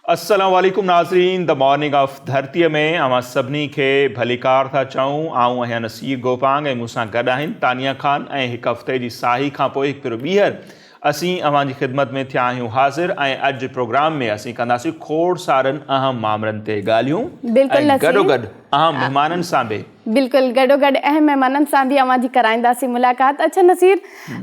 अस्सलाम वालेकुम नाज़रीन, द मॉर्निंग ऑफ धरतीअ में अवां सभिनी खे भलीकार था चऊं। आऊं आहियां नसीर गोपांग ऐं मूंसां गॾु आहिनि तानिया खान ऐं हिकु हफ़्ते जी साही खां पोइ हिकु भेरो ॿीहर असीं अवांजी ख़िदमत में थिया आहियूं हाज़िर। ऐं अॼु प्रोग्राम में असीं कंदासीं खोड़ सारनि अहम मामलनि ते ॻाल्हियूं ऐं गॾोगॾु अहम महिमाननि सां बि बिल्कुलु गॾोगॾु अहम महिमाननि सां बि अवां जी कराईंदासीं मुलाक़ात। अच्छा नसीर,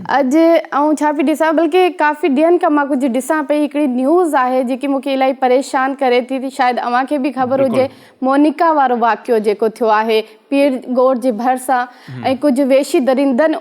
अॼु आऊं छा पई ॾिसां, बल्कि काफ़ी ॾींहंनि खां मां कुझु ॾिसां पई, हिकिड़ी न्यूज़ आहे जेकी मूंखे इलाही परेशान करे थी। शायदि अव्हां खे बि ख़बर हुजे, मोनिका वारो वाक़ियो जेको थियो आहे पीर ॻोठ जे भरिसां, ऐं कुझु वेशी दरिंदनि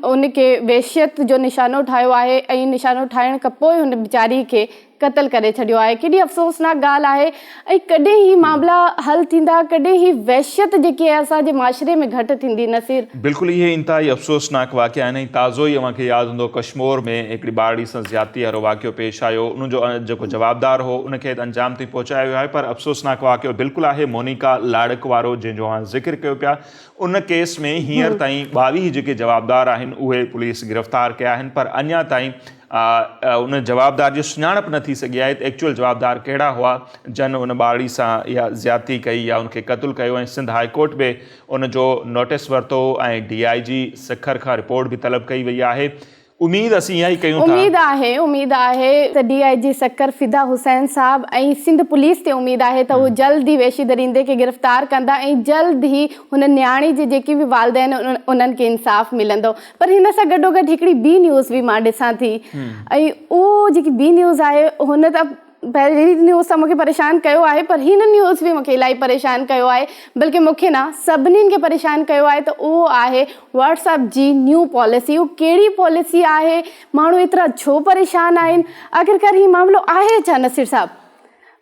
उनखे वेशियत जो निशानो ठाहियो आहे ऐं निशानो ठाहिण खां पोइ हुन वीचारी खे क़तल करे छॾियो आहे। केॾी अफ़सोसनाक ॻाल्हि आहे। ऐं कॾहिं ही मामला हल थींदा, कॾहिं ही वहशत जेकी आहे असांजे माशरे में घटि थींदी नसीर? बिल्कुलु इहे इंतिहाई अफ़सोसनाक वाक़िया आहिनि। ऐं ताज़ो ई अव्हांखे यादि हूंदो कश्मीर में हिकिड़ी ॿारड़ी सां ज़्यादती वारो वाक़ियो पेश आयो, उनजो जेको जवाबदार हो उनखे अंजाम ताईं पहुचायो वियो आहे। पर अफ़सोसनाक वाक़ियो बिल्कुलु आहे मोनिका लाड़क वारो, जंहिंजो हाणे ज़िक्र कयो पिया। उन केस में हींअर ताईं 22 जेके जवाबदार आहिनि उहे पुलिस गिरफ़्तार कया आहिनि, पर अञा ताईं उन जवाबदार जी सुञाणप न थी सघी आहे त एक्चुअल जवाबदार कहिड़ा हुआ जन उन ॿारड़ी सां इहा ज़्यादती कई या उनखे क़तलु कयो। ऐं सिंध हाई कोर्ट बि उनजो नोटिस वरितो ऐं DIG सखर खां रिपोर्ट बि तलब कई वई आहे। उम्मीद असीं इहा ई कयूं था, उम्मीद आहे त DIG सकर फिदा हुसैन साहब ऐं सिंध पुलिस ते उम्मीद आहे त उहो जल्द ई वेशी दरिंदे खे गिरफ़्तार कंदा ऐं जल्द ई हुन न्याणी जे जेकी बि वालदेन उन्हनि खे इंसाफ़ मिलंदो। पर हिन सां गॾोगॾु हिकिड़ी ॿी न्यूज़ बि मां ॾिसां थी, ऐं उहो जेकी ॿी न्यूज़ आहे हुन त पहिरीं न्यूज़ सां मूंखे परेशान कयो आहे, पर हिन न्यूज़ बि मूंखे इलाही परेशान कयो आहे, बल्कि मूंखे न सभिनीनि खे परेशान कयो आहे। त उहो आहे व्हाट्सएप जी न्यू पॉलिसी। उहो कहिड़ी पॉलिसी आहे, माण्हू एतिरा छो परेशान आहिनि, आख़िरकार हीउ मामिलो आहे छा? नसीर साहब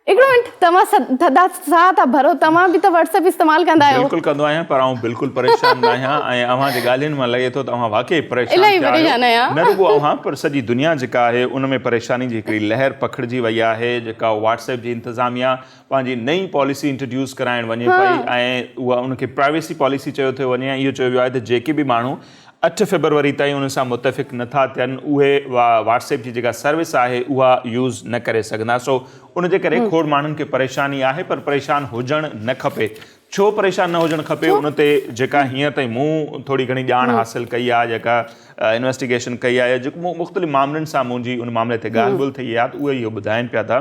हिकिड़ो मिंट, तव्हां थधा साह था भरो, तव्हां बि त व्हाट्सएप इस्तेमालु कंदा आहियो? बिल्कुलु कंदो आहियां, पर आउं बिल्कुलु परेशान न आहियां। ऐं अव्हां जे ॻाल्हियुनि मां लॻे थो त अव्हां वाक़ई परेशान आहियो। न रुॻो अव्हां, पर सॼी दुनिया जेका आहे उन में परेशानी जी हिकिड़ी लहर पखिड़िजी वई आहे। जेका व्हाट्सएप जी इंतिज़ामिया पंहिंजी नई पॉलिसी इंट्रोड्यूस कराइण वञे पई, ऐं उहा उनखे प्राइवेसी पॉलिसी चयो थो वञे। ऐं इहो चयो वियो आहे त जेके बि माण्हू 8 फरवरी ताईं उन सां मुतफ़िक़ नथा थियनि उहे व्हाट्सएप जी जेका सर्विस आहे उहा यूज़ न करे सघंदा। सो उनजे करे खोड़ माण्हुनि खे परेशानी आहे, पर परेशान हुजणु न खपे। छो परेशान न हुजणु खपे? उन ते जेका हींअर ताईं मूं थोरी घणी ॼाण हासिलु कई आहे, जेका इन्वेस्टिगेशन कई आहे, जेको मुख़्तलिफ़ मामलनि सां मुंहिंजी उन मामले ते ॻाल्हि ॿोल थी आहे, त उहे इहो ॿुधाइनि पिया था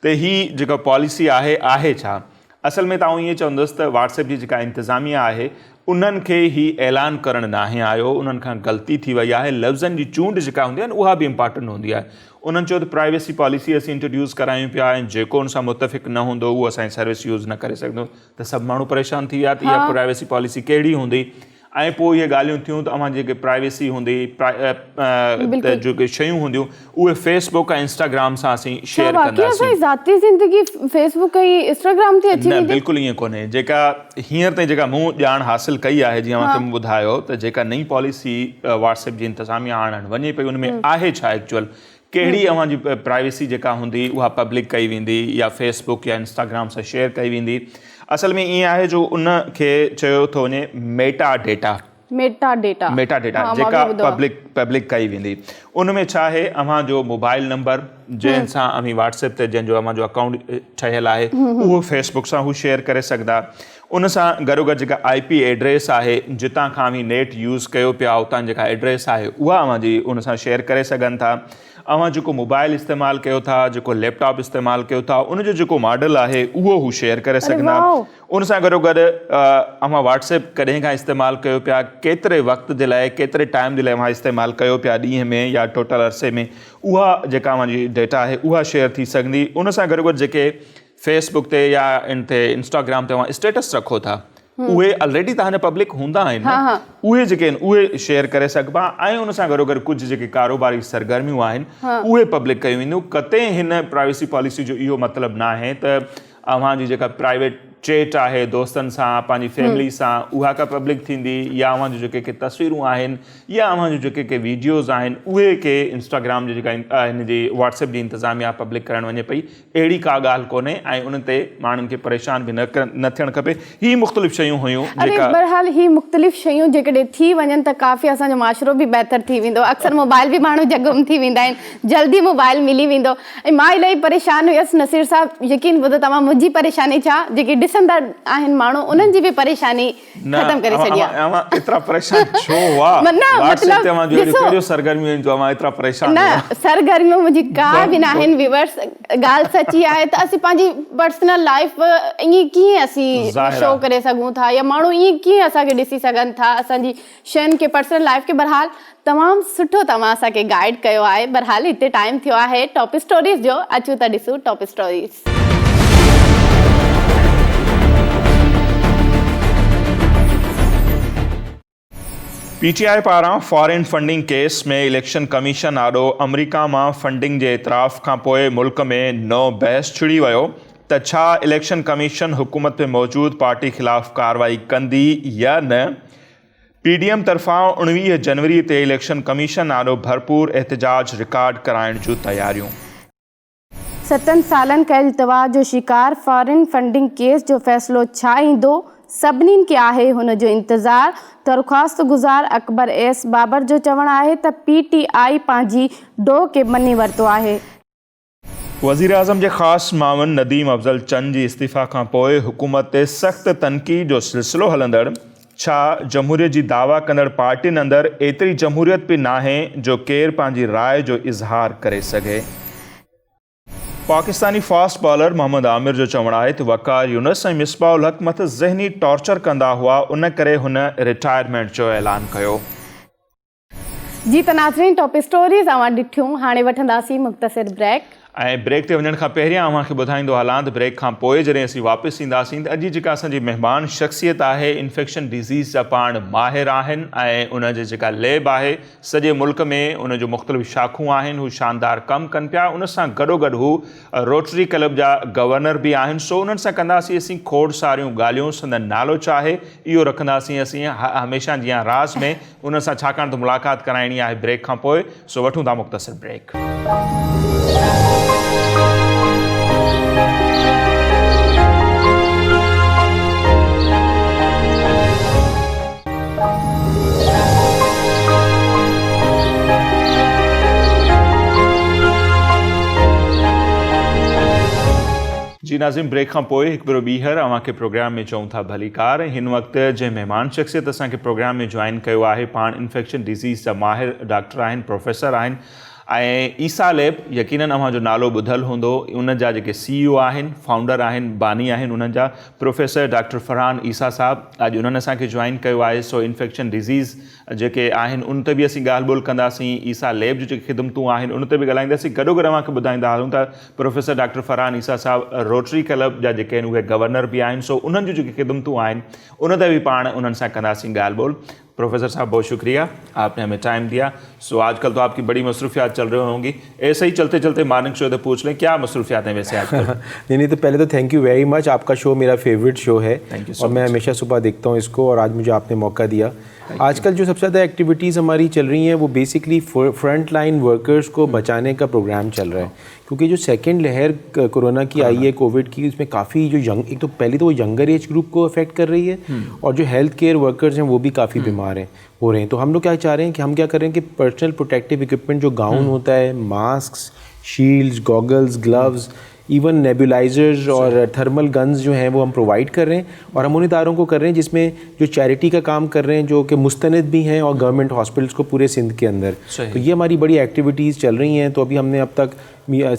त हीअ जेका पॉलिसी आहे छा। असल में त आउं ईअं चवंदुसि त व्हाट्सएप जी जेका इंतिज़ामिया आहे उन्हनि खे ही ऐलान करणु नाहे आयो, उन्हनि खां ग़लती थी वई आहे। लफ़्ज़नि जी चूंड जेका हूंदी आहे न उहा बि इम्पॉर्टेंट हूंदी आहे। उन्हनि चयो त प्राइवेसी पॉलिसी असीं इंट्रोड्यूस करायूं पिया ऐं जेको उन सां मुतफ़िक़ न हूंदो उहो असांजी सर्विस यूज़ न करे सघंदो। त सभु माण्हू परेशान थी विया त इहा प्राइवेसी पॉलिसी कहिड़ी हूंदी। ऐं पोइ इहे ॻाल्हियूं थियूं त अव्हां जेके प्राइवेसी हूंदी, जेके शयूं हूंदियूं उहे फेसबुक ऐं इंस्टाग्राम सां असीं शेयर कंदासीं। ज़ाती ज़िंदगी फेसबुक ऐं इंस्टाग्राम ते अची न, बिल्कुलु ईअं कोन्हे। जेका हींअर ताईं जेका मूं ॼाण हासिलु कई आहे, जीअं तव्हांखे मूं ॿुधायो त जेका नई पॉलिसी व्हाट्सएप जी इंतिज़ामिया आणणु वञे पई उन में आहे छा एक्चुअल, कहिड़ी अव्हांजी प्राइवेसी जेका हूंदी उहा पब्लिक कई वेंदी या फेसबुक या इंस्टाग्राम सां शेयर कई वेंदी। असल में ईअं आहे जो उन खे चयो थो वञे मेटा डेटा जेका पब्लिक कई वेंदी। उन में छा आहे, अव्हां जो मोबाइल नंबर जंहिं सां अव्हां व्हाट्सएप ते जंहिंजो अव्हां जो अकाउंट ठहियलु आहे उहो फेसबुक सां हू शेयर करे सघंदा। उन सां गॾोगॾु जेका IP एड्रेस आहे, जितां खां अव्हां नेट यूज़ कयो पिया उतां जेका एड्रेस आहे उहा अव्हां जी उन सां शेयर करे सघनि था। अव्हां जेको मोबाइल इस्तेमालु कयो था, जेको लैपटॉप इस्तेमालु कयो था, उनजो जेको मॉडल आहे उहो हू शेयर करे सघंदा। उन सां गॾोगॾु अव्हां व्हाट्सएप कॾहिं खां इस्तेमालु कयो पिया, केतिरे वक़्त जे लाइ, केतिरे टाइम जे लाइ अव्हां इस्तेमालु कयो पिया ॾींहं में या टोटल अरसे में, उहा जेका अव्हांजी डेटा आहे उहा शेयर थी सघंदी। उन सां गॾोगॾु जेके फेसबुक ते या इन ते इंस्टाग्राम ते अव्हां स्टेटस रखो था उहे ऑलरेडी तव्हांजा पब्लिक हूंदा आहिनि, उहे जेके आहिनि उहे शेयर करे सघिबा। ऐं उन सां गॾोगॾु कुझु जेके कारोबारी सरगर्मियूं आहिनि उहे पब्लिक कयूं वेंदियूं। कतई हिन प्राइवेसी पॉलिसी जो इहो मतिलबु न आहे त अव्हांजी जेका प्राइवेट चेट आहे दोस्तनि सां पंहिंजी फैमिली सां उहा का पब्लिक थींदी या अव्हां जो जेके तस्वीरूं आहिनि या अव्हां जो जेके वीडियोज़ आहिनि उहे के इंस्टाग्राम जी जेका हिन जी व्हाट्सएप जी इंतज़ामिया पब्लिक करणु वञे पई, अहिड़ी का ॻाल्हि कोन्हे ऐं उन ते माण्हुनि खे परेशान बि न थियणु खपे। ही मुख़्तलिफ़ शयूं हुयूं जेका बहरहाल ही मुख़्तलिफ़ शयूं जेकॾहिं थी वञनि त काफ़ी असांजो माशरो बि बहितर थी वेंदो। अक्सर मोबाइल बि माण्हू जगुम थी वेंदा आहिनि, जल्दी मोबाइल मिली वेंदो। ऐं मां इलाही परेशान हुयसि। नसीर साहब यकीन ॿुधो तव्हां मुंहिंजी परेशानी छा, जेके ॾिसंदा आहिनि माण्हू उन्हनि जी बि परेशानी ख़तमु करे छॾी आहे। एतिरा परेशान छो हुआ? सरगर्मियूं मुंहिंजी का बि न आहिनि व्यूअर्स। ॻाल्हि सची आहे त असीं पंहिंजी पर्सनल लाइफ ईअं कीअं असीं शो करे सघूं था या माण्हू ईअं कीअं असांखे ॾिसी सघनि था असांजी शयुनि खे, पर्सनल लाइफ खे। बहरहाल तमामु सुठो तव्हां असांखे गाइड कयो आहे। बहरहाल हिते टाइम थियो आहे टॉप स्टोरीज़ जो। अचूं था ॾिसूं टॉप स्टोरीज़। PTI पारां फॉरेन फंडिंग केस में इलेक्शन कमीशन आॾो अमरीका मां फंडिंग जे इतराफ़ खां पोइ मुल्क में नओं बहस छिड़ी वियो त छा इलेक्शन कमीशन हुकूमत में मौजूदु पार्टी ख़िलाफ़ कार्रवाई कंदी या न। PDM तरफ़ां 19 जनवरी ते इलेक्शन कमीशन आॾो भरपूर एहतजाज रिकॉर्ड कराइण जूं तयारियूं। 7 सालनि कयल तबाह जो शिकार फॉरेन फंडिंग केस जो फ़ैसिलो छा ईंदो, सभिनीनि खे आहे हुन जो इंतज़ारु। दरख़्वास्त गुज़ार अकबर एस बाबर जो चवणु आहे त PTI पंहिंजी डोह खे मञी वरितो आहे। वज़ीर आज़म जे ख़ासि मामून नदीम अफ़ज़ल चंद जी इस्तीफ़ा खां पोइ हुकूमत ते सख़्त तनक़ीद जो सिलसिलो हलंदड़। छा जमहूरियत जी दावा कंदड़ पार्टियुनि अंदरि एतिरी जमहूरियत बि नाहे जो केरु पंहिंजी राय जो इज़हार करे सघे। पाकिस्तानी फास्ट बॉलर मोहम्मद आमिर जो चवणु आहे त वक़ार यूनुस ऐं मिसबाह उल हक़ मथां ज़हनी टॉर्चर कंदा हुआ, उन करे हुन रिटायरमेंट जो ऐलान कयो। जी त नाज़रीन टॉप स्टोरीज़ अवां ॾिठियूं। हाणे वठंदासीं मुख़्तसिर ब्रेक। ऐं ब्रेक ते वञण खां पहिरियां अव्हांखे ॿुधाईंदो हलां त ब्रेक खां पोइ जॾहिं असीं वापसि ईंदासीं त अॼु जेका असांजी महिमान शख़्सियत आहे इन्फेक्शन डिज़ीज़ जा पाण माहिर आहिनि ऐं उन जी जेका लैब आहे सॼे मुल्क में उन जो मुख़्तलिफ़ शाखूं आहिनि, हू शानदार कमु कनि पिया। उन सां गॾोगॾु हू रोटरी क्लब जा गवर्नर बि आहिनि। सो उन्हनि सां कंदासीं असीं खोड़ सारियूं ॻाल्हियूं। संदन नालो छा आहे इहो रखंदासीं असीं हमेशह जीअं राज़ में उन सां, छाकाणि त मुलाक़ात कराइणी आहे ब्रेक खां पोइ। सो वठूं था मुख़्तसिर ब्रेक। जी नाज़िम, ब्रेक खां पोइ हिकु भेरो ॿीहर अव्हांखे प्रोग्राम में चऊं था भली कार। हिन वक़्तु जंहिं महिमान शख़्सियत असांखे प्रोग्राम में जॉइन कयो आहे पाण इन्फेक्शन डिज़ीज़ जा माहिर डॉक्टर आहिनि, प्रोफेसर आहिनि ऐं ईसा लैब यकीनन अव्हां जो नालो ॿुधल हूंदो। उन जा जेके CEO आहिनि, फाउंडर आहिनि, बानी आहिनि उन्हनि जा, प्रोफेसर डॉक्टर फरहान ईसा साहब अॼु उन्हनि असांखे जॉइन कयो आहे। सो इन्फेक्शन डिज़ीज़ जेके आहिनि उन ते बि असीं ॻाल्हि ॿोल कंदासीं। ईसा लैब जी जेके ख़िदमतूं आहिनि उन ते बि ॻाल्हाईंदासीं। गॾोगॾु अव्हांखे ॿुधाईंदा हलूं था प्रोफेसर डॉक्टर फरहान ईसा साहब रोटरी क्लब जा जेके आहिनि उहे गवर्नर बि आहिनि। सो उन्हनि जूं जेके ख़िदमतूं आहिनि उन ते बि पाण उन्हनि सां कंदासीं ॻाल्हि ॿोल। प्रोफेसर साहब बहुत शुक्रिया, आपने हमें टाइम दिया। सो आजकल तो आपकी बड़ी मसरूफियात चल रही होंगी, ऐसे ही चलते चलते मॉर्निंग शो तो पूछ लें क्या मसरूफियात हैं वैसे आजकल? नहीं तो पहले तो थैंक यू वेरी मच। आपका शो मेरा फेवरेट शो है और मैं हमेशा सुबह देखता हूँ इसको, और आज मुझे आपने मौका दिया। आजकल जो सबसे ज़्यादा एक्टिविटीज़ हमारी चल रही हैं वो बेसिकली फ्रंट लाइन वर्कर्स को बचाने का प्रोग्राम चल रहा है, क्योंकि जो सेकेंड लहर कोरोना की आई है कोविड की, उसमें काफ़ी जो एक तो पहले तो वो यंगर एज ग्रुप को अफेक्ट कर रही है और जो हेल्थ केयर वर्कर्स हैं वो भी काफ़ी बीमार हैं हो रहे हैं। तो हम लोग क्या चाह रहे हैं कि हम क्या कर रहे हैं कि पर्सनल प्रोटेक्टिव इक्विपमेंट जो गाउन होता है, mask, shields, goggles, gloves, even nebulisers और थर्मल गन्स जो हैं वो हम प्रोवाइड कर रहे हैं। और हम उन इदारों को कर रहे हैं जिसमें जो चैरिटी का काम कर रहे हैं, जो कि मुस्तनद भी हैं, और गवर्नमेंट हॉस्पिटल्स को पूरे सिंध के अंदर। तो ये हमारी बड़ी एक्टिविटीज़ चल रही हैं। तो अभी हमने अब तक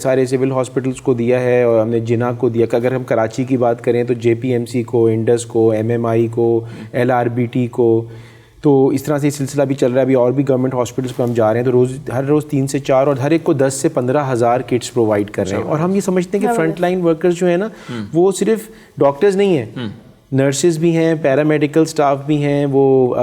सारे सिविल हॉस्पिटल्स को दिया है और हमने जिना को दिया। अगर हम कराची की बात करें तो JPMC को, इंडस को, MMI को, LRBT को, तो इस तरह से सिलसिला भी चल रहा है। अभी और भी गवर्नमेंट हॉस्पिटल्स पे हम जा रहे हैं, तो हर रोज़ 3 से 4 और हर एक को 10 से 15 हज़ार किट्स प्रोवाइड कर रहे हैं। और हम ये समझते हैं कि फ्रंट लाइन वर्कर्स जो है ना, वो सिर्फ डॉक्टर्स नहीं हैं, नर्सेज भी हैं, पैरामेडिकल स्टाफ भी हैं, वो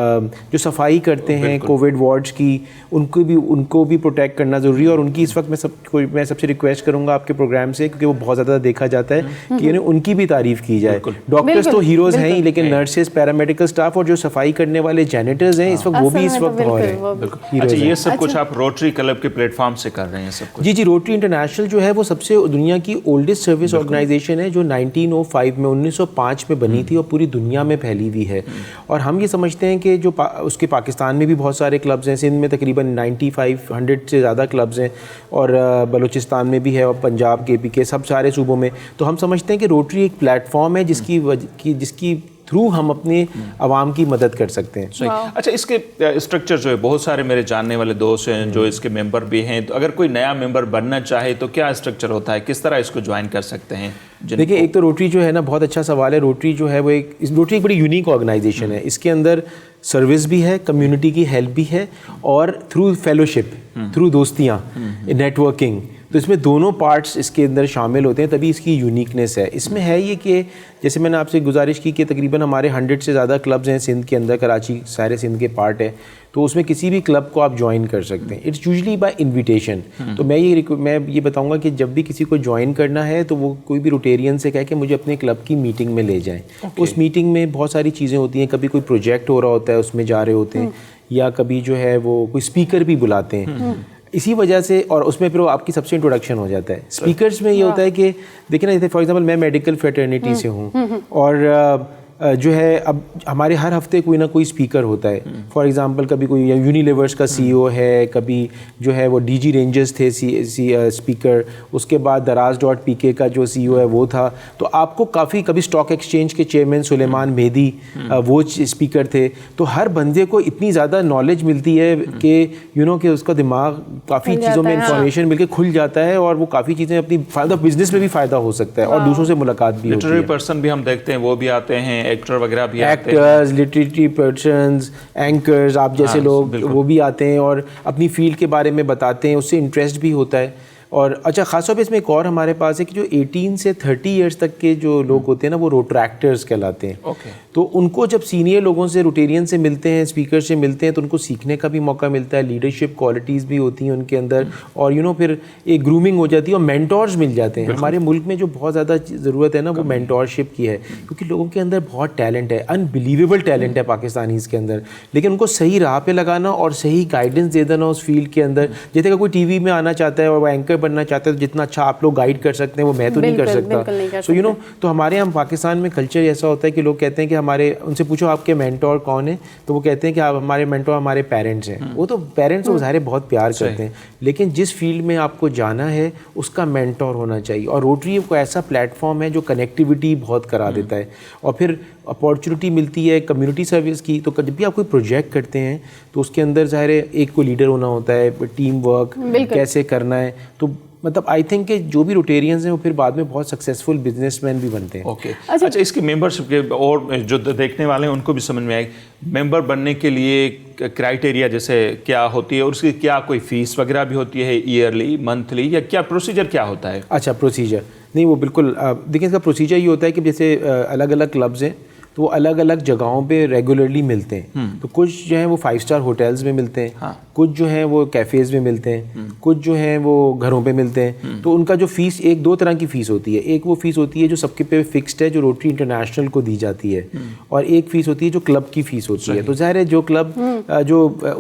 जो सफाई करते हैं कोविड वार्ड्स की, उनको भी प्रोटेक्ट करना ज़रूरी है। और उनकी इस वक्त मैं सबसे रिक्वेस्ट करूंगा आपके प्रोग्राम से, क्योंकि वो बहुत ज़्यादा देखा जाता है कि उनकी भी तारीफ़ की जाए। डॉक्टर्स तो हीरोज़ हैं ही, लेकिन नर्सेज, पैरामेडिकल स्टाफ और जो सफाई करने वाले जैनिटर्स हैं इस वक्त, वो भी इस वक्त बहुत हैं। अच्छा, ये सब कुछ आप रोटरी क्लब के प्लेटफॉर्म से कर रहे हैं सब कुछ? जी, रोटरी इंटरनेशनल जो है वो सबसे दुनिया की ओल्डेस्ट सर्विस ऑर्गेनाइजेशन है, जो 1905 में बनी थी और पूरी दुनिया में फैली हुई है। और हम ये समझते हैं कि जो उसके पाकिस्तान में भी बहुत सारे क्लब्स हैं, सिंध में तकरीबन 9500 से ज़्यादा क्लब्स हैं, और बलूचिस्तान में भी है, और पंजाब के के सब सारे सूबों में। तो हम समझते हैं कि रोटरी एक प्लेटफॉर्म है जिसकी थ्रू हम अपने आवाम की मदद कर सकते हैं। अच्छा, इसके स्ट्रक्चर जो है, बहुत सारे मेरे जानने वाले दोस्त हैं जो इसके मेंबर भी हैं, तो अगर कोई नया मेंबर बनना चाहे तो क्या स्ट्रक्चर होता है, किस तरह इसको ज्वाइन कर सकते हैं? देखिए, एक तो रोटरी जो है ना, बहुत अच्छा सवाल है। रोटरी जो है वो रोटरी एक बड़ी यूनिक ऑर्गेनाइजेशन है। इसके अंदर सर्विस भी है, कम्युनिटी की हेल्प भी है, और थ्रू फेलोशिप, थ्रू दोस्तियाँ, नेटवर्किंग, तो इसमें दोनों पार्ट्स इसके अंदर शामिल होते हैं, तभी इसकी यूनिकनेस है। इसमें है ये कि जैसे मैंने आपसे गुजारिश की कि तकरीबन हमारे 100 से ज़्यादा क्लब्स हैं सिंध के अंदर, कराची सारे सिंध के पार्ट है, तो उसमें किसी भी क्लब को आप ज्वाइन कर सकते हैं। It's usually by invitation. तो मैं ये बताऊंगा कि जब भी किसी को ज्वाइन करना है तो वो कोई भी रोटेरियन से कहे कि मुझे अपने क्लब की मीटिंग में ले जाएं। उस मीटिंग में बहुत सारी चीज़ें होती हैं, कभी कोई प्रोजेक्ट हो रहा होता है उसमें जा रहे होते हैं, या कभी जो है वो कोई स्पीकर भी बुलाते हैं। इसी वजह से, और उसमें फिर आपकी सबसे इंट्रोडक्शन हो जाता है। स्पीकर्स में ये होता है कि देखिए ना, जैसे फॉर एग्जांपल मैं मेडिकल फ्रेटर्निटी से हूँ, और जो है अब हमारे हर हफ्ते कोई ना कोई स्पीकर होता है। फॉर एग्जांपल कभी कोई यूनिलीवर्स का सीईओ है, कभी जो है वो डीजी रेंजर्स थे स्पीकर, उसके बाद दराज.pk का जो सीईओ है वो था। तो आपको कभी स्टॉक एक्सचेंज के चेयरमैन सुलेमान मेहदी वो स्पीकर थे। तो हर बंदे को इतनी ज़्यादा नॉलेज मिलती है कि कि उसका दिमाग काफ़ी चीज़ों में इंफॉर्मेशन मिलकर खुल जाता है, और वो काफ़ी चीज़ें अपनी फ़ायदा, बिजनेस में भी फ़ायदा हो सकता है, और दूसरों से मुलाकात भी होती है। लिटरेरी पर्सन भी हम देखते हैं, वो भी आते हैं, एक्टर वगैरह भी आते हैं, एक्टर्स, लिटरेरी पर्सन्स, एंकर्स, आप जैसे लोग, वो भी आते हैं और अपनी फील्ड के बारे में बताते हैं, उससे इंटरेस्ट भी होता है। और अच्छा, ख़ासतौर पे इसमें एक और हमारे पास है कि जो 18 से 30 इयर्स तक के जो लोग होते हैं ना, वो रोट्रैक्टर्स कहलाते हैं। तो उनको जब सीनियर लोगों से, रोटेरियन से मिलते हैं, स्पीकर से मिलते हैं, तो उनको सीखने का भी मौका मिलता है, लीडरशिप क्वालिटीज़ भी होती हैं उनके अंदर, और फिर एक ग्रूमिंग हो जाती है, और मेंटोर्स मिल जाते हैं। हमारे मुल्क में जो बहुत ज़्यादा ज़रूरत है ना, वो मेंटोरशिप की है, क्योंकि लोगों के अंदर बहुत टैलेंट है, अनबिलीवेबल टैलेंट है पाकिस्तानीज़ के अंदर, लेकिन उनको सही राह पे लगाना और सही गाइडेंस दे देना उस फील्ड के अंदर। जैसे अगर कोई टीवी में आना चाहता है और वो एंकर बनना चाहता है, तो जितना अच्छा आप लोग गाइड कर सकते हैं वो मैं तो नहीं कर सकता। सो तो हमारे यहाँ पाकिस्तान में कल्चर ऐसा होता है कि लोग कहते हैं कि हमारे, उनसे पूछो आपके मेंटोर कौन है, तो वो कहते हैं कि आप हमारे मेंटोर हमारे पेरेंट्स हैं। वो तो पेरेंट्स तो ज़ाहिर बहुत प्यार करते हैं, लेकिन जिस फील्ड में आपको जाना है उसका मेंटोर होना चाहिए। और रोटरी को ऐसा प्लेटफॉर्म है जो कनेक्टिविटी बहुत करा देता है, और फिर अपॉर्चुनिटी मिलती है कम्युनिटी सर्विस की। तो जब भी आप कोई प्रोजेक्ट करते हैं तो उसके अंदर ज़ाहिर है एक को लीडर होना होता है, टीम वर्क कैसे करना है। तो मतलब आई थिंक कि जो भी रोटेरियंस हैं वो फिर बाद में बहुत सक्सेसफुल बिजनेसमैन भी बनते हैं। ओके, अच्छा, इसकी मेंबरशिप के और जो देखने वाले हैं उनको भी समझ में आए, मेंबर बनने के लिए क्राइटेरिया जैसे क्या होती है, और उसकी क्या कोई फीस वगैरह भी होती है, ईयरली, मंथली, या क्या प्रोसीजर क्या होता है? अच्छा, प्रोसीजर नहीं, वो बिल्कुल देखिए, इसका प्रोसीजर ये होता है कि जैसे अलग अलग क्लब्स हैं तो वो अलग अलग जगहों पे रेगुलरली मिलते हैं। तो कुछ जो हैं वो 5 स्टार होटल्स में मिलते हैं, कुछ जो हैं वो कैफ़ेज़ में मिलते हैं, कुछ जो हैं वो घरों पे मिलते हैं। तो उनका जो फ़ीस, दो तरह की फ़ीस होती है। एक वो फ़ीस होती है जो सबके पे फिक्स्ड है, जो रोटरी इंटरनेशनल को दी जाती है, और एक फ़ीस होती है जो क्लब की फ़ीस होती है। तो ज़ाहिर है जो क्लब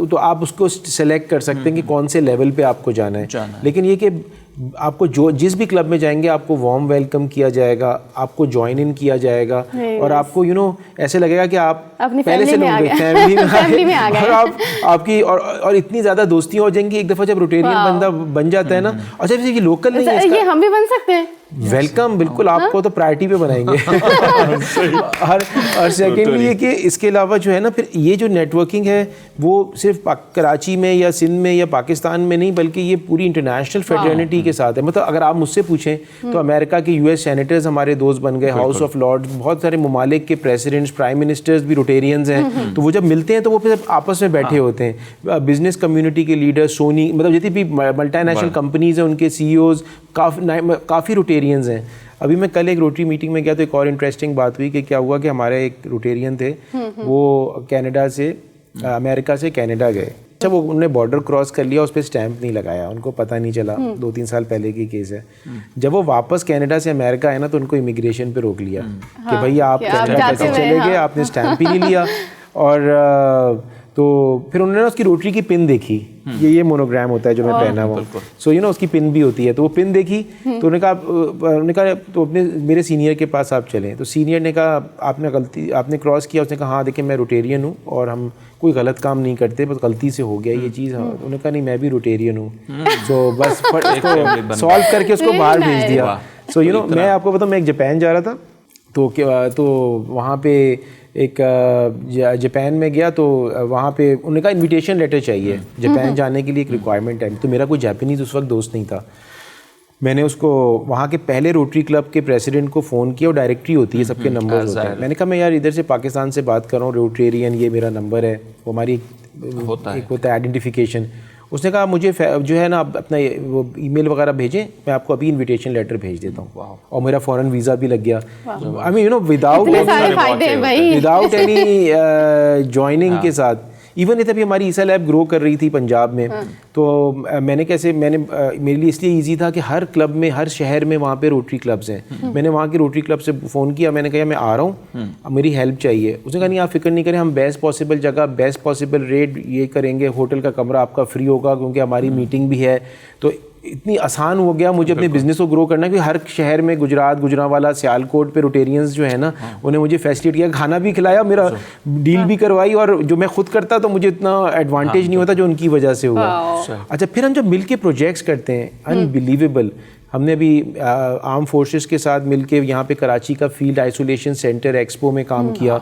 तो आप उसको सेलेक्ट कर सकते हैं कि कौन से लेवल पे आपको जाना है। लेकिन ये कि आपको जिस भी क्लब में जाएंगे आपको वार्म वेलकम किया जाएगा, आपको ज्वाइन इन किया जाएगा, और आपको ऐसे लगेगा कि आप पहले से फैमिली में आ गए, और आपकी और इतनी ज़्यादा दोस्तियाँ हो जाएंगी एक दफ़ा जब रोटेरियन बंदा बन जाता है ना। और जैसे कि लोकल नहीं है, ये हम भी बन सकते हैं। वेलकम, बिल्कुल, आपको तो प्रायोरिटी पे बनाएंगे। और सेकेंडली ये कि इसके अलावा जो है ना, फिर ये जो नेटवर्किंग है वो सिर्फ कराची में या सिंध में या पाकिस्तान में नहीं, बल्कि ये पूरी इंटरनेशनल फ्रेटर्निटी के साथ है। मतलब अगर आप मुझसे पूछें तो अमेरिका के US सेनेटर्स हमारे दोस्त बन गए, हाउस ऑफ लॉर्ड्स, बहुत सारे ममालिक के प्रेसिडेंट्स, प्राइम मिनिस्टर्स भी रोटेरियंस हैं। तो वो जब मिलते हैं तो वो फिर आपस में बैठे होते हैं। बिजनेस कम्युनिटी के लीडर, सोनी, मतलब जितनी भी मल्टीनेशनल कंपनीज हैं उनके CEOs काफ़ी रोटेरियंस हैं। अभी मैं कल एक रोटरी मीटिंग में गया तो एक और इंटरेस्टिंग बात हुई कि क्या हुआ कि हमारे एक रोटेरियन थे, वो कनाडा से अमेरिका से कनाडा गए। अच्छा, वो उन्होंने बॉर्डर क्रॉस कर लिया, उस पर स्टैंप नहीं लगाया, उनको पता नहीं चला, 2-3 साल पहले की केस है। जब वो वापस कनाडा से अमेरिका आए ना तो उनको इमिग्रेशन पे रोक लिया कि भैया आप कनाडा कैसे चले गए, आपने स्टैंप ही नहीं लिया। और तो फिर उन्होंने उसकी रोटरी की पिन देखी, ये मोनोग्राम होता है जो मैं पहना हुआ, सो यू नो उसकी पिन भी होती है, तो वो पिन देखी तो उन्होंने कहा तो अपने मेरे सीनियर के पास आप चलें। तो सीनियर ने कहा आपने क्रॉस किया? उसने कहा हाँ देखिए मैं रोटेरियन हूँ और हम कोई गलत काम नहीं करते, बस गलती से हो गया ये चीज़। उन्होंने कहा नहीं मैं भी रोटेरियन हूँ, तो बस सॉल्व करके उसको बाहर भेज दिया। सो यू नो मैं आपको बताऊँ, मैं एक जापान जा रहा था तो वहाँ पे एक जापान में गया तो वहाँ पे उन्होंने कहा इनविटेशन लेटर चाहिए जापान जाने के लिए, एक रिक्वायरमेंट है। तो मेरा कोई जापानीज़ उस वक्त दोस्त नहीं था, मैंने उसको वहाँ के पहले रोटरी क्लब के प्रेसिडेंट को फ़ोन किया, और डायरेक्टरी होती है, सबके नंबर होते हैं। मैंने कहा मैं यार इधर से पाकिस्तान से बात कर रहा हूँ, रोटेरियन, ये मेरा नंबर है, वो हमारी एक होता है आइडेंटिफिकेशन। उसने कहा मुझे जो है ना अपना वो ईमेल वगैरह भेजें, मैं आपको अभी इनविटेशन लेटर भेज देता हूँ, और मेरा फॉरेन वीज़ा भी लग गया। I mean you know without any joining के साथ। इवन ये तभी हमारी ईसा लैब ग्रो कर रही थी पंजाब में, तो मेरे लिए इसलिए इजी था कि हर क्लब में, हर शहर में वहाँ पे रोटरी क्लब्स हैं। मैंने वहाँ की रोटरी क्लब से फ़ोन किया, मैंने कहा मैं आ रहा हूँ, मेरी हेल्प चाहिए। उसने कहा नहीं आप फिक्र नहीं करें, हम बेस्ट पॉसिबल जगह, बेस्ट पॉसिबल रेट ये करेंगे, होटल का कमरा आपका फ्री होगा क्योंकि हमारी मीटिंग भी है। तो इतनी आसान हो गया मुझे अपने बिजनेस को ग्रो करना, क्योंकि हर शहर में गुजरात, गुजरांवाला, सियालकोट पे रोटेरियंस जो है ना, उन्हें मुझे फैसिलिटी किया, खाना भी खिलाया, मेरा डील भी करवाई, और जो मैं खुद करता तो मुझे इतना एडवांटेज नहीं होता जो उनकी वजह से हुआ। अच्छा, फिर हम जब मिल के प्रोजेक्ट्स करते हैं, अनबिलीवेबल। हमने अभी आर्म फोर्सेस के साथ मिल के यहाँ पे कराची का फील्ड आइसोलेशन सेंटर एक्सपो में काम किया,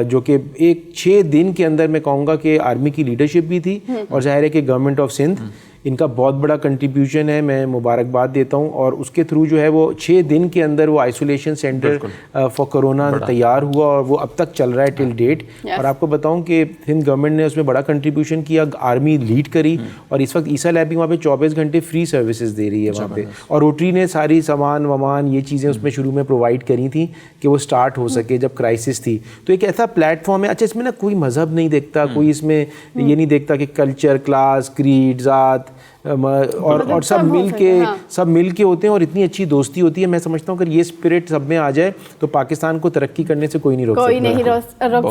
जो कि एक 6 दिन के अंदर मैं कहूँगा कि आर्मी की लीडरशिप भी थी, और जाहिर है कि गवर्नमेंट ऑफ सिंध, इनका बहुत बड़ा कंट्रीब्यूशन है, मैं मुबारकबाद देता हूँ। और उसके थ्रू जो है वो 6 दिन के अंदर वो आइसोलेशन सेंटर फॉर कोरोना तैयार हुआ, और वो अब तक चल रहा है टिल डेट। और आपको बताऊँ कि हिंद गवर्नमेंट ने उसमें बड़ा कंट्रीब्यूशन किया, आर्मी लीड करी, और इस वक्त ईसा लैब भी वहाँ पे 24 घंटे फ्री सर्विसेज दे रही है वहाँ पे। और रोटरी ने सारी सामान वमान ये चीज़ें उसमें शुरू में प्रोवाइड करी थी कि वो स्टार्ट हो सके जब क्राइसिस थी। तो एक ऐसा प्लेटफॉर्म है। अच्छा, इसमें ना कोई मज़हब नहीं देखता, कोई इसमें ये नहीं देखता कि कल्चर, क्लास, क्रीड, ज़ात, और सब मिल के होते हैं, और इतनी अच्छी दोस्ती होती है। मैं समझता हूँ अगर ये स्पिरिट सब में आ जाए तो पाकिस्तान को तरक्की करने से कोई नहीं रोक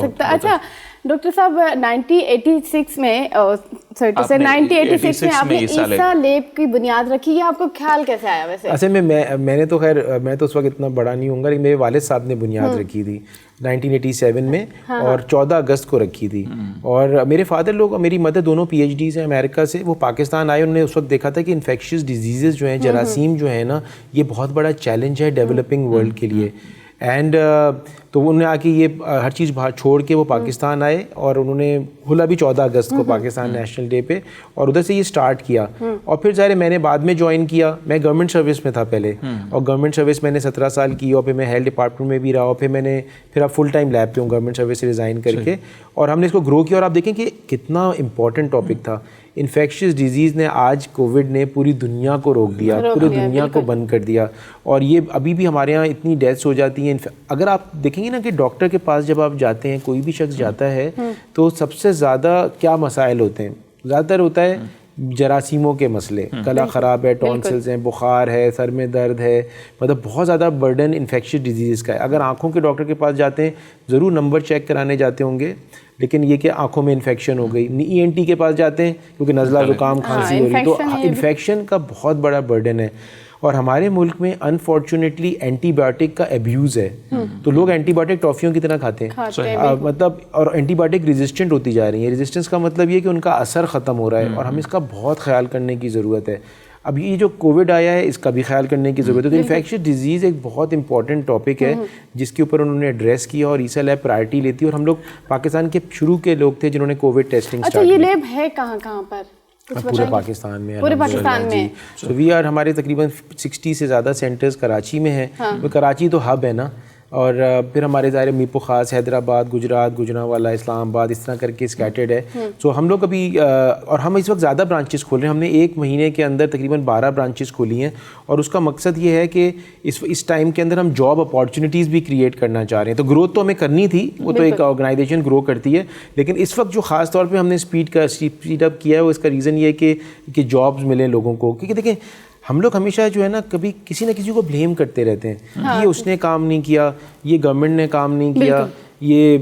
सकता। अच्छा डॉक्टर साहब, 1986 में 1986 में आपने ईसा लैब की बुनियाद रखी, ये आपको ख्याल कैसे आया वैसे? असल में मैंने तो खैर मैं तो उस वक्त इतना बड़ा नहीं होऊंगा, लेकिन मेरे वालिद साहब ने बुनियाद रखी थी 1987 में, और 14 अगस्त को रखी थी। और मेरे फादर लोग, मेरी मदर दोनों PhDs हैं अमेरिका से, वो पाकिस्तान आए, उन्होंने उस वक्त देखा था कि इन्फेक्शियस डिजीज़ जो हैं, जरासीम जो है ना, ये बहुत बड़ा चैलेंज है डेवलपिंग वर्ल्ड के लिए। एंड तो उन्होंने आके ये हर चीज़ बाहर छोड़ के वो पाकिस्तान आए, और उन्होंने हुला भी 14 अगस्त को पाकिस्तान नेशनल डे पे, और उधर से ये स्टार्ट किया। और फिर ज़ाहिर मैंने बाद में ज्वाइन किया, मैं गवर्नमेंट सर्विस में था पहले, और गवर्नमेंट सर्विस मैंने 17 साल की, और फिर मैं हेल्थ डिपार्टमेंट में भी रहा, और फिर अब फुल टाइम लैब पे हूँ गवर्नमेंट सर्विस से रिज़ाइन करके, और हमने इसको ग्रो किया। और आप देखें कि कितना इंपॉर्टेंट टॉपिक था। इन्फेक्शियस डिजीज़ ने, आज कोविड ने पूरी दुनिया को रोक दिया, पूरी दुनिया को बंद कर दिया, और ये अभी भी हमारे यहाँ इतनी डेथ्स हो जाती हैं। अगर आप देखेंगे ना कि डॉक्टर के पास जब आप जाते हैं, कोई भी शख्स जाता है, तो सबसे ज़्यादा क्या मसाइल होते हैं? ज़्यादातर होता है जरासीमों के मसले, गला ख़राब है, टॉन्सिल्स हैं, बुखार है, सर में दर्द है, मतलब बहुत ज़्यादा बर्डन इन्फेक्शियस डिजीज़ का है। अगर आँखों के डॉक्टर के पास जाते हैं, ज़रूर नंबर चेक कराने जाते होंगे, लेकिन ये कि आंखों में इन्फेक्शन हो गई, ENT के पास जाते हैं क्योंकि नज़ला ज़ुकाम खांसी हो रही, तो इन्फेक्शन का बहुत बड़ा बर्डन है। और हमारे मुल्क में अनफॉर्चुनेटली एंटीबायोटिक का एब्यूज़ है, तो लोग एंटीबायोटिक टॉफ़ियों की तरह खाते हैं, मतलब, और एंटीबायोटिक रेजिस्टेंट होती जा रही है। रेजिस्टेंस का मतलब ये कि उनका असर ख़त्म हो रहा है, और हमें इसका बहुत ख्याल करने की ज़रूरत है। अब ये जो कोविड आया है, इसका भी ख्याल करने की ज़रूरत है। तो इन्फेक्शियस डिजीज़ एक बहुत इंपॉर्टेंट टॉपिक है जिसके ऊपर उन्होंने एड्रेस किया, और ईसा लैब प्रायोरिटी लेती है। और हम लोग पाकिस्तान के शुरू के लोग थे जिन्होंने कोविड टेस्टिंग स्टार्ट की। ये लैब है कहाँ पर? पूरे पाकिस्तान में, पूरे पाकिस्तान में। तो वी आर, हमारे तकरीबन 60 से ज़्यादा सेंटर्स कराची में हैं। तो कराची तो हब है ना, और फिर हमारे ज़ाहिर मीपो ख़ास हैदराबाद, गुजरात, गुजरांवाला, इस्लामाबाद, इस तरह करके स्कैटर्ड है। सो हम लोग अभी और हम इस वक्त ज़्यादा ब्रांचेस खोल रहे हैं। हमने 1 महीने के अंदर तकरीबन 12 ब्रांचेस खोली हैं और उसका मकसद ये है कि इस टाइम के अंदर हम जॉब अपॉर्चुनिटीज़ भी क्रिएट करना चाह रहे हैं। तो ग्रोथ तो हमें करनी थी, वो तो एक ऑर्गेनाइजेशन ग्रो करती है, लेकिन इस वक्त जो ख़ास तौर पे हमने स्पीड अप किया है वो इसका रीज़न ये है कि जॉब्स मिलें लोगों को। क्योंकि देखें हम लोग हमेशा जो है ना कभी किसी न किसी को ब्लेम करते रहते हैं। हाँ। ये उसने काम नहीं किया, ये गवर्नमेंट ने काम नहीं किया, ये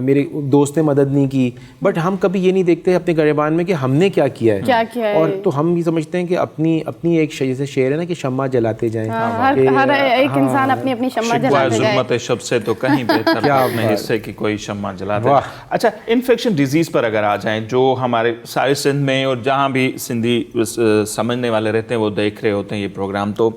मेरे दोस्त ने मदद नहीं की, बट हम कभी ये नहीं देखते अपने गिरबान में कि हमने क्या किया है। और तो हम ये समझते हैं कि अपनी एक जैसे शेर है ना कि शम्मा जलाते जाएं। हर एक इंसान अपनी शम्मा जलाते जाए। शब से तो कहीं बेहतर अपने हिस्से की कोई शम्मा जलाते जाए। अच्छा, इन्फेक्शन डिजीज़ पर अगर आ जाएं, जो हमारे सारे सिंध में और जहाँ भी सिंधी समझने वाले रहते हैं वो देख रहे होते हैं ये प्रोग्राम, तो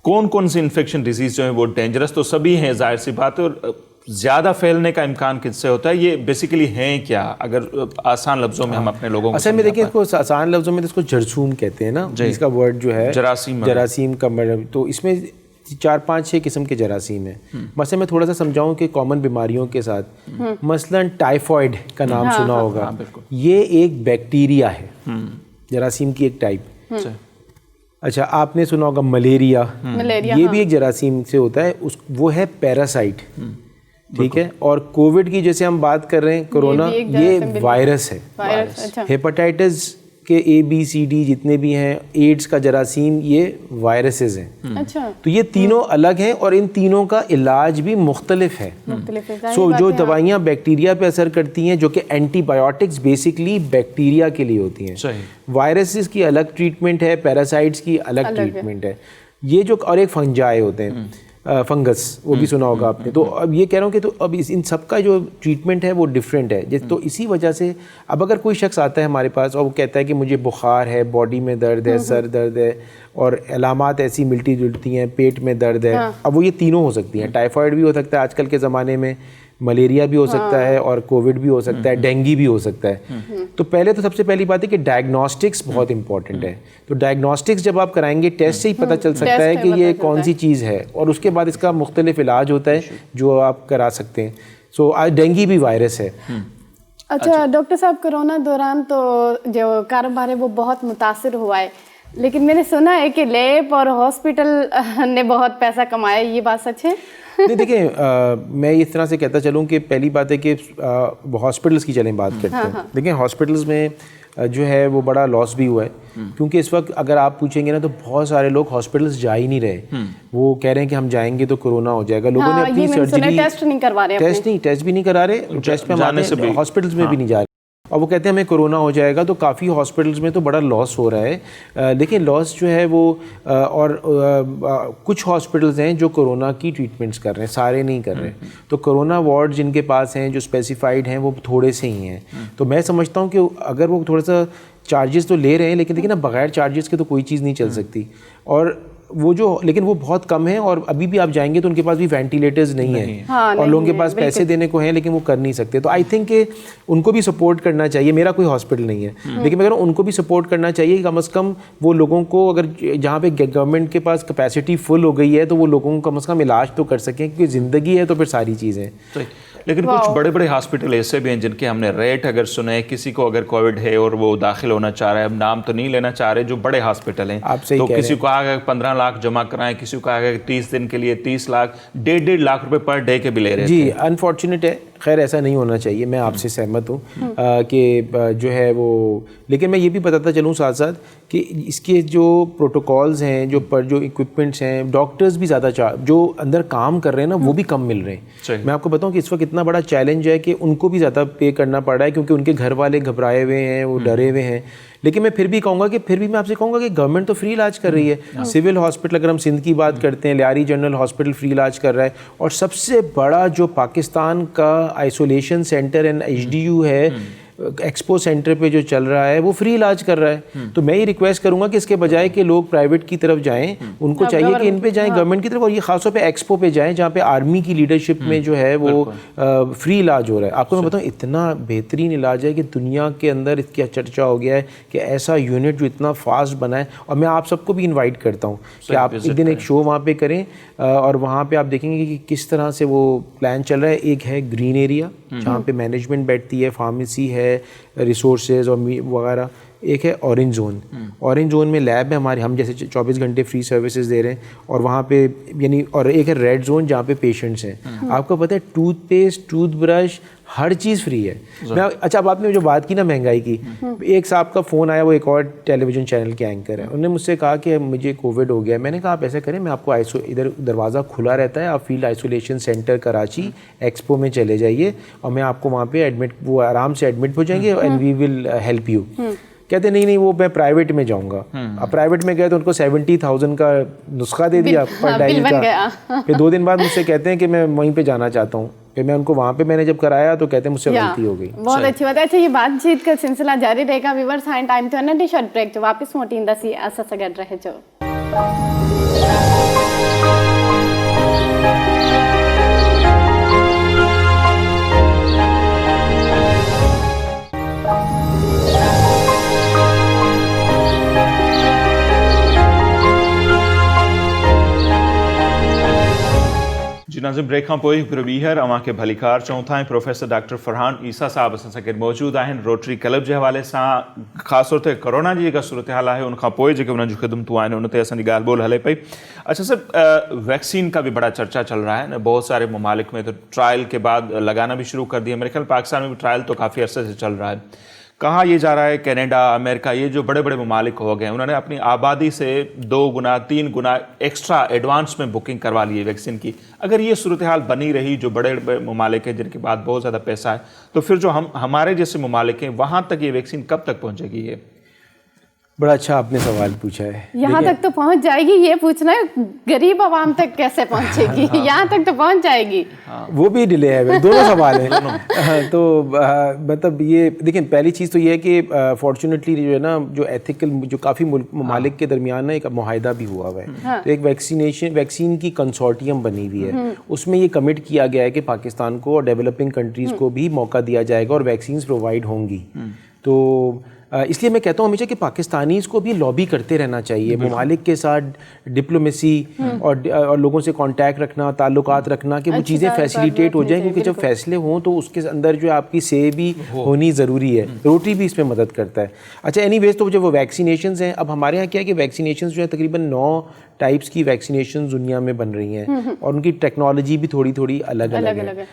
कौन कौन सी इन्फेक्शन डिजीज़ जो है वो डेंजरस तो सभी हैं, जाहिर सी बात है, और ज़्यादा फैलने का इम्कान किससे होता है? ये बेसिकली हैं क्या, अगर आसान लफ्ज़ों में हम अपने लोगों को असल में देखिए, इसको आसान लफ्ज़ों में तो इसको जरसूम कहते हैं ना, इसका वर्ड जो है जरासीम का मतलब, तो इसमें 4, 5, 6 किस्म के जरासीम हैं। मसलन मैं थोड़ा सा समझाऊं कि कॉमन बीमारियों के साथ, मसलन टाइफॉइड का नाम सुना होगा, ये एक बैक्टीरिया है, जरासीम की एक टाइप। अच्छा, आपने सुना होगा मलेरिया, ये भी एक जरासीम से होता है, वो है पैरासाइट, ठीक है। और कोविड की जैसे हम बात कर रहे हैं, कोरोना, ये वायरस है। अच्छा। हेपेटाइटिस के ABCD जितने भी हैं, एड्स का जरासीम, ये वायरसेस हैं। अच्छा। तो ये तीनों अलग हैं और इन तीनों का इलाज भी मुख्तलिफ है। सो जो दवाइयाँ बैक्टीरिया पे असर करती हैं, जो कि एंटीबायोटिक्स बेसिकली बैक्टीरिया के लिए होती हैं, वायरसेस की अलग ट्रीटमेंट है, पैरासाइट्स की अलग ट्रीटमेंट है। ये जो और एक फंजाई होते हैं, फंगस, वो भी सुना होगा आपने। तो अब ये कह रहा हूँ कि तो अब इन सब का जो ट्रीटमेंट है वो डिफरेंट है। तो इसी वजह से अब अगर कोई शख्स आता है हमारे पास और वो कहता है कि मुझे बुखार है, बॉडी में दर्द है, सर दर्द है और अलामात ऐसी मिलती जुलती हैं, पेट में दर्द है, अब वो ये तीनों हो सकती हैं। टाइफाइड भी हो सकता है आजकल के ज़माने में, मलेरिया भी हो सकता है और कोविड भी हो सकता है, डेंगू भी हो सकता है। तो पहले तो सबसे पहली बात है कि डायग्नोस्टिक्स बहुत इंपॉर्टेंट है। तो डायग्नोस्टिक्स जब आप कराएंगे, टेस्ट से ही पता चल सकता है कि ये कौन सी चीज़ है, और उसके बाद इसका मुख्तलिफ इलाज होता है जो आप करा सकते हैं। सो आज डेंगू भी वायरस है। अच्छा डॉक्टर साहब, कोरोना दौरान तो जो कारोबार है वो बहुत मुतासिर हुआ है, लेकिन मैंने सुना है कि लैब और हॉस्पिटल ने बहुत पैसा कमाया, ये बात सच है? नहीं, देखिए मैं इस तरह से कहता चलूँ कि पहली बात है कि हॉस्पिटल्स की चलें बात करते हैं। देखिए हॉस्पिटल्स में जो है वो बड़ा लॉस भी हुआ है, क्योंकि इस वक्त अगर आप पूछेंगे ना तो बहुत सारे लोग हॉस्पिटल्स जा ही नहीं रहे। वो कह रहे हैं कि हम जाएंगे तो कोरोना हो जाएगा। लोगों ने अपनी सर्जरी, टेस्ट नहीं करवा रहे, टेस्ट भी नहीं करा रहे, टेस्ट पे हमारे हॉस्पिटल्स में भी नहीं जा रहे, और वो कहते हैं हमें कोरोना हो जाएगा। तो काफ़ी हॉस्पिटल्स में तो बड़ा लॉस हो रहा है। देखिए लॉस जो है वो कुछ हॉस्पिटल्स हैं जो कोरोना की ट्रीटमेंट्स कर रहे हैं, सारे नहीं कर रहे। तो कोरोना वार्ड जिनके पास हैं, जो स्पेसिफाइड हैं, वो थोड़े से ही हैं। तो मैं समझता हूँ कि अगर वो थोड़ा सा चार्जेस तो ले रहे हैं, लेकिन देखिए ना बगैर चार्जेस के तो कोई चीज़ नहीं चल सकती। और वो जो, लेकिन वो बहुत कम है, और अभी भी आप जाएंगे तो उनके पास भी वेंटिलेटर्स नहीं है। हाँ, और लोगों के पास पैसे देने को हैं लेकिन वो कर नहीं सकते। तो आई थिंक कि उनको भी सपोर्ट करना चाहिए। मेरा कोई हॉस्पिटल नहीं है, लेकिन मैं कह रहा हूँ उनको भी सपोर्ट करना चाहिए। कम से कम वो लोगों को, अगर जहाँ पे गवर्नमेंट के पास कैपेसिटी फुल हो गई है तो वो लोगों को कम से कम इलाज तो कर सकें, क्योंकि ज़िंदगी है तो फिर सारी चीज़ें। लेकिन कुछ बड़े बड़े हॉस्पिटल ऐसे भी हैं जिनके हमने रेट अगर सुने, किसी को अगर कोविड है और वो दाखिल होना चाह रहा है, अब नाम तो नहीं लेना चाह रहे, जो बड़े हॉस्पिटल हैं, तो किसी को कहा गया 15 लाख जमा कराएं, किसी को कहा गया 30 दिन के लिए 30 लाख, 1.5 लाख रुपए पर डे के भी ले रहे हैं। जी अनफॉर्चुनेट है, खैर ऐसा नहीं होना चाहिए, मैं आपसे सहमत हूँ कि जो है वो, लेकिन मैं ये भी बताता चलूँ साथ साथ कि इसके जो प्रोटोकॉल्स हैं, जो इक्विपमेंट्स हैं, डॉक्टर्स भी ज़्यादा जो अंदर काम कर रहे हैं ना वो भी कम मिल रहे हैं। मैं आपको बताऊँ कि इस वक्त इतना बड़ा चैलेंज है कि उनको भी ज़्यादा पे करना पड़ रहा है, क्योंकि उनके घर वाले घबराए हुए हैं, वो डरे हुए हैं। लेकिन मैं फिर भी मैं आपसे कहूँगा कि गवर्नमेंट तो फ्री इलाज कर रही है। सिविल हॉस्पिटल, अगर हम सिंध की बात करते हैं, लियारी जनरल हॉस्पिटल फ्री इलाज कर रहा है, और सबसे बड़ा जो पाकिस्तान का आइसोलेशन सेंटर एंड HDU है, एक्सपो सेंटर पे जो चल रहा है वो फ्री इलाज कर रहा है। तो मैं ये रिक्वेस्ट करूंगा कि इसके बजाय कि लोग प्राइवेट की तरफ जाएं, उनको चाहिए कि इन पे जाएं गवर्नमेंट की तरफ, और ये खासतौर पे एक्सपो पे जाएं जहाँ पे आर्मी की लीडरशिप में जो है वो फ्री इलाज हो रहा है। आपको मैं बताऊँ इतना बेहतरीन इलाज है कि दुनिया के अंदर इसकी चर्चा हो गया है कि ऐसा यूनिट जो इतना फास्ट बना है। और मैं आप सबको भी इनवाइट करता हूँ कि आप एक दिन एक शो वहाँ पे करें और वहाँ पे आप देखेंगे कि किस तरह से वो प्लान चल रहा है। एक है ग्रीन एरिया जहाँ पे मैनेजमेंट बैठती है, फार्मेसी है, रिसोर्सेज और वगैरह। एक है ऑरेंज जोन। ऑरेंज जोन में लैब है हमारी, हम जैसे 24 घंटे फ्री सर्विसेज दे रहे हैं और वहाँ पे यानी, और एक है रेड जोन जहाँ पे पेशेंट्स हैं। आपको पता है टूथपेस्ट, टूथब्रश, हर चीज़ फ्री है। मैं अच्छा, अब आपने जो बात की ना महंगाई की, एक साहब का फ़ोन आया, वो एक और टेलीविज़न चैनल के एंकर है, उन्होंने मुझसे कहा कि मुझे कोविड हो गया। मैंने कहा आप ऐसा करें, मैं आपको इधर दरवाज़ा खुला रहता है, आप field isolation centre Karachi expo में चले जाइए और मैं आपको वहाँ पे एडमिट, वो आराम से एडमिट हो जाएंगे and we will help you. कहते नहीं वो मैं प्राइवेट में जाऊंगा। अब प्राइवेट में गए तो उनको 70,000 का नुस्खा दे दिया पर डाइल का। फिर 2 दिन बाद मुझसे कहते हैं कि मैं वहीं पे जाना चाहता हूँ। फिर मैं उनको वहाँ पे मैंने जब कराया तो कहते हैं मुझसे गलती हो गई। बहुत अच्छी बात है। अच्छा, ये बातचीत का सिलसिला जारी रहेगा व्यूअर्स। हाई टाइम तो नंढी शॉर्ट ब्रेक जो वापस मोटींदासीं असां सां गॾु रहिजो। जी नाज़िम, ब्रेक खां पोइ हिकु ॿीहर अव्हां खे भलीकार चऊं था। प्रोफेसर डॉक्टर फरहान ईसा साहब असां सां गॾु मौजूदु आहिनि रोटरी क्लब जे हवाले सां। ख़ासि तौर ते कोरोना जी जेका सूरत हाल आहे उनखां पोइ जेके उन्हनि जूं ख़िदमतूं आहिनि उन ते असांजी ॻाल्हि ॿोल हले पई। अच्छा सर, वैक्सीन का भी बड़ा चर्चा चल रहा है ना, बहुत सारे ममालिक में तो ट्रायल के बाद लगाना भी शुरू कर दिया। मेरे ख्याल पाकिस्तान में भी ट्रायल तो काफ़ी अरसे से चल रहा है। कहाँ ये जा रहा है, कनाडा, अमेरिका, ये जो बड़े बड़े ममालिक हो गए उन्होंने अपनी आबादी से 2 गुना 3 गुना एक्स्ट्रा एडवांस में बुकिंग करवा ली है वैक्सीन की। अगर ये सूरत हाल बनी रही, जो बड़े बड़े ममालिक हैं जिनके पास बहुत ज़्यादा पैसा है, तो फिर जो हमारे जैसे ममालिक हैं वहाँ तक ये वैक्सीन कब तक पहुँचेगी? ये बड़ा अच्छा आपने सवाल पूछा है। यहाँ तक तो पहुँच जाएगी, ये पूछना है गरीब आवाम तक कैसे पहुँचेगी? यहाँ तक तो पहुँच जाएगी। वो भी डिले है, दोनों सवाल हैं। तो मतलब ये देखिए, पहली चीज़ तो ये है कि फॉर्चुनेटली जो है ना, जो एथिकल, जो काफ़ी ममालिक के दरमियान ना एक मुआहिदा भी हुआ हुआ है। तो एक वैक्सीन की कंसोर्टियम बनी हुई है, उसमें ये कमिट किया गया है कि पाकिस्तान को और डेवलपिंग कंट्रीज़ को भी मौका दिया जाएगा और वैक्सीन प्रोवाइड होंगी। तो इसलिए मैं कहता हूँ हमेशा कि पाकिस्तानीज़ को भी लॉबी करते रहना चाहिए, ममालिक के साथ डिप्लोमेसी और लोगों से कांटेक्ट रखना, ताल्लुकात रखना कि वो चीज़ें फैसिलिटेट हो जाएं, क्योंकि जब फैसले हों तो उसके अंदर जो आपकी से भी होनी ज़रूरी है। रोटरी भी इसमें मदद करता है। अच्छा, एनीवेज, तो जो वो वैक्सीनेशंस हैं, अब हमारे यहाँ क्या है कि वैक्सीनेशंस जो है तकरीबन 9 टाइप्स की वैक्सीनेशन दुनिया में बन रही हैं और उनकी टेक्नोलॉजी भी थोड़ी थोड़ी अलग अलग है।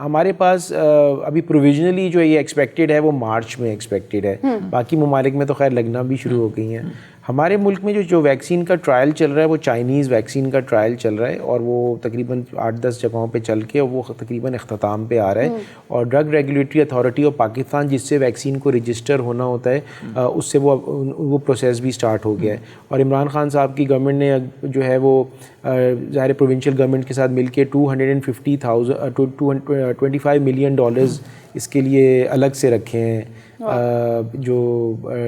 हमारे पास अभी प्रोविजनली जो ये एक्सपेक्टेड है वो मार्च में एक्सपेक्टेड है। बाकी ममालिक में तो खैर लगना भी शुरू हो गई हैं। हमारे मुल्क में जो वैक्सीन का ट्रायल चल रहा है वो चाइनीज़ वैक्सीन का ट्रायल चल रहा है और वो तकरीबन 8-10 जगहों पे चल के वो तकरीबन अख्ताम पे आ रहा है। और drug regulatory authority of Pakistan, जिससे वैक्सीन को रजिस्टर होना होता है, उससे वो प्रोसेस भी स्टार्ट हो गया है। और इमरान खान साहब की गवर्नमेंट ने जो है वो ज़ाहिर प्रोविंशियल गवर्नमेंट के साथ मिलके $225 मिलियन इसके लिए अलग से रखे हैं। जो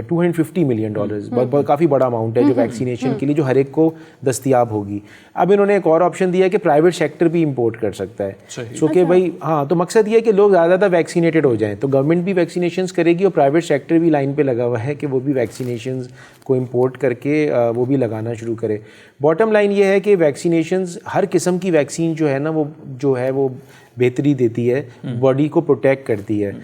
$250 मिलियन बहुत काफ़ी बड़ा अमाउंट है जो वैक्सीनेशन के लिए, जो हर एक को दस्तयाब होगी। अब इन्होंने एक और ऑप्शन दिया है कि प्राइवेट सेक्टर भी इंपोर्ट कर सकता है। सो कि भाई हाँ, तो मकसद ये है कि लोग ज़्यादा वैक्सीनेटेड हो जाएं, तो गवर्नमेंट भी वैक्सीनेशंस करेगी और प्राइवेट सेक्टर भी लाइन पे लगा हुआ है कि वो भी वैक्सीनेशंस को इंपोर्ट करके वो भी लगाना शुरू करे। बॉटम लाइन ये है कि वैक्सीनेशंस, हर किस्म की वैक्सीन जो है ना, वो बेहतरी देती है, बॉडी को प्रोटेक्ट करती है।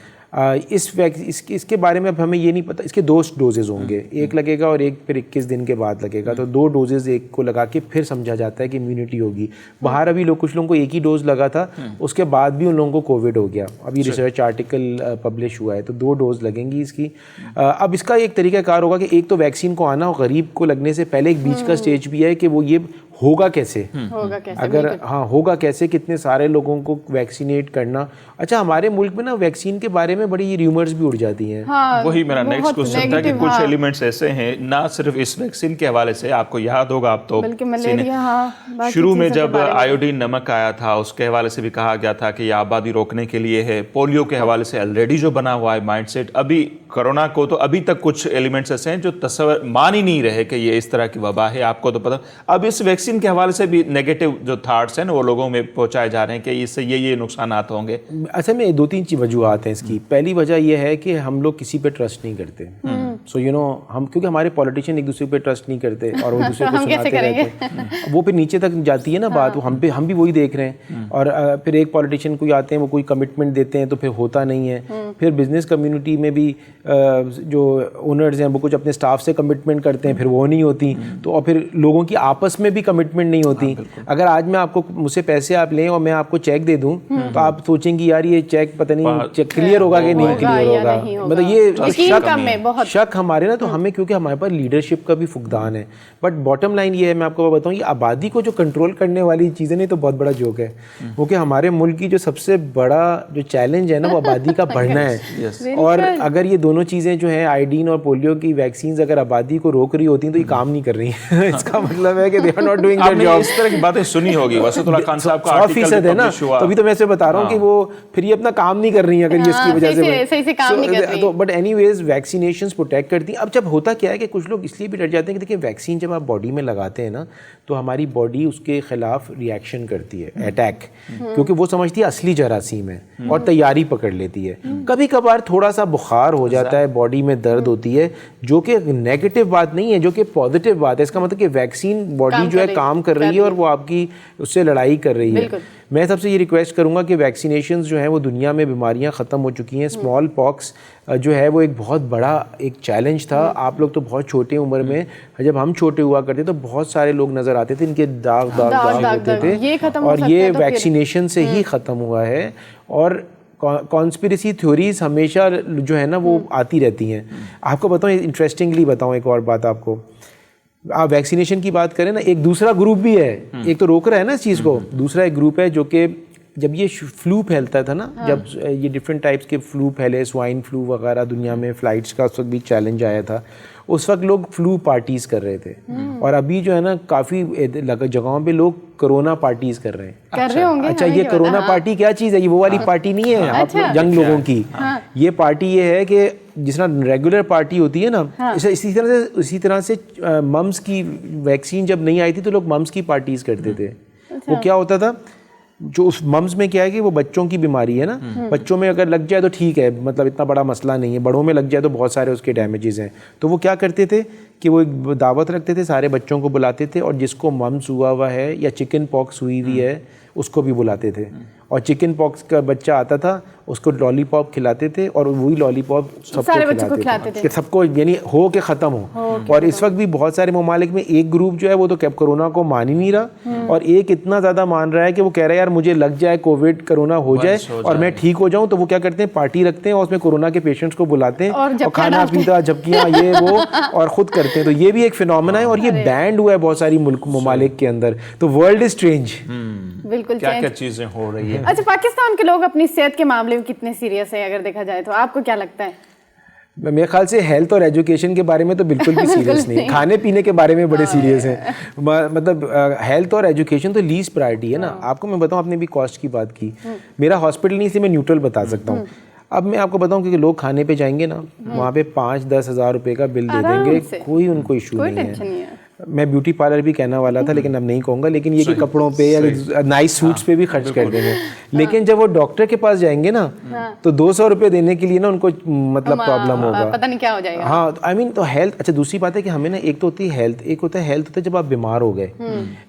इसके बारे में अब हमें ये नहीं पता। इसके 2 डोजेज़ होंगे, एक लगेगा और एक फिर 21 दिन के बाद लगेगा। तो 2 डोजेज़ एक को लगा के फिर समझा जाता है कि इम्यूनिटी होगी। बाहर अभी कुछ लोगों को एक ही डोज लगा था, उसके बाद भी उन लोगों को कोविड हो गया। अभी रिसर्च आर्टिकल पब्लिश हुआ है, तो 2 डोज लगेंगी इसकी। अब इसका एक तरीकाकार होगा कि एक तो वैक्सीन को आना और गरीब को लगने से पहले एक बीच का स्टेज भी है कि वो ये होगा कैसे, होगा कैसे, अगर हाँ होगा कैसे, कितने सारे लोगों को वैक्सीनेट करना। अच्छा, हमारे मुल्क में ना वैक्सीन के बारे में बड़ी र्यूमर्स भी उड़ जाती हैं। हाँ, वही मेरा नेक्स्ट बहुत क्वेश्चन था कि negative, कुछ हाँ। एलिमेंट्स ऐसे हैं ना सिर्फ इस वैक्सीन के हवाले से, आपको याद होगा आप तो बल्कि मलेरिया, हाँ, बाकी शुरू में चीज़ों के जब बारे में। आयोडीन नमक आया था उसके हवाले से भी कहा गया था कि ये आबादी रोकने के लिए है। पोलियो के हवाले से ऑलरेडी जो बना हुआ है माइंडसेट, अभी कोरोना को तो अभी तक कुछ एलिमेंट्स ऐसे हैं जो तस्वर मान ही नहीं रहे कि ये इस तरह की वबा है, आपको तो पता। अब इस वैक्सीन के हवाले से भी नेगेटिव जो थॉट्स हैं वो लोगों में पहुंचाए जा रहे हैं कि इससे ये नुकसानात होंगे। असल में 2-3 वजूहत हैं इसकी। पहली वजह यह है कि हम लोग किसी पे ट्रस्ट नहीं करते। सो हम क्योंकि हमारे पॉलिटिशियन एक दूसरे पे ट्रस्ट नहीं करते और वो दूसरे को सुनाते रहते हैं, वो फिर नीचे तक जाती है ना बात। हम भी वही देख रहे हैं। और फिर एक पॉलिटिशियन कोई आते हैं, वो कोई कमिटमेंट देते हैं तो फिर होता नहीं है। फिर बिजनेस कम्युनिटी में भी जो ओनर्स हैं वो कुछ अपने स्टाफ से कमिटमेंट करते हैं, फिर वो नहीं होती। तो और फिर लोगों की आपस में भी कमिटमेंट नहीं होती। अगर आज मैं आपको, मुझसे पैसे आप लें और मैं आपको चेक दे दूं, तो आप सोचेंगे यार ये चेक पता नहीं चेक क्लियर होगा कि नहीं क्लियर होगा। मतलब ये शक हमारे ना, तो हमें, क्योंकि हमारे पास लीडरशिप का भी फुकदान है। बट बॉटम लाइन ये है, मैं आपको बताऊं, ये आबादी को जो कंट्रोल करने वाली चीज़ें नहीं, तो बहुत बड़ा जोक है। क्योंकि हमारे मुल्क की जो सबसे बड़ा जो चैलेंज है ना, वो आबादी का बढ़ना है। और अगर ये दोनों चीज़ें जो हैं, आयोडीन और पोलियो की वैक्सीन अगर आबादी को रोक रही होती हैं तो ये काम नहीं कर रही हैं। इसका मतलब है कि they are not doing their job. इस तरह की बातें सुनी होगी वसीतुल्लाह खान साहब का 100% है ना, तभी तो मैं ऐसे बता रहा हूँ कि वो फिर ये अपना काम नहीं कर रही हैं अगर ये इसकी वजह से सही से काम नहीं कर रही। तो बट एनीवेज वैक्सीनेशंस प्रोटेक्ट करती हैं। अब जब होता क्या है कि कुछ लोग इसलिए भी डर जाते हैं कि देखिए वैक्सीन जब आप बॉडी में लगाते हैं ना, तो हमारी बॉडी उसके खिलाफ रिएक्शन करती है, अटैक, क्योंकि वो समझती है असली जरासीम है और तैयारी पकड़ लेती है। कभी कभार थोड़ा सा बुखार हो जाता है, बॉडी में दर्द होती है, जो कि नेगेटिव बात नहीं है, जो कि पॉजिटिव बात है। इसका मतलब कि वैक्सीन बॉडी जो है काम कर रही है और वो आपकी उससे लड़ाई कर रही है। मैं सबसे ये रिक्वेस्ट करूंगा कि वैक्सीनेशंस जो हैं वो दुनिया में बीमारियां ख़त्म हो चुकी हैं। स्मॉल पॉक्स जो है वो एक बहुत बड़ा एक चैलेंज था। आप लोग तो बहुत छोटे उम्र में, जब हम छोटे हुआ करते तो बहुत सारे लोग नज़र आते थे, इनके दाग होते थे, और ये वैक्सीनेशन से ही ख़त्म हुआ है। और कॉन्स्पिरेसी थ्योरीज हमेशा जो है ना वो आती रहती हैं। आपको बताऊँ, इंटरेस्टिंगली बताऊँ एक और बात आपको, आप वैक्सीनेशन की बात करें ना, एक दूसरा ग्रुप भी है। एक तो रोक रहा है ना इस चीज़ को, दूसरा एक ग्रुप है जो कि जब ये फ्लू फैलता था ना, जब ये डिफरेंट टाइप्स के फ्लू फैले, स्वाइन फ्लू वगैरह दुनिया में, फ्लाइट्स का उस वक्त भी चैलेंज आया था, उस वक्त लोग फ्लू पार्टीज़ कर रहे थे। और अभी जो है ना काफ़ी जगहों पे लोग कोरोना पार्टीज़ कर रहे हैं। अच्छा, ये कोरोना पार्टी क्या चीज़ है? ये वो वाली पार्टी नहीं है आप यंग लोगों की। ये पार्टी ये है कि जिस तरह रेगुलर पार्टी होती है ना, इसी तरह से मम्स की वैक्सीन जब नहीं आई थी तो लोग मम्स की पार्टीज़ करते थे। वो क्या होता था, जो उस मम्स में क्या है कि वो बच्चों की बीमारी है ना, बच्चों में अगर लग जाए तो ठीक है, मतलब इतना बड़ा मसला नहीं है, बड़ों में लग जाए तो बहुत सारे उसके डैमेजेस हैं। तो वो क्या करते थे कि वो एक दावत रखते थे, सारे बच्चों को बुलाते थे, और जिसको मम्स हुआ है या चिकन पॉक्स हुई हुई है उसको भी बुलाते थे। और चिकन पॉक्स का बच्चा आता था, उसको लॉलीपॉप खिलाते थे, और वही लॉलीपॉप सबको खिलाते थे, सबको, यानी हो के ख़त्म हो। और इस वक्त भी बहुत सारे ममालिक में एक ग्रुप जो है वो तो कोरोना को मान ही नहीं रहा, और एक इतना ज़्यादा मान रहा है कि वो कह रहा है यार मुझे लग जाए कोविड, कोरोना हो जाए और मैं ठीक हो जाऊँ। तो वो क्या करते हैं, पार्टी रखते हैं और उसमें कोरोना के पेशेंट्स को बुलाते हैं और खाना पीता, झपकियाँ, ये वो, और ख़ुद करते हैं। तो ये भी एक फिनोमेना है, और ये बैंड हुआ है बहुत सारी मुल्क ममालिक के अंदर। तो वर्ल्ड इज स्ट्रेंज, बिल्कुल क्या चीज़ें हो रही है। अच्छा, पाकिस्तान के लोग अपनी सेहत के मामले में कितने सीरियस है अगर देखा जाए तो, आपको क्या लगता है? मेरे ख्याल से हेल्थ और एजुकेशन के बारे में तो बिल्कुल भी सीरियस नहीं, खाने पीने के बारे में बड़े सीरियस हैं। मतलब हेल्थ और एजुकेशन तो लीस्ट प्रायोरिटी है ना। आपको मैं बताऊं, आपने भी कॉस्ट की बात की, मेरा हॉस्पिटल नहीं, से मैं न्यूट्रल बता सकता हूँ। अब मैं आपको बताऊं कि लोग खाने पे जाएंगे ना, वहाँ पे 5-10 हज़ार रुपये का बिल दे देंगे, कोई उनको इशू नहीं है। मैं ब्यूटी पार्लर भी कहना वाला था, लेकिन अब नहीं कहूँगा, लेकिन ये कि कपड़ों पे या नाइस सूट्स पे भी खर्च कर देंगे। लेकिन जब वो डॉक्टर के पास जाएंगे ना, तो 200 रुपये देने के लिए ना उनको मतलब प्रॉब्लम होगा, पता नहीं क्या हो जाएगा। हाँ, आई मीन तो हेल्थ। अच्छा, दूसरी बात है कि हमें ना, एक तो होती है हेल्थ, एक होता है हेल्थ होता है जब आप बीमार हो गए,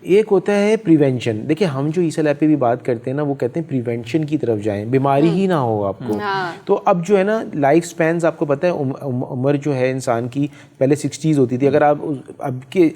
एक होता है प्रिवेंशन। देखिए, हम जो ईसा लैब पे भी बात करते हैं ना, वो कहते हैं प्रिवेंशन की तरफ जाएं, बीमारी ही ना हो आपको। तो अब जो है ना, लाइफ स्पैन्स आपको पता है, उम्र जो है इंसान की पहले 60s होती थी। अगर आप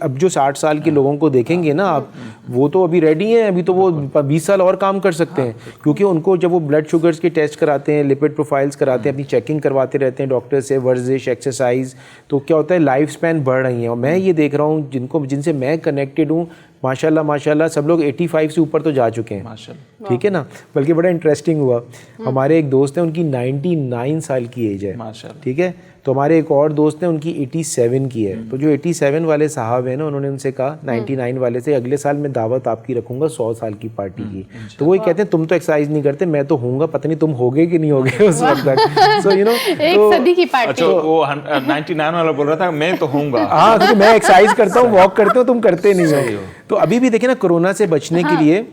अब जो 60 साल के लोगों को देखेंगे ना आप, वो तो अभी रेडी हैं, अभी तो वो 20 साल और काम कर सकते हैं, क्योंकि उनको जब वो ब्लड शुगर्स के टेस्ट कराते हैं, लिपिड प्रोफाइल्स कराते हैं, अपनी चेकिंग करवाते रहते हैं डॉक्टर से, वर्जिश, एक्सरसाइज, तो क्या होता है, लाइफ स्पैन बढ़ रही है। और मैं ये देख रहा हूँ, जिनसे मैं कनेक्टेड हूँ, माशाल्लाह माशाल्लाह सब लोग 85 से ऊपर तो जा चुके हैं, माशाल्लाह, ठीक है ना। बल्कि बड़ा इंटरेस्टिंग हुआ, हमारे एक दोस्त हैं उनकी 99 साल की एज है, माशाल्लाह, ठीक है। तो हमारे एक और दोस्त हैं उनकी 87 की है। तो जो 87 वाले साहब हैं ना, उन्होंने उनसे कहा 99 वाले से, अगले साल मैं दावत आपकी रखूंगा 100 साल की पार्टी की। तो वही कहते हैं तुम तो एक्सरसाइज नहीं करते, मैं तो होऊंगा, पता नहीं तुम होगे कि नहीं होगे उस वक्त तक। सो यू नो एक सदी की पार्टी। अच्छा वो 99 वाला बोल रहा था मैं तो होऊंगा। हाँ, क्योंकि मैं एक्सरसाइज करता हूँ, वॉक करते हो, तुम करते नहीं हो। तो अभी भी देखिए ना, कोरोना से बचने के लिए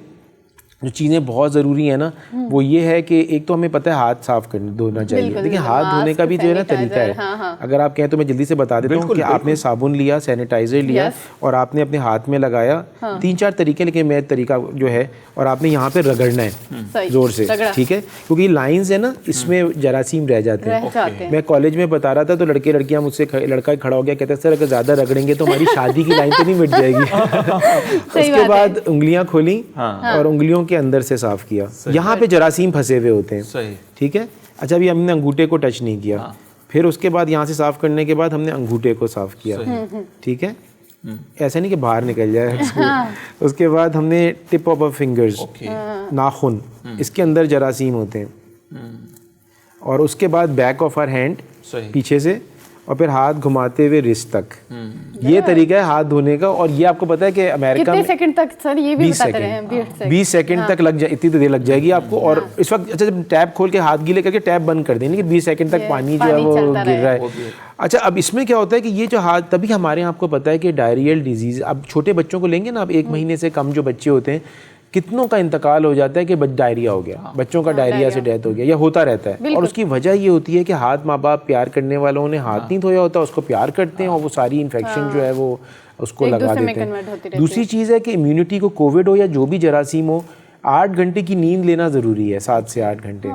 जो चीज़ें बहुत ज़रूरी है ना, वो ये है कि एक तो हमें पता है हाथ साफ करने धोना चाहिए। देखिए हाथ धोने का भी जो है ना तरीका है, अगर आप कहें तो मैं जल्दी से बता देता हूँ कि आपने साबुन लिया, सैनिटाइजर लिया और आपने अपने हाथ में लगाया, 3-4 तरीके, लेकिन मेरा तरीका जो है, और आपने यहाँ पे रगड़ना है जोर से, ठीक है, क्योंकि लाइंस है ना इसमें जरासीम रह जाते हैं। मैं कॉलेज में बता रहा था तो लड़के लड़कियाँ मुझसे, लड़का खड़ा हो गया, कहते सर अगर ज़्यादा रगड़ेंगे तो हमारी शादी की लाइन तो नहीं मिट जाएगी। उसके बाद उंगलियाँ खोली और उंगलियों के अंदर से साफ किया, यहाँ पे जरासीम फंसे हुए होते हैं, सही, ठीक है। अच्छा अभी हमने अंगूठे को टच नहीं किया, फिर उसके बाद यहाँ से साफ करने के बाद हमने अंगूठे को साफ किया, ठीक है, ऐसा नहीं कि बाहर निकल जाए। उसके बाद हमने टिप ऑफ फिंगर्स, नाखून, इसके अंदर जरासीम होते हैं, और उसके बाद बैक ऑफ आवर हैंड, पीछे से, और फिर हाथ घुमाते हुए रिस्ट तक। ये तरीका है हाथ धोने का। और ये आपको पता है कि अमेरिका में कितने सेकंड तक सर, ये भी बताते रहे हैं? 20 सेकंड तक लग जाए, इतनी तो देर लग जाएगी आपको। और इस वक्त अच्छा जब टैप खोल के हाथ गीले करके टैप बंद कर देंगे, 20 सेकंड तक पानी जो है वो गिर रहा है। अच्छा अब इसमें क्या होता है कि ये जो हाथ, तभी हमारे यहाँ आपको पता है कि डायरियल डिजीज, अब छोटे बच्चों को लेंगे ना, अब 1 महीने से कम जो बच्चे होते हैं, कितनों का इंतकाल हो जाता है कि डायरिया हो गया, बच्चों का डायरिया से डेथ हो गया, या होता रहता है। और उसकी वजह ये होती है कि हाथ माँ बाप प्यार करने वालों ने हाथ नहीं धोया होता, उसको प्यार करते हैं और वो सारी इन्फेक्शन जो है वो उसको लगा देते हैं। दूसरी चीज़ है कि इम्यूनिटी को, कोविड हो या जो भी जरासीम हो, 8 घंटे की नींद लेना ज़रूरी है, 7 से 8 घंटे।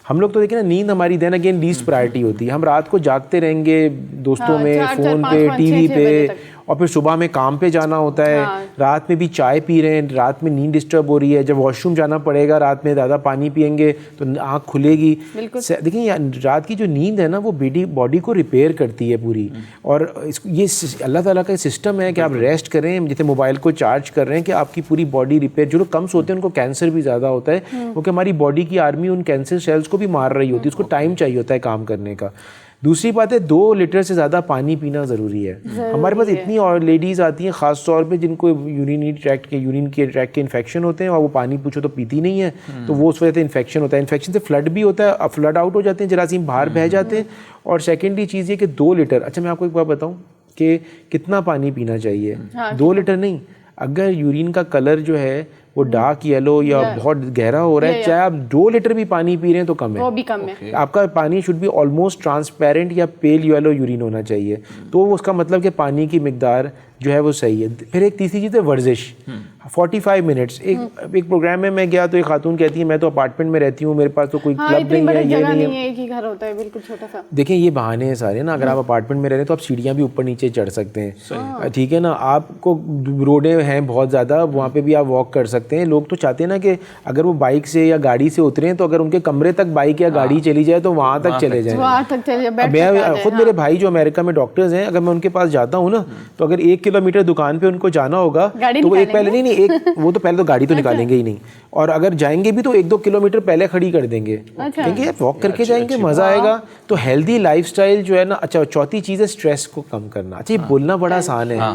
हम लोग तो देखें ना, नींद हमारी देन अगेन लीस्ट प्रायोरिटी होती है। हम रात को जागते रहेंगे दोस्तों में, फ़ोन पे, टीवी पे, और फिर सुबह में काम पे जाना होता है, रात में भी चाय पी रहे हैं, रात में नींद डिस्टर्ब हो रही है, जब वॉशरूम जाना पड़ेगा रात में ज़्यादा पानी पियेंगे तो आँख खुलेगी। देखिए रात की जो नींद है ना, वो बॉडी को रिपेयर करती है पूरी। और ये अल्लाह ताला का सिस्टम है कि आप रेस्ट करें, जैसे मोबाइल को चार्ज कर रहे हैं, कि आपकी पूरी बॉडी रिपेयर। जो लोग कम सोते हैं उनको कैंसर भी ज़्यादा होता है, क्योंकि हमारी बॉडी की आर्मी उन कैंसर सेल्स को भी मार रही होती है, उसको टाइम चाहिए होता है काम करने का। दूसरी बात है 2 लीटर से ज़्यादा पानी पीना ज़रूरी है। हमारे पास इतनी और लेडीज़ आती हैं ख़ास तौर पे जिनको यूरिन के ट्रैक्ट के इन्फेक्शन होते हैं, और वो पानी पूछो तो पीती नहीं है, तो वो उस वजह से इन्फेक्शन होता है। इन्फेक्शन से फ्लड भी होता है, फ्लड आउट हो जाते हैं, जरासीम बाहर बह जाते हैं। और सेकेंडली चीज़ ये कि 2 लीटर, अच्छा मैं आपको एक बात बताऊँ कि कितना पानी पीना चाहिए। 2 लीटर नहीं, अगर यूरिन का कलर जो है वो डार्क येलो या बहुत गहरा हो रहा है, चाहे आप 2 लीटर भी पानी पी रहे हैं तो कम है, वो भी कम है। आपका पानी शुड बी ऑलमोस्ट ट्रांसपेरेंट या पेल येलो यूरिन होना चाहिए, तो उसका मतलब कि पानी की मिकदार जो है वो सही है। फिर एक तीसरी चीज़ है वर्जिश, 45 मिनट्स। एक प्रोग्राम में मैं गया तो एक खातून कहती है मैं तो अपार्टमेंट में रहती हूँ, मेरे पास तो कोई क्लब नहीं है, ये नहीं है, एक ही घर होता है, बिल्कुल छोटा सा। देखिए ये बहाने हैं सारे ना। अगर आप अपार्टमेंट में रह रहे हैं तो आप सीढ़ियाँ भी ऊपर नीचे चढ़ सकते हैं, ठीक है ना। आपको रोडें हैं बहुत ज़्यादा, वहाँ पे भी आप वॉक कर सकते हैं। लोग तो चाहते हैं ना कि अगर वो बाइक से या गाड़ी से उतरे तो अगर उनके कमरे तक बाइक या गाड़ी चली जाए तो वहाँ तक चले जाएं। मैं खुद, मेरे भाई जो अमेरिका में डॉक्टर्स हैं, अगर मैं उनके पास जाता हूँ ना, तो अगर 1 किलोमीटर दुकान पे उनको जाना होगा तो वो एक पहले नहीं वो तो पहले तो गाड़ी तो निकालेंगे ही नहीं, और अगर जाएंगे भी तो 1-2 किलोमीटर पहले खड़ी कर देंगे, क्योंकि वॉक करके जाएंगे, मजा आएगा। तो हेल्दी लाइफस्टाइल जो है ना। अच्छा चौथी चीज़ है स्ट्रेस को कम करना। अच्छा ये बोलना बड़ा आसान है।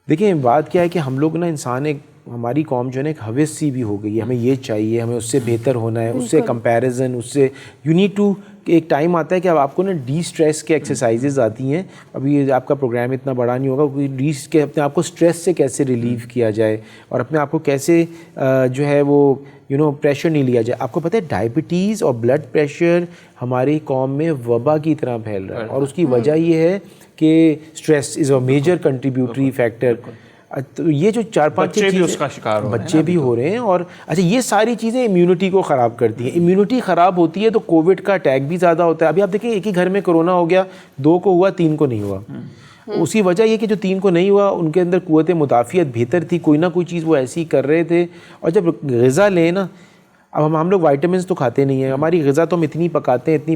देखिए बात क्या है कि हम लोग ना, इंसान एक, हमारी कौम जो है ना एक हवस सी भी हो गई है, हमें ये चाहिए, हमें उससे बेहतर होना है, उससे कंपैरिजन, उससे यू नीड टू। एक टाइम आता है कि अब आपको ना डी स्ट्रेस के एक्सरसाइजेज आती हैं। अभी आपका प्रोग्राम इतना बड़ा नहीं होगा, क्योंकि अपने आप को स्ट्रेस से कैसे रिलीव किया जाए और अपने आप को कैसे जो है वो प्रेशर नहीं लिया जाए। आपको पता है डायबिटीज़ और ब्लड प्रेशर हमारी कौम में वबा की तरह फैल रहा है, और उसकी वजह ये है कि stress is a major contributory factor. तो ये जो 4-5 बच्चे भी उसका शिकार हो रहे हैं, बच्चे भी हो रहे हैं। और अच्छा ये सारी चीज़ें इम्यूनिटी को ख़राब करती हैं। इम्यूनिटी ख़राब होती है तो कोविड का अटैक भी ज़्यादा होता है। अभी आप देखें एक ही घर में कोरोना हो गया, 2 को हुआ, 3 को नहीं हुआ। उसकी वजह ये कि जो 3 को नहीं हुआ उनके अंदर कुव्वत मुदाफ़ियत बेहतर थी, कोई ना कोई चीज़ वो ऐसी कर रहे थे। और जब ग़िज़ा लें ना, अब हम लोग वाइटामिन तो खाते नहीं है, हमारी ग़िज़ा तो हम इतनी पकाते हैं कि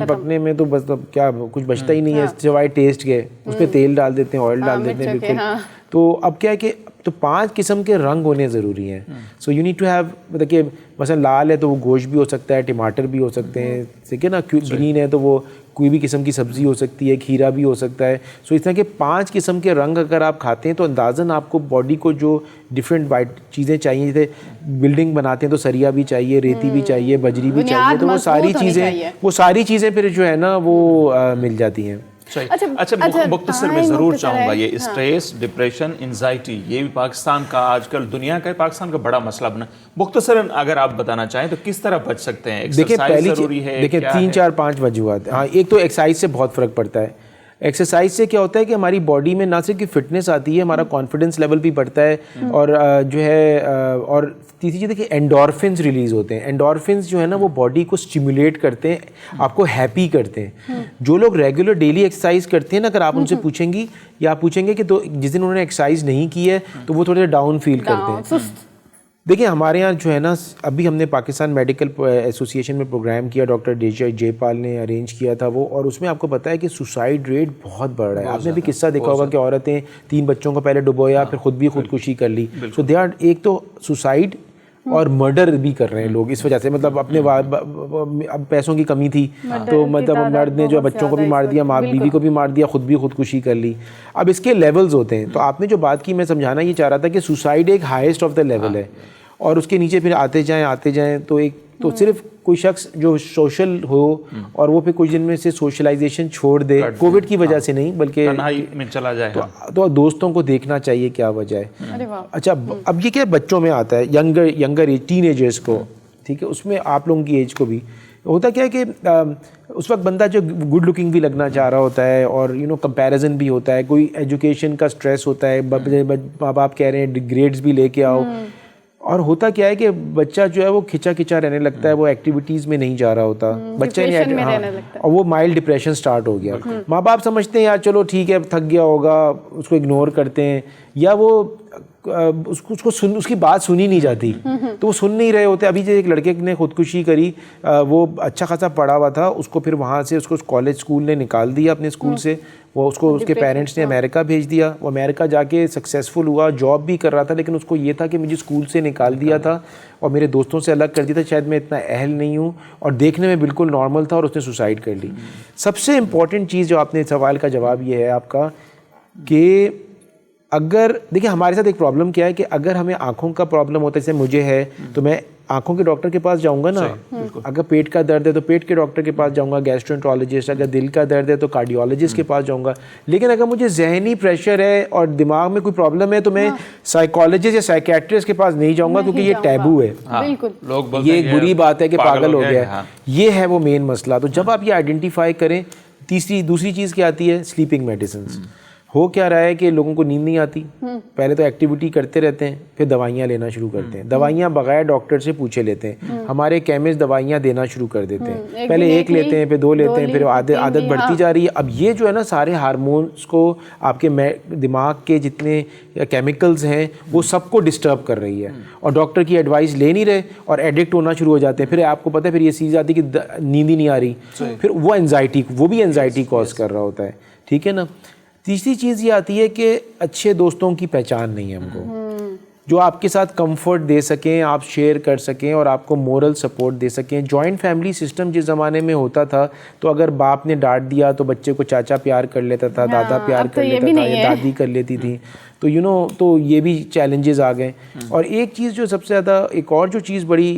पकने में तो बस क्या कुछ बचता ही नहीं है सिवाय टेस्ट के। उस पर तेल डाल देते हैं, ऑयल डाल देते हैं बिल्कुल। तो अब क्या है कि तो 5 किस्म के रंग होने ज़रूरी हैं। So you need to have, देखिए मसलन लाल है तो वो गोश्त भी हो सकता है, टमाटर भी हो सकते हैं, ठीक है ना। ग्रीन है तो वो कोई भी किस्म की सब्ज़ी हो सकती है, खीरा भी हो सकता है। सो इस तरह के 5 किस्म के रंग अगर आप खाते हैं तो अंदाज़न आपको बॉडी को जो डिफरेंट वाइट चीज़ें चाहिए, जैसे बिल्डिंग बनाते हैं तो सरिया भी चाहिए, रेती भी चाहिए, बजरी भी चाहिए, तो वो सारी चीज़ें फिर जो है ना वो मिल जाती हैं। अच्छा, मुख्तसर में ज़रूर चाहूँगा, ये स्ट्रेस, डिप्रेशन, एंजाइटी, ये भी पाकिस्तान का आजकल दुनिया का पाकिस्तान का बड़ा मसला बना। मुख्तसरन अगर आप बताना चाहें तो किस तरह बच सकते हैं? देखिए पहली ज़रूरी है, देखिए 3 4 5 वजूहात हैं। हाँ, एक तो एक्सरसाइज से बहुत फ़र्क पड़ता है। एक्सरसाइज से क्या होता है कि हमारी बॉडी में ना सिर्फ फिटनेस आती है, हमारा कॉन्फिडेंस लेवल भी बढ़ता है, और जो है और तीसरी चीज़ देखिए एंडोर्फिन्स रिलीज़ होते हैं। एंडोर्फिन्स जो है ना वो बॉडी को स्टिमुलेट करते हैं, आपको हैप्पी करते हैं। जो लोग रेगुलर डेली एक्सरसाइज करते हैं ना, अगर आप उनसे पूछेंगी या आप पूछेंगे कि तो जिस दिन उन्होंने एक्सरसाइज नहीं की है तो वो थोड़े डाउन फील करते हैं। देखिए हमारे यहाँ जो है ना, अभी हमने पाकिस्तान मेडिकल एसोसिएशन में प्रोग्राम किया, डॉक्टर जयपाल ने अरेंज किया था वो, और उसमें आपको पता है कि सुसाइड रेट बहुत बढ़ रहा है। आपने भी किस्सा देखा होगा कि औरतें 3 बच्चों को पहले डुबोया, फिर खुद भी खुदकुशी कर ली। सो दे आर, एक तो सुसाइड और मर्डर भी कर रहे हैं लोग इस वजह से, मतलब अपने अब पैसों की कमी थी तो मतलब मर्द ने जो बच्चों को भी मार दिया, माँ बीवी को भी मार दिया, खुद भी खुदकुशी कर ली। अब इसके लेवल्स होते हैं। तो आपने जो बात की, मैं समझाना ये चाह रहा था कि सुसाइड एक हाईएस्ट ऑफ द लेवल है, और उसके नीचे फिर आते जाएं तो एक तो सिर्फ कोई शख्स जो सोशल हो और वो फिर कुछ दिन में से सोशलाइजेशन छोड़ दे, कोविड की वजह से नहीं बल्कि तन्हाई में चला जाए, तो दोस्तों को देखना चाहिए क्या वजह है। अच्छा, अब ये क्या बच्चों में आता है, यंगर एज, टीनेजर्स को, ठीक है, उसमें आप लोगों की एज को भी होता क्या है कि उस वक्त बंदा जो गुड लुकिंग भी लगना चाह रहा होता है, और कंपैरिजन भी होता है, कोई एजुकेशन का स्ट्रेस होता है, माँ बाप कह रहे हैं ग्रेड्स भी लेके आओ, और होता क्या है कि बच्चा जो है वो खिंचा रहने लगता है, वो एक्टिविटीज़ में नहीं जा रहा होता, बच्चा नहीं, और वो माइल्ड डिप्रेशन स्टार्ट हो गया। माँ बाप समझते हैं यार चलो ठीक है, थक गया होगा, उसको इग्नोर करते हैं, या वो उसकी बात सुनी नहीं जाती तो वो सुन नहीं रहे होते। अभी जो एक लड़के ने खुदकुशी करी, वो अच्छा खासा पढ़ा हुआ था, उसको फिर वहाँ से उसको कॉलेज स्कूल ने निकाल दिया अपने स्कूल से, वो उसको उसके पेरेंट्स ने अमेरिका भेज दिया। वो अमेरिका जाके सक्सेसफुल हुआ, जॉब भी कर रहा था, लेकिन उसको ये था कि मुझे स्कूल से निकाल दिया था और मेरे दोस्तों से अलग कर दिया था, शायद मैं इतना अहल नहीं हूँ, और देखने में बिल्कुल नॉर्मल था, और उसने सुसाइड कर ली। सबसे इम्पॉर्टेंट चीज़ जो आपने सवाल का जवाब ये है आपका कि अगर देखिए हमारे साथ एक प्रॉब्लम क्या है कि अगर हमें आँखों का प्रॉब्लम होता है, जैसे मुझे है, तो मैं आँखों के डॉक्टर के पास जाऊंगा ना। अगर पेट का दर्द है तो पेट के डॉक्टर के पास जाऊंगा, गैस्ट्रोएंटरोलॉजिस्ट, अगर दिल का दर्द है तो कार्डियोलॉजिस्ट के पास जाऊंगा। लेकिन अगर मुझे जहनी प्रेशर है और दिमाग में कोई प्रॉब्लम है तो मैं साइकोलॉजिस्ट या साइकेट्रिस्ट के पास नहीं जाऊंगा, क्योंकि ये टैबू है। लोग ये एक बुरी बात है कि पागल हो गया है, ये है वो मेन मसला। तो जब आप ये आइडेंटिफाई करें, दूसरी चीज़ क्या आती है, स्लीपिंग मेडिसिन। हो क्या रहा है कि लोगों को नींद नहीं आती, पहले तो एक्टिविटी करते रहते हैं, फिर दवाइयाँ लेना शुरू करते हैं, दवाइयाँ बगैर डॉक्टर से पूछे लेते हैं। हमारे केमिस्ट दवाइयाँ देना शुरू कर देते हैं, पहले एक लेते हैं, फिर 2 लेते हैं, फिर आदत बढ़ती जा रही है। अब ये जो है ना, सारे हार्मोन्स को, आपके दिमाग के जितने केमिकल्स हैं वो सबको डिस्टर्ब कर रही है, और डॉक्टर की एडवाइस ले नहीं रहे और एडिक्ट होना शुरू हो जाते हैं। फिर आपको पता है फिर ये चीज़ आती है कि नींद ही नहीं आ रही, फिर वो भी एंजाइटी कॉज कर रहा होता है, ठीक है ना। तीसरी चीज़ ये आती है कि अच्छे दोस्तों की पहचान नहीं है हमको, जो आपके साथ कंफर्ट दे सकें, आप शेयर कर सकें और आपको मोरल सपोर्ट दे सकें। जॉइंट फैमिली सिस्टम जिस ज़माने में होता था, तो अगर बाप ने डांट दिया तो बच्चे को चाचा प्यार कर लेता था, दादा प्यार कर लेता था, या दादी कर लेती थी। तो तो ये भी चैलेंजेस आ गए। और एक चीज़ जो सबसे ज़्यादा, एक और जो चीज़ बड़ी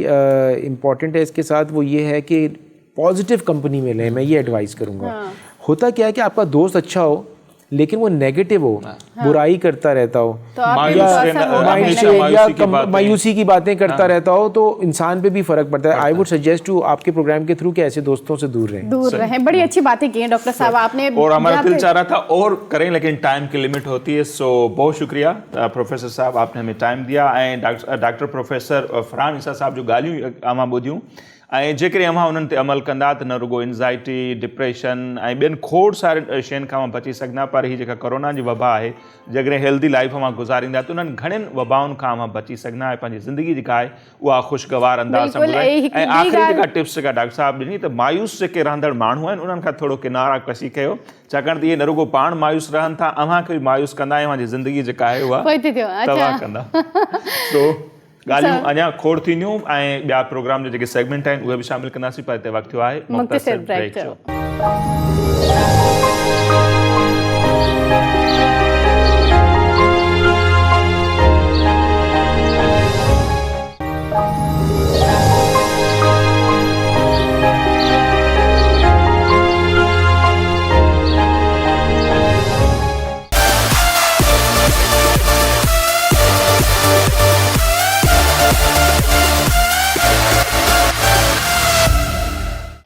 इम्पॉर्टेंट है इसके साथ, वो ये है कि पॉजिटिव कंपनी में लें। मैं ये एडवाइस करूँगा। होता क्या है कि आपका दोस्त अच्छा हो लेकिन वो नेगेटिव हो, बुराई करता रहता हो, या मायूसी की बातें करता रहता हो, तो इंसान पे भी फर्क पड़ता है। आई वुड सजेस्ट टू आपके प्रोग्राम के थ्रू कि ऐसे दोस्तों से दूर रहें। बड़ी अच्छी बातें की हैं डॉक्टर साहब आपने, और हमारा दिल चाह रहा था और करें, लेकिन टाइम की लिमिट होती है। सो बहुत शुक्रिया प्रोफेसर साहब, आपने हमें टाइम दिया। ऐं डॉक्टर प्रोफेसर फरहान ईसा साहब जो ॻाल्हियूं आमां ॿुधियूं, ऐं जेकॾहिं अव्हां उन्हनि ते अमल कंदा त न रुगो एंज़ाइटी डिप्रेशन ऐं ॿियनि खोड़ सारे शयुनि खां बची सघंदा, पर हीअ जेका कोरोना जी वबा आहे जेकॾहिं हेल्दी लाइफ मां गुज़ारींदा त उन्हनि घणनि वबाउनि खां बची सघंदा ऐं पंहिंजी ज़िंदगी जेका आहे उहा ख़ुशगवार अंदाज़ सां गुज़ारे। ऐं आख़िरी जेका टिप्स जेका डॉक्टर साहब ॾिनी त मायूस जेके रहंदड़ माण्हू आहिनि उन्हनि खां थोरो किनारा कशी कयो, छाकाणि त इहे न रुगो पाण मायूस रहनि था, अव्हां खे बि मायूस कंदा ऐं अव्हांजी ज़िंदगी जेका आहे उहा तबाह कंदा। सो ॻाल्हियूं अञा खोड़ थींदियूं ऐं ॿिया प्रोग्राम जा जेके सेगमेंट आहिनि उहे बि शामिलु कंदासीं, पर हिते वक़्तु थियो आहे मुख़्तसिर ब्रेक जो।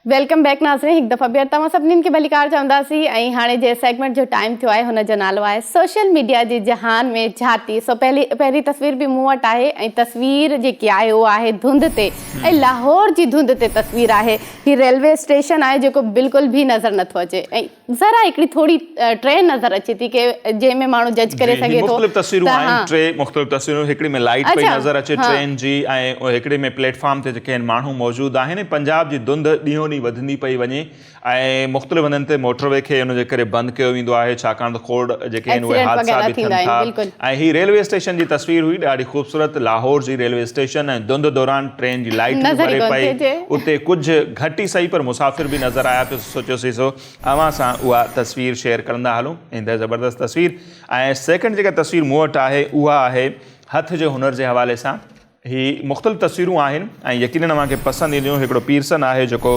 वेलकम बैक नाज़रीन, हिकु दफ़ा ॿीहर तव्हां सभिनीनि खे भलीकार चवंदासीं। ऐं हाणे जे सेगमेंट जो टाइम थियो आहे हुन जो नालो आहे सोशल मीडिया जे जहान में झाती। सो पहिरीं तस्वीर बि मूं वटि आहे ऐं तस्वीर जेकी आहे उहा आहे धुंध ते, ऐं लाहौर जी धुंध ते तस्वीर आहे। हीउ रेलवे स्टेशन आहे जेको बिल्कुलु बि नज़र नथो अचे ऐं ज़रा हिकिड़ी थोरी ट्रेन नज़र अचे थी कि जंहिंमें माण्हू जज करे सघे थो। मुख़्तलिफ़ तस्वीरूं आहिनि, टे मुख़्तलिफ़ तस्वीरूं, हिकिड़ी में लाइट पई नज़र अचे ट्रेन जी ऐं हिकिड़े में प्लेटफॉर्म ते जेके आहिनि माण्हू मौजूदु आहिनि। पंजाब जी धुंध ॾींहों ॾींहुं वधंदी पई वञे ऐं मुख़्तलिफ़ हंधनि ते मोटरवे खे उनजे करे बंदि कयो वेंदो आहे, छाकाणि त खोड़ जेके आहिनि उहे हादसा बि थियनि था। ऐं हीअ रेलवे स्टेशन जी तस्वीर हुई, ॾाढी ख़ूबसूरत लाहौर जी रेलवे स्टेशन ऐं धुंध दौरान ट्रेन जी लाइट बरे पई, उते कुझु घटि ई सही पर मुसाफ़िर बि नज़र आया पियो। सोचियोसीं सो अव्हां सां उहा तस्वीर शेयर कंदा हलूं, ईंदड़ ज़बरदस्त तस्वीर। ऐं सेकेंड जेका तस्वीर मूं वटि आहे उहा आहे हथ जे हुनर जे हवाले सां। ही मुख़्तलिफ़ तस्वीरूं आहिनि ऐं यकीनन अव्हांखे पसंदि ईंदियूं। हिकिड़ो पीरसन आहे जेको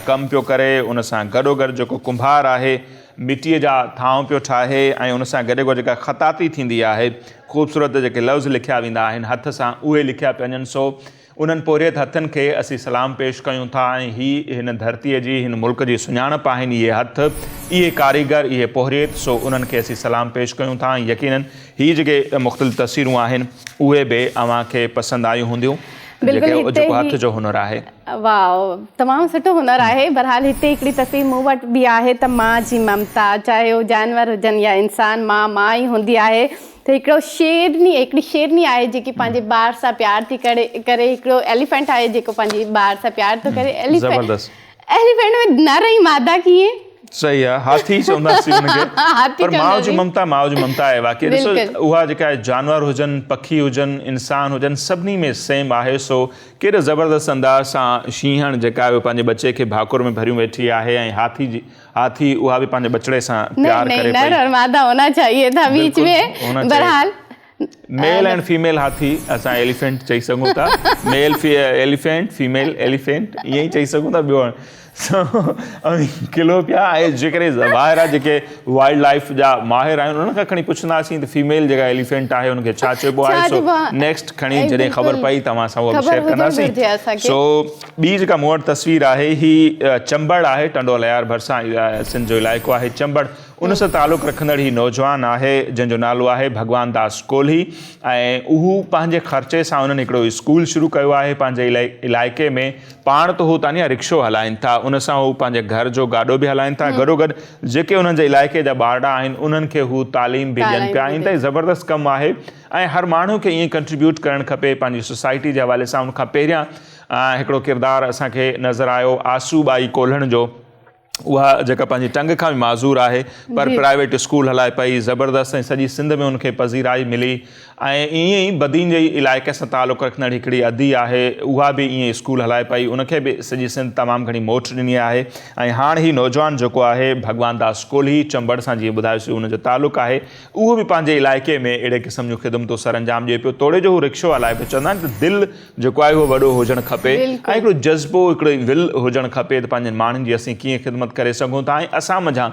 कमु पियो करे, उन सां गॾोगॾु जेको कुंभार आहे मिटीअ जा थांव पियो ठाहे ऐं उन सां गॾु जेका ख़ताती थींदी आहे, ख़ूबसूरत जेके लफ़्ज़ लिखिया वेंदा आहिनि हथ सां, उहे लिखिया पिया वञनि। सो उन्हनि पोरियत हथनि खे असीं सलाम पेश कयूं था ऐं हिन धरतीअ जी हिन मुल्क जी सुञाणप आहिनि इहे हथ, इहे कारीगर, इहे पोरियत। सो उन्हनि खे असीं सलाम पेश कयूं था ऐं यकीनन हीअ जेके मुख़्तलिफ़ तस्वीरूं आहिनि उहे बि अव्हांखे पसंदि आयूं हूंदियूं, जेको हथ जो हुनर आहे। वाह, तमामु सुठो हुनर आहे। बहरहाल हिते हिकिड़ी तस्वीर मूं वटि बि आहे त माउ जी ममता, चाहे उहो जानवर हुजनि या इंसान, मां ई हूंदी आहे। त हिकिड़ो हिकिड़ी शेरनी आहे जेकी पंहिंजे ॿार सां प्यार थी करे हिकिड़ो एलिफेंट आहे जेको पंहिंजे ॿार सां प्यार थो करे। एलिफेंट में नर ऐं मादा कीअं? सही आहे, हाथी चवंदासीं हुनखे, पर माउ जी ममता आहे वाक़ई। ॾिसो उहा जेका जानवर हुजनि, पखी हुजनि, इंसान हुजनि, सभिनी में सेम आहे। सो केॾो ज़बरदस्त अंदाज़ सां शींहण जेका आहे पंहिंजे बचे खे भाकुर में भरियूं वेठी आहे ऐं हाथी उहा बि पंहिंजे बचड़े सां प्यार करे पई। नर और मादा होना चाहिए था बीच में। बहरहाल मेल एंड फीमेल हाथी असां एलिफेंट चई सघूं था, मेल एलिफेंट, फीमेल एलिफेंट ईअं ई चई सघूं था। ॿियो किलो पिया ऐं जेकॾहिं ॿाहिरां जेके वाइल्ड लाइफ जा माहिर आहिनि उन्हनि खां खणी पुछंदासीं त फीमेल जेका एलिफेंट आहे हुनखे छा चइबो आहे। सो नेक्स्ट खणी जॾहिं ख़बर पई तव्हां सां उहा शेयर कंदासीं। सो ॿी जेका मूं वटि तस्वीर आहे ही चंबड़ आहे, टंडो लयार भरिसां सिंध जो इलाइक़ो आहे चंबड़। उन सां तालुक़ रखंदड़ ही नौजवान आहे जंहिंजो नालो आहे भगवान दास कोल्ही ऐं उहो पंहिंजे ख़र्चे सां उन्हनि हिकिड़ो स्कूल शुरू कयो आहे पंहिंजे इलाइक़े में। पाण त हू तानिया रिक्शो हलाइनि था, उन सां हू पंहिंजे घर जो गाॾो बि हलाइनि था, गॾोगॾु जेके उन्हनि जे इलाइक़े जा ॿारड़ा आहिनि उन्हनि खे हू तालीम बि ॾियनि पिया। ईअं त ज़बरदस्त कमु आहे ऐं हर माण्हू खे ईअं कंट्रीब्यूट करणु खपे पंहिंजी सोसाइटी जे हवाले सां। उनखां पहिरियां हिकिड़ो किरदारु असांखे नज़र आयो आसूबाई कोल्हण जो, उहा जेका पंहिंजी टंग खां बि माज़ूर आहे पर प्राइवेट स्कूल हलाए पई, ज़बरदस्त ऐं सॼी सिंध में उनखे पज़ीराई मिली। ऐं ईअं ई बदीन जे इलाइक़े सां तालुक़ रखंदड़ हिकिड़ी अदी आहे, उहा बि ईअं स्कूल हलाए पई, उनखे बि सॼी सिंध तमामु घणी मोट ॾिनी आहे। ऐं हाणे ही नौजवान जेको आहे भगवान दास कोल्ही चंबड़ सां जीअं ॿुधायोसीं उनजो तालुक़ आहे, उहो बि पंहिंजे इलाइक़े में अहिड़े क़िस्म जूं ख़िदमतूं सर अंजाम ॾिए पियो। तोड़े जो हू रिक्शो हलाए पियो। चवंदा आहिनि त दिलि जेको आहे उहो वॾो हुजणु खपे ऐं हिकिड़ो जज़्बो, हिकिड़ो विल हुजणु खपे त पंहिंजनि माण्हुनि जी असीं कीअं ख़िदमत करे सघूं था। ऐं असां मझां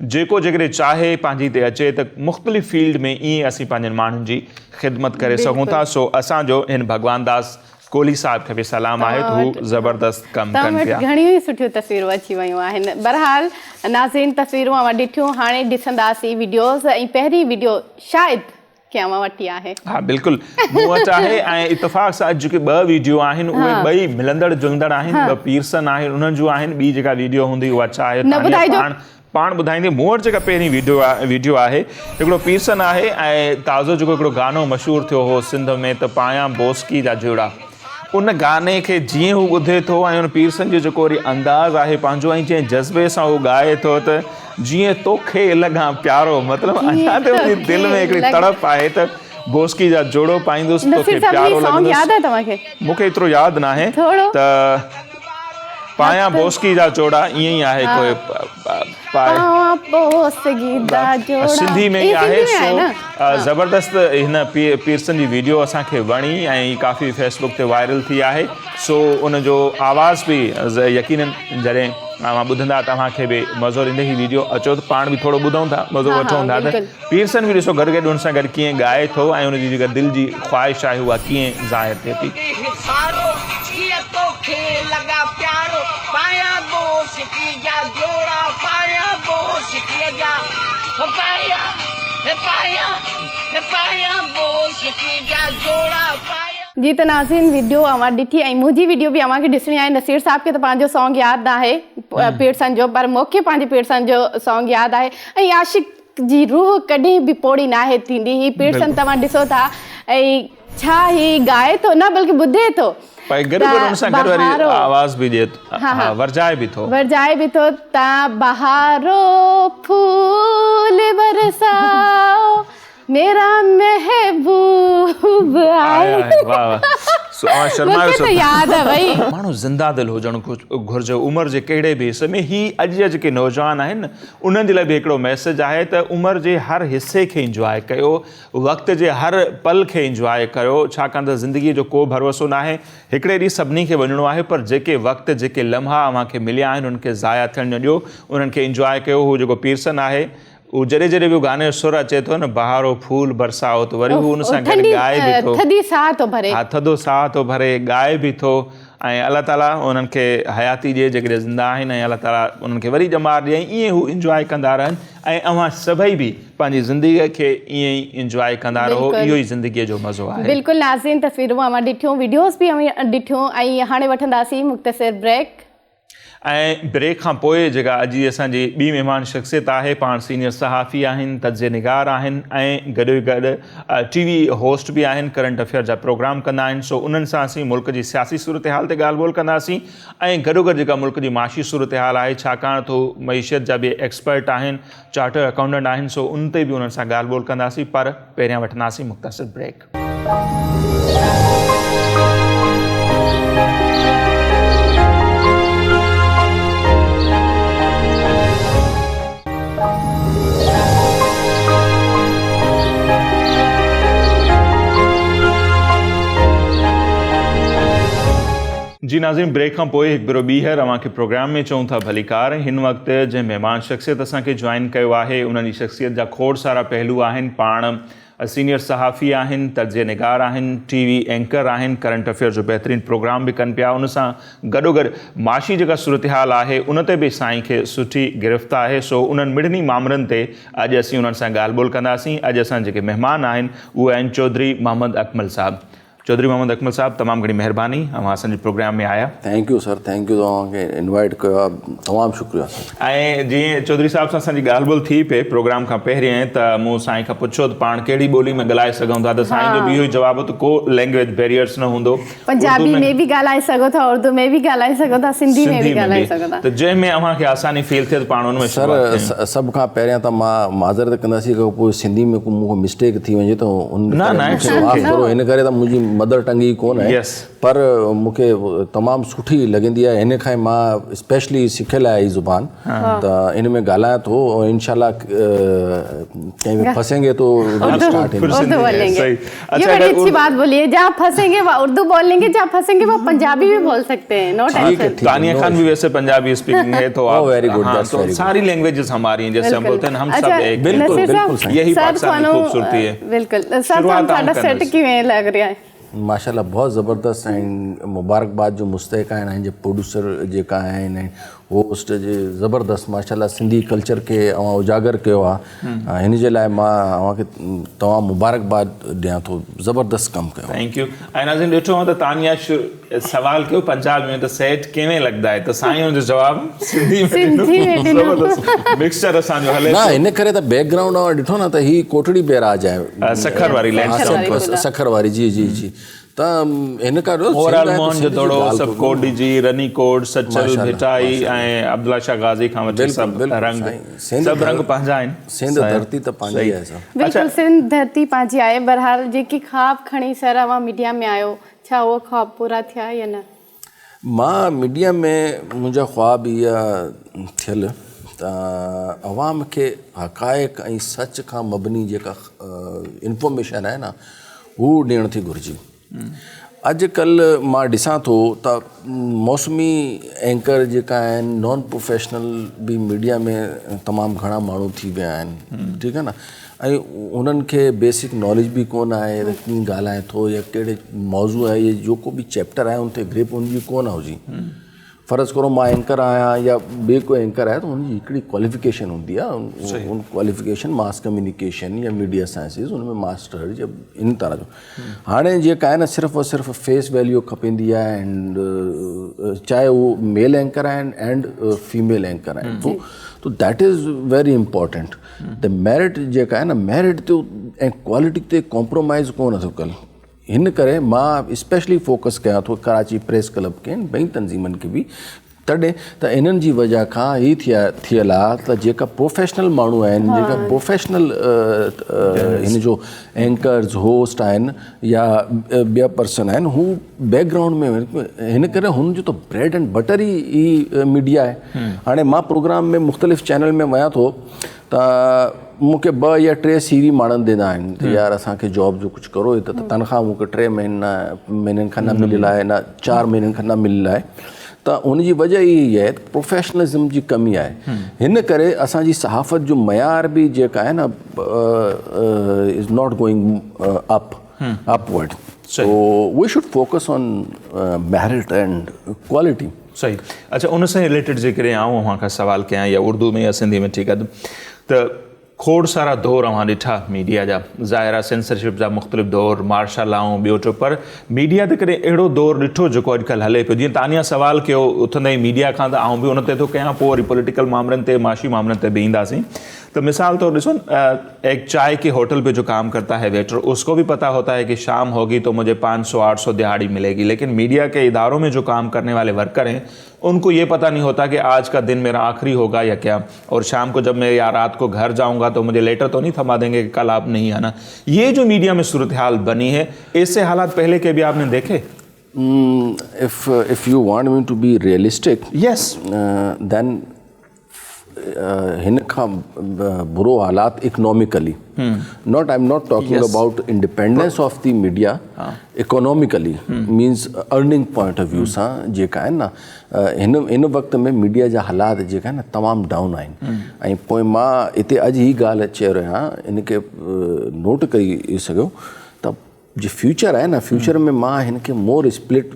जेको जेकॾहिं चाहे पंहिंजी ते अचे त मुख़्तलिफ़ फील्ड में ईअं असीं पंहिंजनि माण्हुनि जी ख़िदमत करे सघूं था। सो असांजो हिन भगवान दास कोहली साहिब खे बि सलाम आहे त हू ज़बरदस्त कमु कनि पिया। घणियूं ई सुठियूं तस्वीरूं अची वियूं आहिनि। बहरहाल नाज़रीन तस्वीरूं अवां ॾिठियूं, हाणे ॾिसंदासीं वीडियोज़। ऐं पहिरीं वीडियो शायदि कयांव वठी आहे। हाँ बिल्कुलु, मूं वटि आहे ऐं इतफ़ाक़ सां जेके 2 वीडियो आहिनि उहे ॿई मिलंदड़ जुलंदड़ आहिनि, 2 पीर्सन आहिनि, उन्हनि जूं आहिनि। ॿी जेका वीडियो हूंदी उहा छा आहे पाण ॿुधाईंदे। मूं वटि जेका पहिरीं वीडियो आहे हिकिड़ो पीर्सन आहे ऐं ताज़ो जेको हिकिड़ो गानो मशहूरु थियो हो सिंध में त पायां बोस्की जा जोड़ा, उन गाने खे जीअं हू ॿुधे थो ऐं उन पीर्सन जो जेको वरी अंदाज़ आहे पंहिंजो ऐं जंहिं जज़्बे सां हू ॻाए थो त जीअं तोखे लॻां प्यारो, मतिलबु अञा त उनजी दिलि में हिकिड़ी तड़प आहे त बोस्की जा जोड़ो पाईंदुसि तोखे प्यारो लॻंदुसि। मूंखे एतिरो यादि न आहे त पायां बोस्की जा जोड़ा ईअं ई आहे कोई सिंधी में ई आहे। सो ज़बरदस्त हिन पीर्सन जी वीडियो असांखे वणी ऐं काफ़ी फेसबुक ते वायरल थी आहे। सो उनजो आवाज़ बि यकीनन जॾहिं मां ॿुधंदा तव्हांखे बि मज़ो ईंदे। ही वीडियो अचो त पाण बि थोरो ॿुधूं था, मज़ो वठूं था त पीर्सन बि ॾिसो गॾु हुन सां गॾु कीअं ॻाए थो ऐं उनजी जेका दिलि जी ख़्वाहिश आहे उहा कीअं ज़ाहिर थिए थी। जी त नाज़रीन वीडियो अवां ॾिठी ऐं मुंहिंजी वीडियो बि अव्हांखे ॾिसणी आहे। नसीर साहब खे त पंहिंजो सॉन्ग यादि न आहे पीर्सन जो, पर मूंखे पंहिंजे पीर्सन जो सॉन्ग यादि आहे। ऐं आशिक जी रूह कॾहिं बि पोड़ी नाहे थींदी। ही पीर्सन तव्हां ॾिसो था ऐं छा ही ॻाए थो न बल्कि ॿुधे थो, आवाज़ बि ॾिए थो, वरजाए बि थो त बहारो फूल बरसाओ मेरा महबूब आए। माण्हू ज़िंदा दिलि हुजणु घुरिजे उमिरि जे कहिड़े बि हिसे में। ही अॼु जा जेके नौजवान आहिनि उन्हनि जे लाइ बि हिकिड़ो मैसेज आहे त उमिरि जे हर हिसे खे इंजॉय कयो, वक़्त जे हर पल खे इंजॉय कयो, छाकाणि त ज़िंदगीअ जो को भरोसो न आहे। हिकिड़े ॾींहुं सभिनी खे वञिणो आहे, पर जेके वक़्त जेके लम्हा अव्हांखे मिलिया आहिनि उनखे ज़ाया थियणु न ॾियो, उन्हनि खे इंजॉय कयो। हू जेको पीर्सन आहे उहो जॾहिं जॾहिं बि गाने जो सुर अचे थो न बहारो फूल बरसाओ, त वरी हू उन सां गॾु ॻाए बि थो, थधो साह थो भरे, ॻाए बि थो ऐं अलाह ताला उन्हनि खे हयाती ॾिए जेकॾहिं ज़िंदा आहिनि ऐं अलाह ताला उन्हनि खे वरी ॼमार ॾिए, ईअं हू इंजॉय कंदा रहनि ऐं अव्हां सभई बि पंहिंजी ज़िंदगीअ खे ईअं ई इंजॉय कंदा रहो। इहो ई ज़िंदगीअ जो मज़ो आहे। बिल्कुलु नाज़रीन, तस्वीरूं अव्हां ॾिठियूं, वीडियोस बि ॾिठियूं ऐं हाणे वठंदासीं मुख़्तसिर ब्रेक। ऐं ब्रेक खां पोइ जेका अॼु जी असांजी ॿी महिमान शख़्सियत आहे, पाण सीनियर सहाफ़ी आहिनि, तज्ज़िये निगार आहिनि ऐं गॾो गॾु TV होस्ट बि आहिनि, करंट अफेयर जा प्रोग्राम कंदा आहिनि। सो उन्हनि सां असीं मुल्क जी सियासी सूरत हाल ते ॻाल्हि ॿोल कंदासीं ऐं गॾो गॾु जेका मुल्क जी माशी सूरत हाल आहे, छाकाणि त मईशियत जा बि एक्सपर्ट आहिनि, चार्टर अकाउंटेंट आहिनि। सो उन ते बि उन्हनि सां ॻाल्हि ॿोल कंदासीं, पर पहिरियां वठंदासीं मुख़्तसिर ब्रेक। जी नाज़रीन, ब्रेक खां पोइ हिकु भेरो ॿीहर अव्हांखे प्रोग्राम में चऊं था भलीकार। हिन वक़्तु जंहिं महिमान शख़्सियत असांखे जॉइन कयो आहे उन्हनि जी शख़्सियत जा खोड़ सारा पहलू आहिनि। पाण सीनियर सहाफ़ी आहिनि, तज्ज़िये निगार आहिनि, TV एंकर आहिनि, करंट अफेयर जो बहितरीनु प्रोग्राम बि कनि पिया। उन सां गॾो गॾु माशी जेका सूरत हाल आहे उन ते बि साईं खे सुठी गिरफ़्त आहे। सो उन्हनि मिड़नी मामलनि ते अॼु असीं उन्हनि सां ॻाल्हि ॿोल कंदासीं। अॼु असां जेके महिमान आहिनि उहे आहिनि चौधरी मोहम्मद अकमल साहब। चौधरी मोहम्मद अकमल साहब, तमामु घणी महिरबानी, अव्हां असांजे प्रोग्राम में आया। Thank U sir, thank U, तव्हांखे इनवाइट कयो आहे, तमामु शुक्रिया सर। ऐं जीअं चौधरी साहब सां असांजी ॻाल्हि ॿोल थी पए प्रोग्राम खां पहिरियों त मूं साईं खां पुछो त पाण कहिड़ी ॿोली में ॻाल्हाए सघूं था, त साईं जो बि इहो ई जवाबु त को लैंग्वेज बैरियर्स न हूंदो। पंजाबी में बि ॻाल्हाए सघो था, उर्दू में बि ॻाल्हाए सघो था, सिंधी में बि ॻाल्हाए सघो था, त जंहिंमें अव्हांखे आसानी फील थिए त पाण उन में। सर सभ खां पहिरियां त मां माज़रत कंदासीं कि पोइ सिंधी में को मूंखे मिस्टेक थी वञे त उन करो, हिन करे त मुंहिंजी मदर टंग ई कोन आहे, पर मूंखे तमामु सुठी लॻंदी आहे। हिन खां मां स्पेशली सिखियल आहे हीअ ज़ुबान, त इन में ॻाल्हायां थो और इंशाल्लाह कहीं फंसेंगे तो स्टार्ट है। उर्दू बोलेंगे, ये बड़ी अच्छी बात बोली है। जहाँ फंसेंगे वो उर्दू बोल लेंगे, जहाँ फंसेंगे वो पंजाबी भी बोल सकते हैं। नो टेंशन। तानिया खान भी वैसे पंजाबी स्पीकिंग है, तो आप वेरी गुड, तो सारी लैंग्वेजेस हमारी हैं, जैसे हम बोलते हैं हम सब एक। बिल्कुल बिल्कुल, यही पाकिस्तान की खूबसूरती है। बिल्कुल सर, ਤੁਹਾਡਾ ਸੈੱਟ ਕਿਵੇਂ ਲੱਗ ਰਿਹਾ ਹੈ? माशाल्लाह बहुत ज़बरदस्त ऐं मुबारकबाद जो मुस्तहिक़ आहिनि ऐं जे प्रोड्यूसर जेका आहिनि होस्ट जे ज़बरदस्त माशाल्लाह सिंधी कल्चर के उजागर कयो आहे। हिन जे लाइ मां अव्हांखे तमामु मुबारकबाद ॾियां थो, ज़बरदस्त कमु कयो। Thank U. ऐं नाज़रीन ॾिठो त तानिया सवाल कयो पंजाब में त सेठ किवें लॻंदा आहे, त साईं हुनजो जवाबु सिंधी में ज़बरदस्त मिक्सचर असांजो हले न, इन करे त बैकग्राउंड ॾिठो न त ही कोटड़ी बैराज आहे, सखर वारी लैंड सखर वारी, जी जी जी। त हिन करे ओवरऑल मोहन जो दड़ो सभु कोडी जी रनी कोड सचल भिटाई ऐं अब्दुल्ला शाह गाज़ी खां वठी सभु रंग पंहिंजा आहिनि। सिंध धरती त पंहिंजी आहे सभु। बिल्कुलु सिंध धरती पंहिंजी आहे। बहरहाल जेकी ख्वाब खणी सर अवां मीडिया में आयो, छा उहो ख्वाब पूरा थिया या न? मां मीडिया में मुंहिंजा ख्वाब इहा थियल त अवाम खे हक़ाइक़ ऐं सच खां मबनी जेका इंफॉर्मेशन आहे न हू ॾियण थी घुरिजे। अॼुकल्ह मां ॾिसां थो त मौसमी एंकर जेका आहिनि नॉन प्रोफेशनल बि मीडिया में तमामु घणा माण्हू थी विया आहिनि, ठीकु आहे न, ऐं उन्हनि खे बेसिक नॉलेज बि कोन आहे त कीअं ॻाल्हाए थो या कहिड़े मौज़ू आहे या जेको बि चैप्टर आहे उन ते ग्रिप उनजी कोन हुजे। फ़र्ज़ु करो मां एंकर आहियां या ॿिए कोई एंकर आहे त हुनजी हिकिड़ी क्वालिफिकेशन हूंदी आहे, उन क्वालिफिकेशन मास कम्युनिकेशन या मीडिया साइंसिस उन में मास्टर या इन तरह जो। हाणे जेका आहे न सिर्फ़ु और सिर्फ़ु फेस वैल्यू खपंदी आहे, एंड चाहे उहो मेल एंकर आहिनि एंड फीमेल एंकर आहिनि, तो that is very important. The merit जेका आहे न मेरिट ते ऐं क्वालिटी ते कॉम्प्रोमाइज़ कोन थो कनि। हिन करे मां स्पेशली फोकस कयां थो कराची प्रेस क्लब के ॿई तंज़ीमनि खे बि, तॾहिं त इन्हनि जी वजह खां ही थियल आहे त जेका प्रोफेशनल माण्हू आहिनि, जेका प्रोफेशनल हिन जो एंकर्स होस्ट आहिनि या ॿिया पर्सन आहिनि, हू बैकग्राउंड में, हिन करे हुनजो त bread and butter E media आहे। हाणे मां प्रोग्राम में मुख़्तलिफ़ चैनल में वञा थो त मूंखे 2 या 3 सीवी माण्हू ॾींदा आहिनि त यार असांखे जॉब जो कुझु करो त तनख़्वाह मूंखे 3 महीननि खां न मिलियल आहे, न 4 महीननि खां न मिलियल आहे। त उनजी वजह इहा आहे त प्रोफेशनलिज़म जी कमी आहे। हिन करे असांजी सहाफ़त जो मयार बि जेका आहे न is not going upward, so we should focus on merit and quality. सही। अच्छा, उन सां रिलेटेड जेकॾहिं आऊं अव्हां खां सवाल कयां या उर्दू में या सिंधी में, ठीकु आहे, त खोड़ सारा दौर अव्हां ॾिठा मीडिया जा, ज़ाहिर आहे सेंसरशिप जा मुख़्तलिफ़ दौर, मार्शल लॉ ॿियो टियों, पर मीडिया ते कॾहिं अहिड़ो दौर ॾिठो जेको अॼुकल्ह हले पियो? जीअं तानिया सवाल कयो उथंदे ई मीडिया खां, त आउं बि उन ते थो कयां, पोइ वरी पॉलिटिकल मामलनि ते, माशी मामलनि ते बि ईंदासीं। तो मिसाल तौर ॾिसो, एक चाय की होटल पे जो काम करता है वेटर, उसको भी पता होता है कि शाम होगी तो मुझे 500-800 दिहाड़ी मिलेगी, लेकिन मीडिया के इदारों में जो काम करने वाले वर्कर हैं उनको ये पता नहीं होता कि आज का दिन मेरा आखिरी होगा या क्या, और शाम को जब मैं या रात को घर जाऊंगा तो मुझे लेटर तो नहीं थमा देंगे कि कल आप नहीं आना। ये जो मीडिया में सूरत हाल बनी है, इससे हालात पहले के भी आपने देखे? If you want me to be realistic, yes, then हिन खां बुरो हालात economically, I'm not talking about independence of the media, economically means earning point of view सां जेका आहे न हिन वक़्त में मीडिया जा हालात जेका आहे न तमामु डाउन आहिनि। ऐं पोइ मां हिते अॼु ही ॻाल्हि चई रहियो आहियां, इनखे नोट करे सघियो त जो फ्यूचर आहे न, फ्यूचर में मां हिन खे मोर स्प्लिट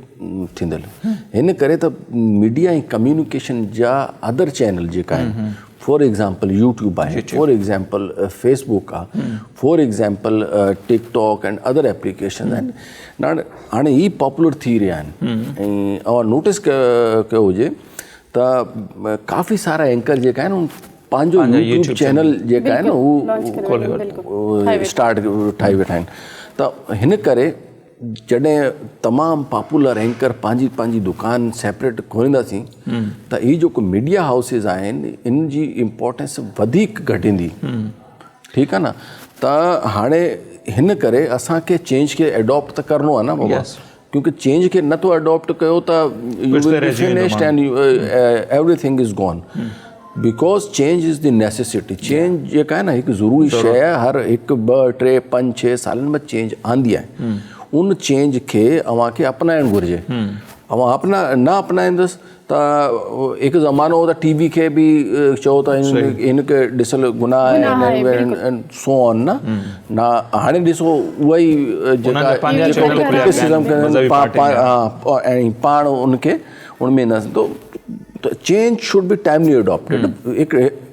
थींदल। हिन करे त मीडिया ऐं कम्युनिकेशन जा अदर चैनल जेका आहिनि, फॉर एग्ज़ाम्पल यूट्यूब आहे, फॉर एग्ज़ाम्पल फेसबुक आहे, for example TikTok and other application आहिनि, हाणे ही पॉपुलर थी रहिया आहिनि। ऐं अवां नोटिस कयो हुजे त काफ़ी सारा एंकर जेका आहिनि पंहिंजो यूट्यूब चैनल जेका आहे न उहो स्टार्ट ठाहे वेठा आहिनि। त हिन करे जॾहिं तमामु पॉपुलर एंकर पंहिंजी दुकान सेपरेट खोलींदासीं त ही जेको मीडिया हाउसिस आहिनि इन जी इम्पोर्टेंस वधीक घटिंदी, ठीकु आहे न। त हाणे हिन करे असांखे चेंज खे एडॉप्ट त करिणो आहे न बाबा, क्योंकि चेंज खे नथो एडॉप्ट कयो त U will be finished and everything is gone, because change is the necessity. Change जेका आहे न हिकु ज़रूरी शइ आहे, हर 1, 2, 3, 5, 6 सालनि में चेंज आंदी आहे। उन चेंज खे अव्हांखे अपनाइणु घुरिजे। अव्हां न अपनाईंदुसि त हिकु ज़मानो हो त टीवी खे बि चओ त हिनखे ॾिसल गुनाह आहे सो ऑन न हाणे ॾिसो उहा ई जेका क्रिटिसिज़म कनि ऐं पाण उनखे उनमें न, तो तो change should be timely adopted.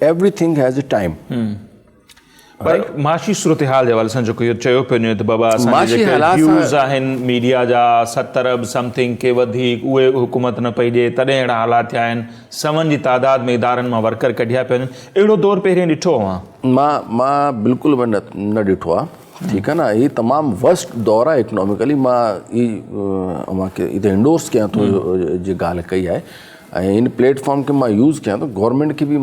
Everything has a time. पर माशी सूरत हाल जे हवाले सां जेको इहो चयो पियो वञे त बाबा असांजे माशी जेके हालात सां- व्यूज़ आहिनि मीडिया जा 70 अरब समथिंग के वधीक उहे हुकूमत न पई ॾिए तॾहिं अहिड़ा हालात थिया आहिनि. सवनि जी तादाद में इदारनि मां वर्कर कढिया पिया आहिनि. अहिड़ो दौर पहिरियों ॾिठो हुआ? मां बिल्कुलु बि न ॾिठो आहे. ठीकु आहे न. हीअ तमामु वर्स्ट दौर आहे इकनॉमिकली. मां मूंखे हिते इंडोर्स कयां थो जी ॻाल्हि कई आहे ऐं हिन प्लेटफॉर्म खे मां यूज़ कयां थो. गवर्नमेंट खे बि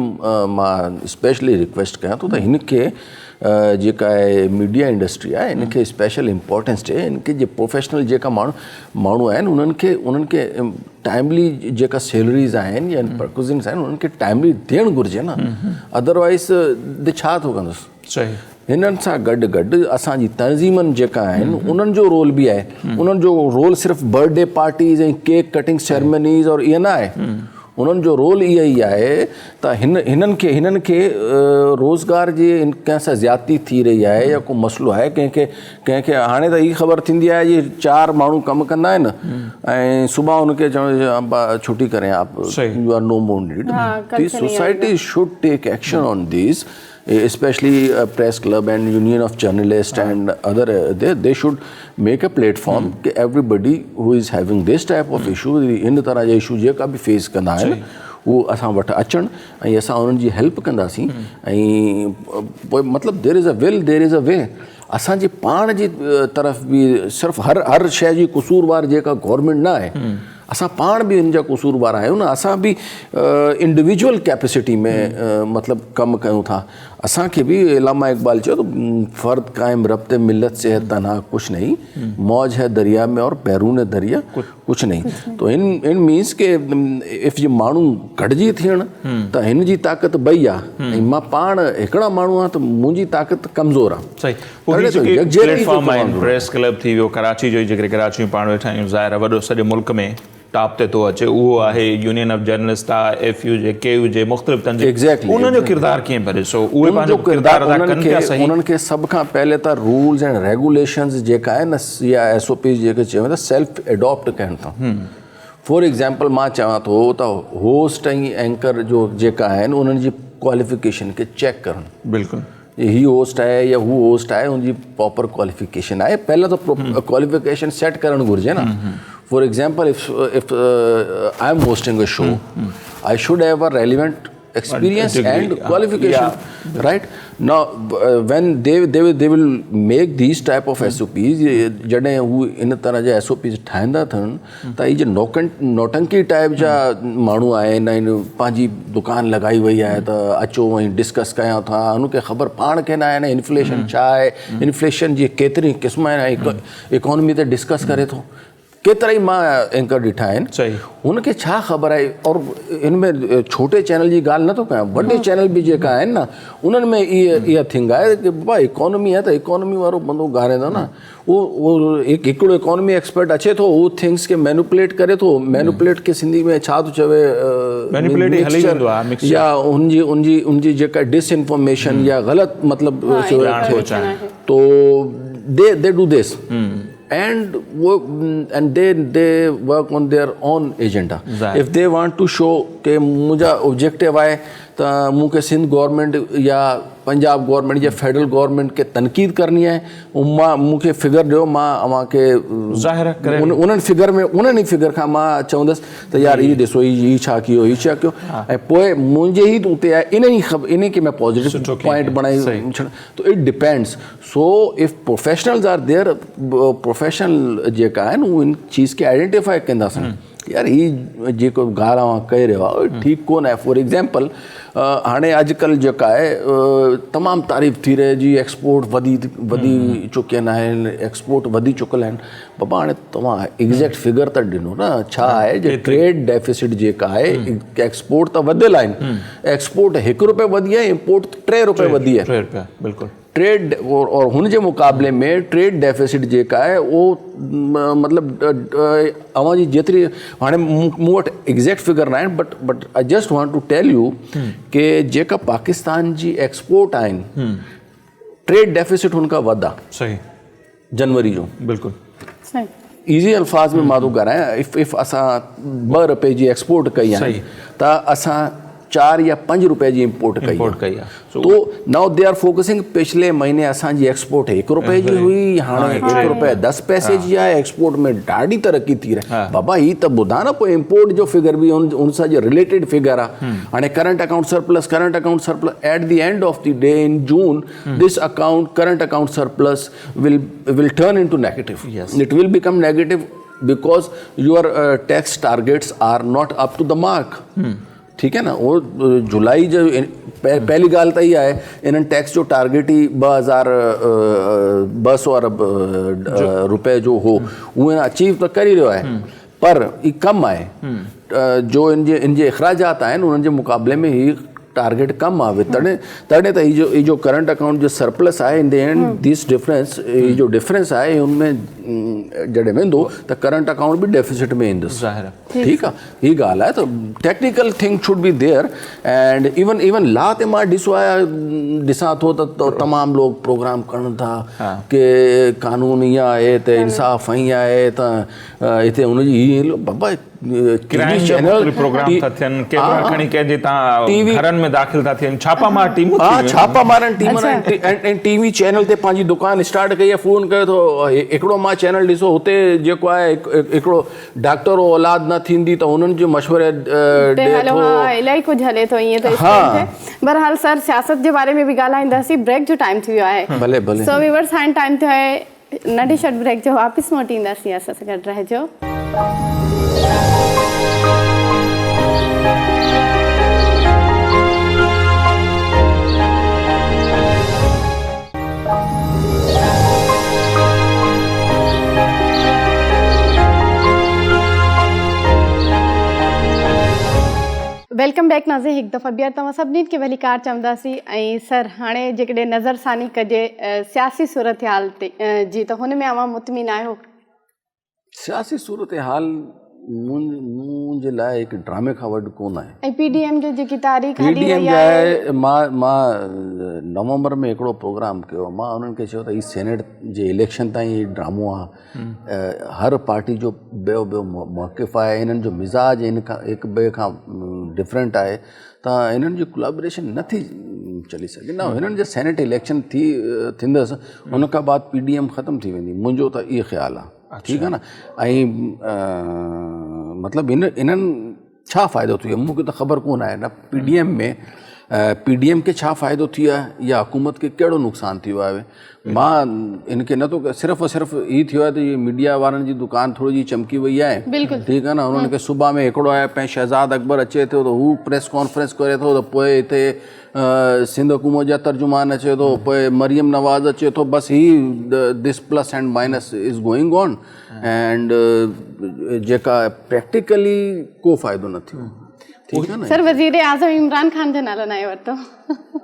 मां स्पेशली रिक्वेस्ट कयां थो त हिनखे जेका आहे मीडिया इंडस्ट्री आहे हिनखे स्पेशल इम्पोर्टेंस ॾिए. हिनखे जे प्रोफेशनल जेका माण्हू आहिनि उन्हनि खे टाइमली जेका सैलरीज़ आहिनि या परक्यूज़न्स आहिनि उन्हनि खे टाइमली ॾियणु घुरिजे न. अदरवाइज़ दे छा थो कंदुसि. सही. हिननि सां गॾु असांजी तंज़ीमनि जेका आहिनि उन्हनि जो रोल बि आहे. उन्हनि जो रोल सिर्फ़ु बर्थडे पार्टीज़ ऐं केक कटिंग सेरेमनीज़ और इहे न आहे. उन्हनि जो रोल इहो ई आहे त हिननि खे रोज़गार जी कंहिं सां ज़्यादती थी रही आहे या को मसइलो आहे कंहिंखे हाणे त हीअ ख़बर थींदी आहे जी 4 माण्हू कमु कंदा आहिनि ऐं सुभाणे हुनखे चवण छुटी करें आप you are no more need. The society should take action on this. Especially press club and union of journalists and other they should make a platform कि everybody who is having this type of issue इन तरह जा issue जेका बि face कंदा आहिनि उहो असां वटि अचनि ऐं असां उन्हनि जी हेल्प कंदासीं. ऐं पोइ मतिलबु there is a will there is a वे. असांजी पाण जी तरफ़ बि सिर्फ़ु हर शइ जी कसूरवार जेका गवर्नमेंट न आहे. असां पाण बि हिन जा कसूरवार आहियूं न. असां बि इंडिविजुअल कैपेसिटी में मतिलबु कमु कयूं था. असांखे बि इलामा इक़बाल चयो त फ़र्द क़ाइम रब्ते मिलत से तनहा कुछ नहीं, मौज है दरिया में और बैरून दरिया कुछ नहीं. तो इन मीन्स के इफ़ जे माण्हू गॾिजी थियण त हिन जी ताक़त ॿई आहे ऐं मां पाण हिकिड़ा माण्हू आहे त मुंहिंजी ताक़त कमज़ोर आहे. सही. प्लेटफॉर्म आहिनि. प्रेस क्लब थी वियो कराची जो, जेकॾहिं कराची में पाण वेठा आहियूं, ज़ाहिर आहे वॾो सॼे मुल्क में टॉप ते थो अचे. उहो आहे यूनियन ऑफ जर्नलिस्ट आहे, FU जे KU जे मुख़्तलिफ़ तंज़ीम. उन्हनि जो किरदारु कीअं पिया ॾिसो? उहे पंहिंजो किरदारु अदा कनि पिया. सही. उन्हनि खे सभ खां पहले त रूल्स एंड रेगुलेशंस जेका आहे न या SOP जेके चयूं था सेल्फ एडॉप्ट कनि था. फॉर एग्ज़ाम्पल मां चवां थो त होस्ट ऐं एंकर जो जेका आहिनि उन्हनि जी क्वालिफिकेशन खे चेक करणु. बिल्कुलु. ही होस्ट आहे या हू होस्ट आहे उनजी प्रॉपर क्वालिफिकेशन आहे. पहिला त क्वालिफिकेशन सेट करणु घुरिजे न. For example, if I am hosting a show, I should have a relevant experience and qualification, right? Now, when they will make these type of SOPs, जॾहिं हू इन तरह जा SOPs ठाहींदा अथनि त इहे नौटंकी टाइप जा माण्हू आहिनि ऐं पंहिंजी दुकान लॻाई वई आहे त अचो ऐं डिस्कस कयूं था. हुनखे ख़बर पाण खे न आहे न इन्फ्लेशन छा आहे, इन्फ्लेशन जी केतिरी क़िस्म आहिनि, इकोनॉमी ते डिस्कस करे थो. केतिरा ई मां एंकर ॾिठा आहिनि. हुनखे छा ख़बर आहे. और हिन में छोटे चैनल जी ॻाल्हि नथो कयां, वॾे चैनल बि जेका आहिनि न उन्हनि में इहा थिंग आहे की बाबा इकोनॉमी आहे त इकोनॉमी वारो बंदो ॻाल्हाईंदो न. उहो हिकिड़ो इकोनॉमी एक्सपर्ट अचे थो, उहो थिंग्स खे मैनिपुलेट करे थो. मैनिपुलेट खे सिंधी में छा थो चवे, या उनजी जेका डिसइंफॉर्मेशन या ग़लति मतिलबु तो they do this. And they work on their own agenda. If they want to show कि मुझा ऑब्जेक्टिव आहे त मूंखे सिंध गवर्नमेंट या पंजाब गवर्नमेंट या फेडरल गवर्नमेंट खे तनक़ीद करणी आहे, मूंखे फिगर ॾियो, मां अव्हांखे उन्हनि फिगर खां मां चवंदुसि त यार हीअ ॾिसो हीअ छा कयो, हीअ छा कयो, ऐं पोइ मुंहिंजे ई उते आहे इन खे मैं पॉजिटिव पॉइंट बणाई छॾ. तो it depends. So if professionals are there, professional जेका आहिनि उहे इन चीज़ खे आइडेंटिफाई कंदासीं यार ही जेको ॻाल्हि अव्हां करे रहियो आहे ठीकु कोन आहे. फॉर एग्ज़ाम्पल हाणे अॼुकल्ह जेका आहे तमामु तारीफ़ थी रहे जी एक्सपोर्ट वधी चुकियल आहिनि, एक्सपोर्ट वधी चुकियल आहिनि. बाबा हाणे तव्हां एग्ज़ैक्ट फिगर त ॾिनो न छा आहे जो ट्रेड डेफिसिट जेका आहे. एक्सपोर्ट त वधियल आहिनि, एक्सपोर्ट ₹1 वधी आहे, इम्पोर्ट ₹3 वधी आहे. बिल्कुलु. ट्रेड और हुन जे मुक़ाबले में ट्रेड डेफिसिट जेका आहे उहो मतिलबु अव्हां जी जेतिरी हाणे मूं वटि एग्ज़ैक्ट फिगर न आहिनि, but I just want to tell you कि जेका पाकिस्तान जी एक्सपोर्ट आहिनि ट्रेड डेफिसिट हुनखां वधि आहे. सही. जनवरी जो. बिल्कुलु. ईज़ी अल्फाज़ में मां थो ॻाल्हायां, इफ़ असां 2 रुपए जी एक्सपोर्ट कई आहे त असां 4 या 5 रुपए जी इंपोर्ट कई आहे। तो नाउ दे आर फोकसिंग, पिछले महीने असांजी एक्सपोर्ट 1 रुपए जी हुई, हाणे 1 रुपए 10 पैसे जी आहे। एक्सपोर्ट में ॾाढी तरक़ी थी रहे। बाबा ही त ॿुधा न, पोइ इंपोर्ट जो फिगर बि उन सां जो रिलेटेड फिगर आहे। हाणे current account surplus at the end of the day in June, this account current account surplus will turn into negative. It will become negative because your tax targets are not up to the mark. ठीक है ना। वो जुलाई जो पहली ॻाल्हि त इहा आहे, इन्हनि टैक्स जो टारगेट ई 2,200 अरब रुपए जो हो, उहे अचीव त करे रहियो आहे, पर ई कम आहे। जो इनजे अखराजात आहिनि उन्हनि जे मुक़ाबले में ही टारगेट कम आहे। तॾहिं त ही जो करंट अकाउंट जो सरप्लस आहे, in the end this difference, ही जो डिफरेंस आहे उनमें जॾहिं वेंदो त करंट अकाउंट बि डेफिसिट में ईंदुसि। ठीकु आहे, ही ॻाल्हि आहे। त technical thing should be there. And even law ते मां ॾिसां थो त तमामु लोग प्रोग्राम कनि था कि कानून ईअं आहे त इंसाफ़ ईअं आहे त हिते हुनजी बाबा प्रोग्राम था थियनि, कैमरा खणी कंहिंजे तव्हां घरनि में दाख़िल था थियनि, छापा मार टीमूं, छापा मारनि टीम। टीवी चैनल ते पंहिंजी दुकान स्टार्ट कई आहे, फ़ोन कयो थो। हिकिड़ो मां चैनल ॾिसो, हुते जेको आहे हिकिड़ो डॉक्टर औलाद न थींदी त हुननि जो मशवरे इलाही कुझु हले थो ईअं त। बहरहाल सर, सियासत जे बारे में बि ॻाल्हाईंदासीं। ब्रेक जो टाइम थी वियो आहे। भले भले। सो व्यूअर्स, हाणे टाइम थियो आहे नंढी शॉट ब्रेक जो। वापसि मोटींदासीं, असां सां गॾु रहिजो। वेलकम बैक नाज़े। हिकु दफ़ा ॿीहर तव्हां सभिनी खे वलीकार चवंदासीं। ऐं सर, हाणे जेकॾहिं नज़रसानी कजे सियासी सूरत हाल ते जी, त हुन में अवां मुतमिन आहियो? सियासी सूरत हाल मुंहिंजे लाइ हिकु ड्रामे खां वॾो कोन आहे। ऐं पीडीएम जो जेकी तारीख़ पीडीएम जा आहे, मां नवंबर में हिकिड़ो प्रोग्राम कयो। मां उन्हनि खे चयो त हीउ सेनेट जे इलेक्शन ताईं हीउ ड्रामो आहे। हर पार्टी जो ॿियो मौक़िफ़ आहे, इन्हनि जो मिज़ाज हिकु ॿिए खां डिफरेंट आहे, त इन्हनि जी कोलैबोरेशन नथी चली सघे न। हिननि जो सेनेट इलेक्शन थींदसि, उन खां बाद पीडीएम ख़तमु थी वेंदी, मुंहिंजो त इहो ख़्यालु आहे। ठीकु आहे न। ऐं मतिलबु इन्हनि छा फ़ाइदो थी वियो मूंखे त ख़बर कोन आहे न। पीडीएम खे छा फ़ाइदो थी वियो आहे या हुकूमत खे कहिड़ो नुक़सानु थी वियो आहे। मां इनखे नथो, सिर्फ़ु ई थियो आहे त इहे मीडिया वारनि जी दुकान थोरी जी चमकी वई आहे। ठीकु आहे न। उन्हनि खे सुबुह में हिकिड़ो आहे पंहिंजो शहज़ाद अकबर अचे थो त हू प्रेस कॉन्फ्रेंस करे थो, त पोइ हिते सिंध हुकूमत जा तर्जुमान अचे थो, पोइ मरियम नवाज़ अचे थो। बसि ही this plus and minus is going on. And जेका प्रैक्टिकली को फ़ाइदो न थियो। ठीकु आहे न। सर, वज़ीर आज़म इमरान ख़ान जो नालो न वरितो?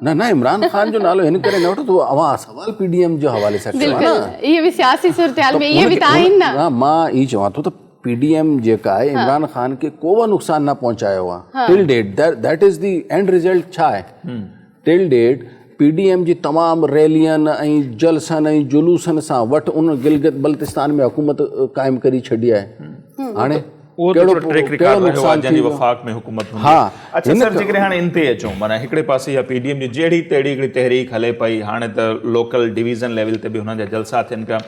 न इमरान ख़ान जो नालो हिन करे न वठो त अवां सवाल पीडीएम जे हवाले सां कयो न। इहे बि सियासी सूरत में इहे बि त आहिनि न। मां ई चवां थो त पीडीएम जेका आहे इमरान ख़ान खे को बि नुक़सानु न पहुचायो आहे till date. That is the end result छा आहे टिल डेट। पीडीएम जी तमामु रैलियनि ऐं जलसनि ऐं जुलूसनि सां वटि उन गिलगित बल्तिस्तान में हुकूमत क़ाइमु करी छॾी आहे। हाणे अच्छा सर, जेकॾहिं हाणे इन ते अचूं, माना हिकिड़े पासे या पीडीएम जी जहिड़ी तहिड़ी हिकिड़ी तहरीक हले पई, हाणे त लोकल डिवीज़न लेवल ते बि हुननि जा जलसा थियनि पिया।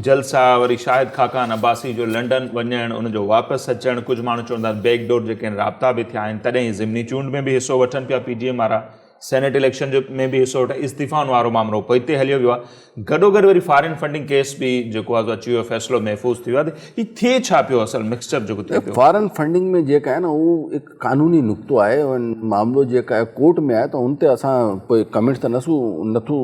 जलसा वरी शाहिद खाकान अब्बासी जो लंडन वञणु, उनजो वापसि अचणु, कुझु माण्हू चवंदा बैकडोर जेके आहिनि राब्ता बि थिया आहिनि। तॾहिं ज़िमनी चूंड में बि हिसो वठनि पिया पीडीएम वारा, सेनेट इलेक्शन जो में बि हिसो वठे, इस्तीफ़ाउनि वारो मामिलो पोइ हिते हलियो वियो आहे। गॾोगॾु वरी फॉरेन फंडिंग केस बि जेको आहे अची वियो, फ़ैसिलो महफ़ूज़ थी वियो आहे। हीउ थिए छा पियो असल मिक्सचर जेको थिए पियो? फॉरेन फंडिंग में जेका आहे न उहो हिकु कानूनी नुक़्तो आहे। मामिलो जेका आहे कोर्ट में आहे, त हुन ते असां पोइ कमेंट त नथो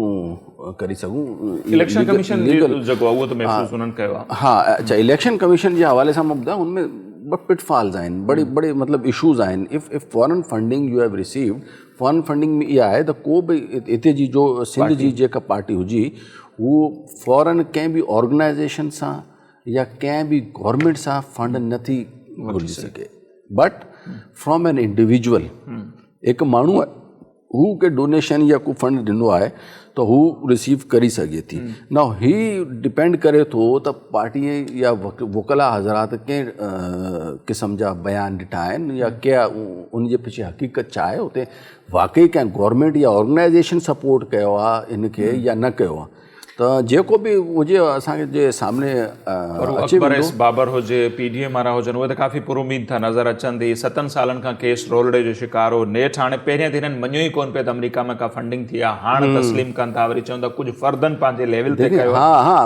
करे सघूं। इलेक्शन कमीशन जेको आहे उहो त महफ़ूज़ हुननि कयो आहे। हा, अच्छा, इलेक्शन कमीशन जे हवाले सां मां ॿुधायां, हुनमें ॿ पिटफॉल्स आहिनि, बड़े मतिलबु इशूज़ आहिनि। If foreign funding U have received, foreign funding में इहा आहे त को बि हिते जी जो सिंध जी जेका पार्टी हुजी, उहो फॉरेन कंहिं बि ऑर्गेनाइज़ेशन सां या कंहिं बि गवर्नमेंट सां फंड नथी घुरिजी सघे, बट फ्रॉम एन इंडिविजुअल। हिकु माण्हू हू के डोनेशन या को फंड ॾिनो आहे त हू रिसीव करी सघे थी। ना ही डिपेंड करे थो त पार्टीअ या वकला हज़रात कंहिं क़िस्म जा बयान ॾिठा आहिनि या क्या उन जे पिछे हक़ीक़त छा आहे, उते वाकई कंहिं गवर्नमेंट या ऑर्गेनाइजेशन सपोर्ट कयो आहे इनखे या न कयो आहे। त जेको बि हुजे असांखे जे सामने अचे अकबर बाबर हुजे, PDM वारा हुजनि, उहे त काफ़ी पुरुमीद था नज़र अचनि थी। 7 सालनि खां केस रोलडे जो शिकार हो। नेठ हाणे पहिरियां त हिननि मञियो ई कोन पियो त अमेरिका में का फंडिंग थी आहे, हाणे तस्लीम कनि था, वरी चवनि था कुझु फर्दनि पंहिंजे लेवल ते कयो।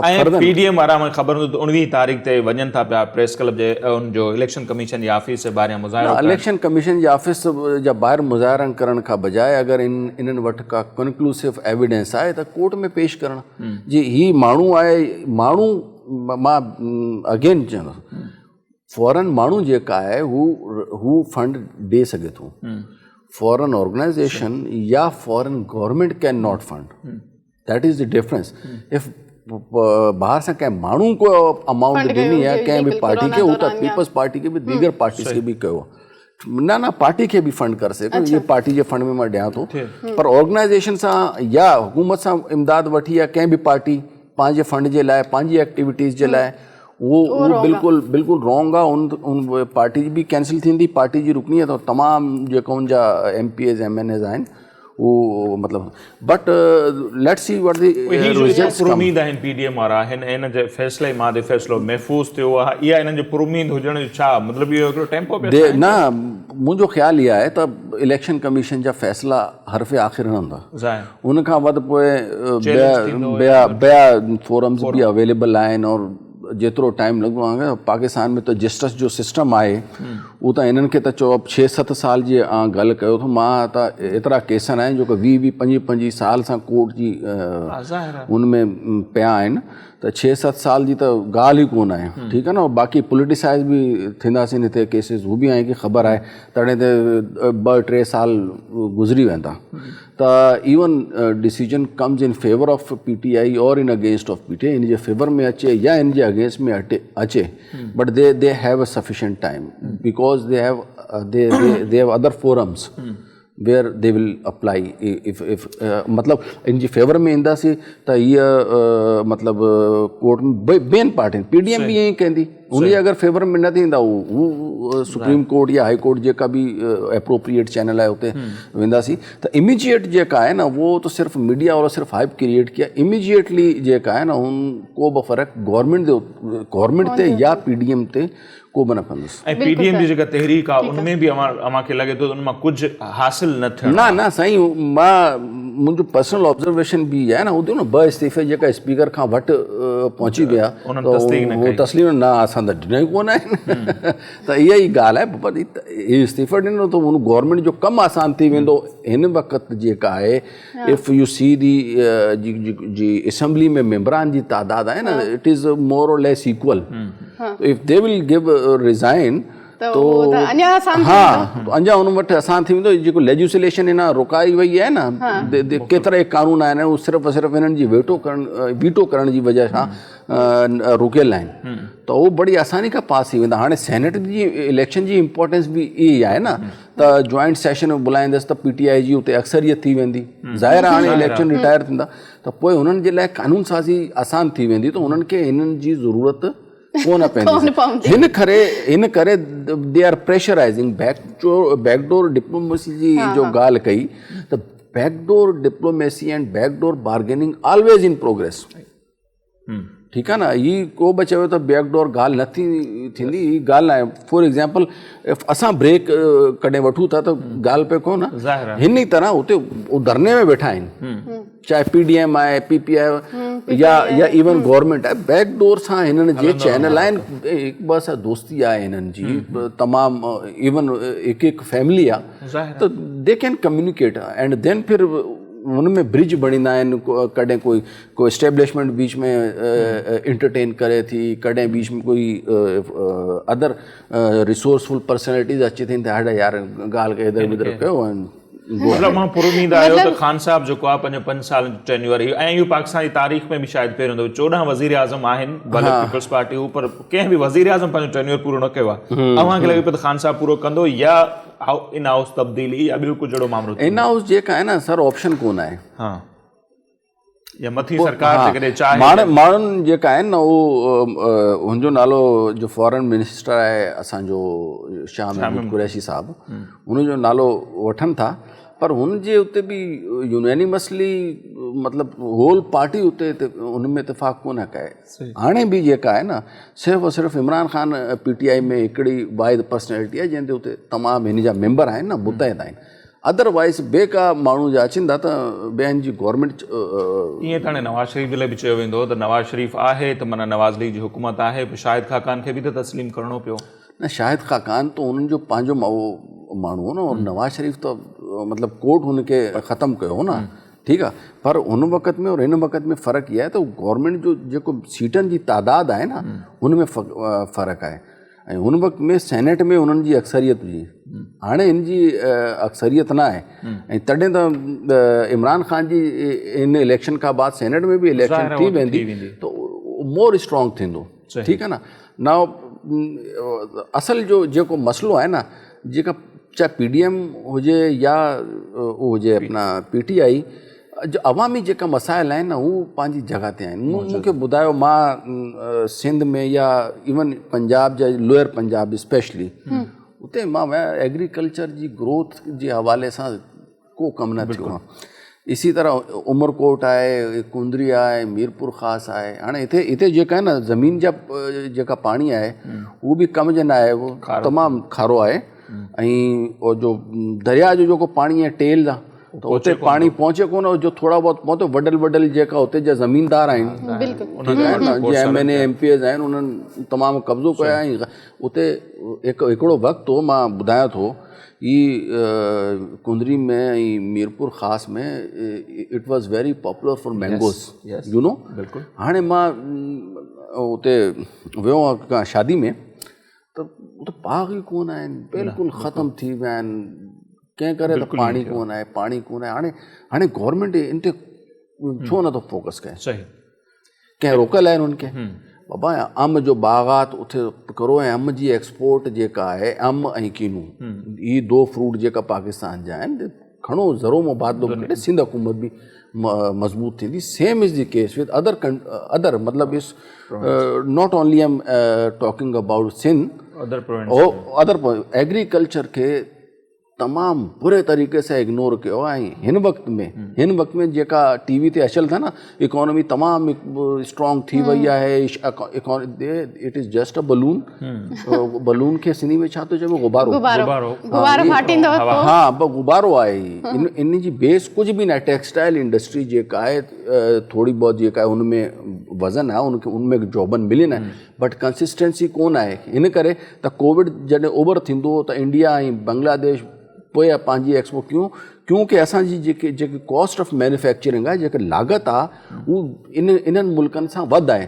ऐं PDM वारा मूंखे ख़बर हूंदी 19 तारीख़ ते वञनि था पिया प्रेस क्लब जे उनजो इलेक्शन कमीशन जी ऑफिस जे ॿाहिरियां मुज़ाहिरो। इलेक्शन कमीशन जी ऑफिस जा ॿाहिरि मुज़ाहिरा करण खां बजाए अगरि इन्हनि वटि का कन्क्लूसिव एविडेंस आहे त कोर्ट में पेश करणु जी ही माण्हू आहे। माण्हू मां अगेन चवंदुसि फॉरेन माण्हू जेका आहे हू फंड ॾेई सघे थो, फॉरेन ऑर्गेनाइजेशन या foreign government can not fund, that is the difference. If बाहर से कंहिं माण्हू को अमाउंट ॾिनी आहे कंहिं बि पार्टी खे, हू त पीपल्स पार्टी के भी दीगर पार्टीज़ खे बि कयो न पार्टी के भी फंड कर सघे, ये पार्टी जे फंड में मां ॾियां थो, पर ऑर्गेनाइजेशन सां या हुकूमत सां इमदाद वठी या कंहिं बि पार्टी पंहिंजे फंड जे लाइ पंहिंजी एक्टिविटीज़ जे लाइ वो बिल्कुलु रॉन्ग आहे। उन पार्टी भी कैंसिल थींदी, पार्टी जी रुकनीत और तमामु जेको उनजा MPs MNAs आहिनि वो मतलब but let's see what the उम्मीद आहिनि PDM वारा हिन जे फ़ैसिले मां दे फ़ैसिलो महफ़ूज़ थियो आहे, इहा हिननि जो पुरुमीद हुजण जो छा मतिलबु इहो हिकिड़ो टेम्पो पियो न मुंहिंजो ख़्यालु इहा आहे त इलेक्शन कमीशन जा फ़ैसिला हरफ़े आख़िर न हूंदा, उन खां वधि पोइ ॿिया फोरम्स भी अवेलेबल आहिनि और जेतिरो टाइम लॻंदो आहे। पाकिस्तान में तो जस्टिस जो सिस्टम आहे उहो त इन्हनि खे त चओ 6-7 साल जी ॻाल्हि कयो थो, मां त एतिरा केस आहिनि जो 20-25 साल सां कोर्ट जी उन में पिया आहिनि, त 6-7 साल जी त ॻाल्हि ई कोन आहे, ठीकु आहे न। बाक़ी पोलिटिसाइज़ बि थींदासीं हिते केसिस, हू बि आहे कि ख़बर आहे तॾहिं त 2-3 साल गुज़री वेंदा। त even decision comes in favour of PTI और इन अगेंस्ट ऑफ PTI, इन जे फेवर में अचे या इन जे अगेंस्ट में अचे, but they have a sufficient time because they have other forums where they will apply if मतलब इन जी फेवर में ईंदासीं त हीअ मतलब कोर्ट में ॿियनि पार्टियुनि PDM भी ईअं ई कंदी, उन अगरि फेवर में न थींदा हू सुप्रीम कोर्ट या हाई कोर्ट जेका भी एप्रोप्रिएट चैनल आहे उते वेंदासीं। त इमीजिएट जेका आहे न वो तो सिर्फ़ मीडिया और सिर्फ़ हाइप क्रिएट किया, इमीजिएटली जेका आहे न उन को बि फ़र्क़ु गवर्नमेंट ते या PDM ते को बि न कंदुसि। ऐं PDM जी जेका तहरीक आहे उनमें बि अमांखे लॻे थो उन मां कुझु हासिल न थियो। न साईं, मुंहिंजो पर्सनल ऑब्जर्वेशन बि आहे न, ॿुधो न 2 इस्तीफ़े जेका स्पीकर खां वटि पहुची विया तस्लीम न असां त ॾिनो ई कोन आहिनि त इहा ई ॻाल्हि आहे, पर इहो इस्तीफ़ो ॾिनो त उन गवर्नमेंट जो कमु आसान थी वेंदो। हिन वक़्तु जेका आहे इफ़ यू सी जी असेंबली में मेंबरान जी तादाद आहे न, इट इज़ मोर और lace equal. If they will give resign तो अञा उन वटि आसान थी वेंदो। जेको लेजिस्लेशन हिन रुकाई वई आहे न, केतिरा कानून आहिनि उहे सिर्फ़ु हिननि जी वीटो करण जी वजह सां रुकियल आहिनि, त उहो बड़ी आसानी खां पास थी वेंदा। हाणे सेनेट जी इलेक्शन जी इम्पोर्टेंस बि इहा ई आहे न, त जॉइंट सेशन में बुलाईंदसि त PTI जी उते अक्सरियत थी वेंदी, ज़ाहिर आहे हाणे इलेक्शन रिटायर थींदा त पोइ हुननि जे लाइ कानून साज़ी आसान थी वेंदी, त हुननि खे हिननि जी ज़रूरत कोन पवंदी। हिन करे they are pressurising backdoor diplomacy जी जो ॻाल्हि कई, त backdoor diplomacy and backdoor bargaining always in progress, ठीकु आहे न। हीअ को बि चयो त बैकडोर ॻाल्हि न थींदी, हीअ ॻाल्हि आहे। फॉर एग्ज़ाम्पल असां ब्रेक कॾहिं वठूं था त ॻाल्हि पे कोन हिन ई तरह उते धरने में वेठा आहिनि, चाहे PDM आहे PPI या इवन गवर्नमेंट आहे, बैकडोर सां हिननि जे चैनल आहिनि, हिकु ॿ सां दोस्ती आहे हिननि जी तमामु, इवन हिकु फैमिली आहे, त दे कैन कम्युनिकेट एंड देन फिर उनमें ब्रिज बणींदा आहिनि। कॾहिं कोई एस्टेब्लिशमेंट बीच में इंटरटेन करे थी, कॾहिं बीच में कोई अदर रिसोर्सफुल पर्सनैलिटीज़ अचे थी त हाणे यार ॻाल्हि खे इधर उधर कयो। मतलब मां पुरुमीद आहियो त ख़ान साहब जेको आहे 5 साल टेन्योर ऐं इहो पाकिस्तान जी तारीख़ में बि शायदि पहिरियों दफ़ो 14 वज़ीर आज़म आहिनि भले पीपल्स पार्टी, पर कंहिं बि वज़ीर आज़म पंहिंजो टेन्योर पूरो न कयो आहे। अव्हांखे लॻे पियो त ख़ान साहब पूरो कंदो या इन हाउस तब्दीली या ॿियो कुझु अहिड़ो मामिलो इन हाउस जेका आहे न सर ऑप्शन कोन आहे। हा, या मथी सरकार जेकॾहिं चाहे माण्हुनि जेका आहिनि न उहो हुनजो नालो जो फॉरेन मिनिस्टर आहे असांजो शाह महमूद कुरैशी साहब, हुनजो नालो वठनि था, पर हुनजे उते बि यूनैनिमसली मतिलबु होल पार्टी उते उन में इतफ़ाक़ कोन कए। हाणे बि जेका आहे न सिर्फ़ु सिर्फ़ु इमरान ख़ान PTI में हिकिड़ी वाहिद पर्सनैलिटी आहे जंहिंजे उते तमामु हिन जा मेंबर आहिनि न मुतहद आहिनि, अदरवाइज़ ॿिए का माण्हू जा अचनि था त ॿियनि जी गवर्नमेंट ईअं त हाणे नवाज़ शरीफ़ जे लाइ बि चयो वेंदो त नवाज़ शरीफ़ आहे त माना नवाज़ लीग जी हुकूमत आहे, शाहिद ख़ाक़ान खे बि त तस्लीम करिणो पियो न। शाहिद ख़ाक़ान त उन्हनि जो पंहिंजो माण्हू हो न, और नवाज़ शरीफ़ त मतिलबु कोर्ट हुनखे ख़तमु कयो न, ठीकु आहे। पर उन वक़्त में और हिन वक़्त में फ़र्क़ु इहा आहे त गवर्नमेंट जो जेको सीटनि जी तादादु आहे न हुन में फ़र्क़ु आहे। ऐं हुन वक़्त में सेनेट में उन्हनि जी अक्सरियत हुई, हाणे हिन जी अक्सरियत न आहे। ऐं तॾहिं त इमरान ख़ान जी इन इलेक्शन खां बाद सेनेट में बि इलेक्शन थी वेंदी त मोर स्ट्रॉन्ग थींदो, ठीकु आहे न। असल जो जेको मसइलो आहे न, जेका चाहे PDM हुजे या उहो हुजे अपना PTI, जो अवामी जेका मसाइल आहिनि न हू पंहिंजी जॻह ते आहिनि। मूंखे ॿुधायो, मां सिंध में या इवन पंजाब जा लोअर पंजाब स्पेशली उते मां एग्रीकल्चर जी ग्रोथ जे हवाले सां को कमु न थियो आहे। इसी तरह उमरकोट आहे, कुंदरी आहे, मीरपुर ख़ासि आहे। हाणे हिते जेका आहे न ज़मीन जा जेका पाणी आहे उहो बि कम जो न आहे, उहो तमामु खारो आहे। ऐं जो दरिया जो जेको पाणी आहे टेल जा, त उते पाणी पहुचे कोन, जो थोरा बहुत पहुतो वॾल जेका उते जा ज़मीनदार आहिनि, जीअं MNA MPs आहिनि, उन्हनि तमामु कब्ज़ो कयो आहे। उते हिकिड़ो वक़्तु हो, मां ॿुधायां थो, ही कुंदरी में ऐं मीरपुर ख़ासि में it was very popular for mangoes, you know. हाणे मां उते वियो आहियां शादी में, त उते बाग़ ई कोन आहिनि, बिल्कुलु ख़तमु थी विया आहिनि। कंहिं करे त पाणी कोन आहे, पाणी कोन आहे। हाणे गवर्नमेंट इन ते छो नथो फोकस कए? सही, कंहिं रोकल आहिनि उनखे? बाबा अम जो बाग़ात उते करो, ऐं अम जी एक्सपोर्ट जेका आहे, अम ऐं कीनू, ही 2 फ्रूट जेका पाकिस्तान जा आहिनि, खणो ज़रो मुबादलो करे, सिंध हुकूमत बि मज़बूत थींदी। Same is the case with other मतिलबु is not only I am talking about Sindh, other agriculture खे तमामु बुरे तरीक़े सां इग्नोर कयो। ऐं हिन वक़्त में जेका TV ते अचल था न, इकोनॉमी तमामु स्ट्रॉन्ग थी वई आहे, it is just a balloon. Balloon खे सिंधी में छा थो चइबो? गुबारो। हा, गुबारो आहे। इन जी बेस कुझु बि न आहे। टेक्सटाइल इंडस्ट्री जेका आहे थोरी बहुत जेका आहे उनमें वज़न आहे, उनमें जॉबनि मिलनि आहिनि, बट कंसिस्टेंसी कोन आहे। हिन करे त कोविड जॾहिं ओवर थींदो त इंडिया ऐं बांग्लादेश पोइ पंहिंजी एक्सपोर्ट क्योंकि असांजी जेकी कॉस्ट ऑफ मैन्युफैक्चरिंग आहे, जेका लागत आहे, उहो इन्हनि मुल्कनि सां वधि आहे,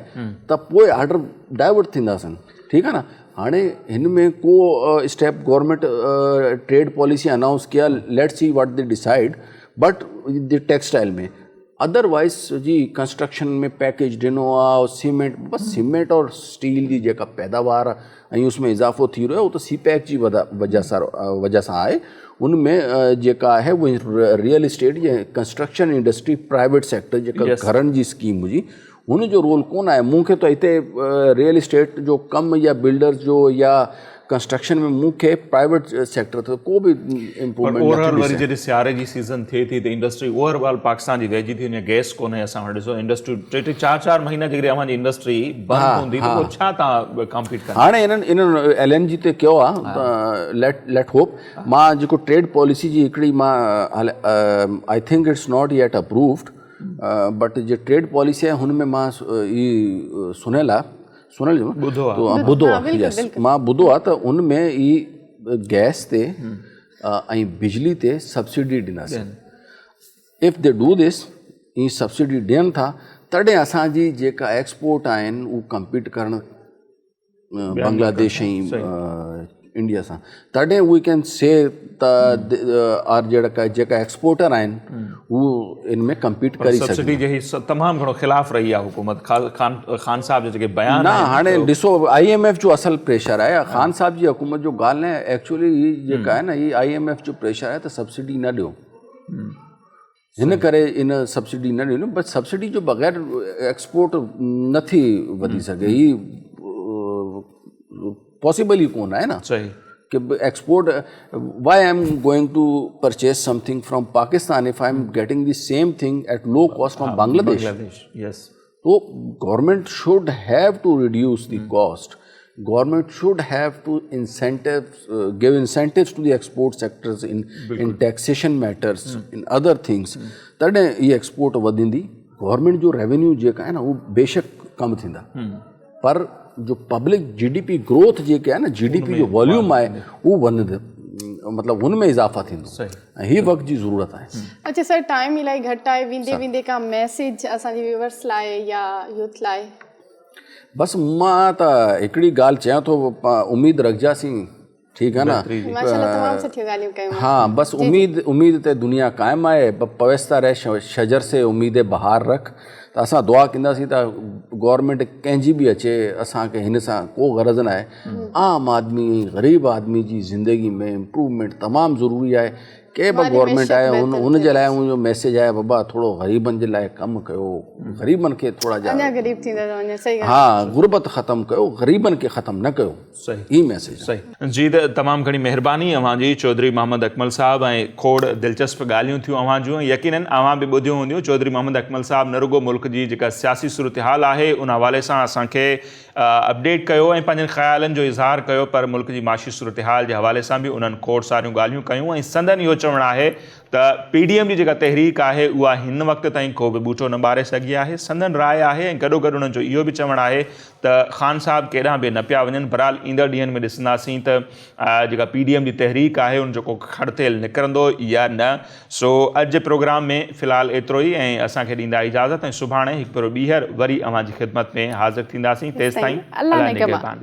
त पोइ ऑर्डर डाइवर्ट थींदासीं, ठीकु आहे न। हाणे हिन में को step government trade policy announce कया, let's see what they decide, but the textile में अदरवाइज जी कंस्ट्रक्शन में पैकेज ॾिनो आहे, और सीमेंट, बस सीमेंट और स्टील जी जेका पैदावार ऐं उसमें इज़ाफ़ो थी रहियो आहे, उहो त CPEC जी वजह सां आहे। उनमें जेका आहे वो रियल इस्टेट या कंस्ट्रक्शन इंडस्ट्री, प्राइवेट सेक्टर जेका घरनि जी स्कीम हुई, हुनजो रोल कोन आहे। मूंखे त हिते रियल इस्टेट जो कमु या बिल्डर्स जो या कंस्ट्रक्शन में मूंखे प्राइवेट सेक्टर ते को बि इम्प्रूवमेंट ओवरऑल वरी जॾहिं सियारे जी सीज़न थिए थी त इंडस्ट्री ओवरऑल पाकिस्तान जी वेझी थी वञे, गैस कोन्हे। असां वटि ॾिसो इंडस्ट्री 3-4 महीना जेकॾहिं अव्हांजी इंडस्ट्री बंदि हूंदी त पोइ छा तव्हां कम्पीट कंदा? हाणे इन्हनि LNG ते कयो आहे, लेट होप। मां जेको ट्रेड पॉलिसी जी हिकिड़ी I think it's not yet approved, but J trade policy आहे हुन में मां ई सुनियल आहे, ॿुधो आहे, यस, मां ॿुधो आहे त उन में ई गैस ते ऐं बिजली ते सब्सिडी ॾींदासीं। If they do this, E subsidy ॾियनि था, तॾहिं असांजी जेका एक्सपोर्ट आहिनि उहो कम्पीट करणु बांग्लादेश ऐं इंडिया सां, तॾहिं वी कैन से त और जेका एक्सपोर्टर आहिनि हू इन में कम्पीट करी सघनि। सब्सिडी जे तमामु घणो ख़िलाफ़ रही आहे हुकूमत। ख़ान साहब जो जेके बयान न हाणे ॾिसो IMF जो असल प्रेशर आहे, ख़ान साहब जी हुकूमत जो ॻाल्हि न आहे, एक्चुअली ही जेका आहे न ही IMF जो प्रेशर आहे त सब्सिडी न ॾियो, हिन करे इन सब्सिडी न ॾिनो, बस सब्सिडी जो बग़ैर एक्सपोर्ट नथी वधी सघे, ही पॉसिबल ई कोन आहे न। सही कि export, why I am going to purchase something from Pakistan if I am getting the same thing at low cost from Bangladesh. Yes, तो government should have to reduce the cost, government should have to give incentives to the export sectors in taxation matters, in other things, तॾहिं ये export वधंदी। Government जो revenue जेका आहे न उहो बेशक कम थींदा, पर जो पब्लिक GDP ग्रोथ जेके आहे न, GDP जो वॉल्यूम आहे उहो वधंदो, मतलब उनमें इजाफा थींदो, ऐं हीअ वक़्त जी ज़रूरत आहे। अच्छा सर, टाइम इलाही घटि आहे, वेंदे का मैसेज असांजे व्यूअर्स लाइ या यूथ लाइ? बसि मां त हिकिड़ी ॻाल्हि चयां थो, उमेद रखजासीं, ठीकु आहे न? माशाल्लाह, तमामु सुठियूं ॻाल्हियूं कयूं। हाँ, बसि उम्मीद ते दुनिया क़ाइमु आहे। पविस्ता रहे शजर से उम्मीद बहार रख। त असां दुआ कंदासीं त गवर्नमेंट कंहिंजी बि अचे, असांखे हिन सां को ग़रज़ न आहे। आम आदमी, ग़रीब आदमी जी ज़िंदगी में इम्प्रूवमेंट तमामु ज़रूरी आहे। के बि गवर्नमेंट आहे हुन जे लाइ मुंहिंजो मैसेज आहे, बाबा थोरो ग़रीबनि जे लाइ कमु कयो, ग़रीबनि खे थोरा अञा ग़रीब थींदा था वञनि। सही ॻाल्हि। हाँ, गुरबत ख़तमु कयो, ग़रीबनि खे ख़तमु न कयो। सही, ही मैसेज। सही जी, त तमामु घणी महिरबानी अव्हां जी चौधरी मोहम्मद अकमल साहब, ऐं खोड़ दिलचस्प ॻाल्हियूं थियूं अव्हां जूं। यकीनन अव्हां बि ॿुधियूं हूंदियूं, चौधरी मोहम्मद अकमल साहब न रुगो मुल्क जी जेका सियासी सूरत हाल आहे उन हवाले सां असांखे अपडेट कयो ऐं पंहिंजनि ख़्यालनि जो इज़हार कयो, पर मुल्क जी माशी सूरत हाल जे हवाले सां बि उन्हनि खोड़ सारियूं ॻाल्हियूं कयूं। ऐं संदन इहो चवणु आहे त PDM जी जेका तहरीक आहे उहा हिन वक़्त ताईं को बि ॿूटो न ॿारे सघी आहे, संदन राय आहे। ऐं गॾो गॾु उन्हनि जो इहो बि चवणु आहे त ख़ान साहब केॾांहुं बि न पिया वञनि। बहरहाल ईंदड़ ॾींहंनि में ॾिसंदासीं त जेका PDM जी तहरीक आहे उन जो को खड़तेल निकिरंदो या न। सो अॼु जे प्रोग्राम में फ़िलहालु एतिरो ई, ऐं असांखे ॾींदा इजाज़त, ऐं सुभाणे हिकु भेरो ॿीहर वरी अव्हां जी ख़िदमत में हाज़िर थींदासीं। तेसिताईं अल्लाह निगहबान।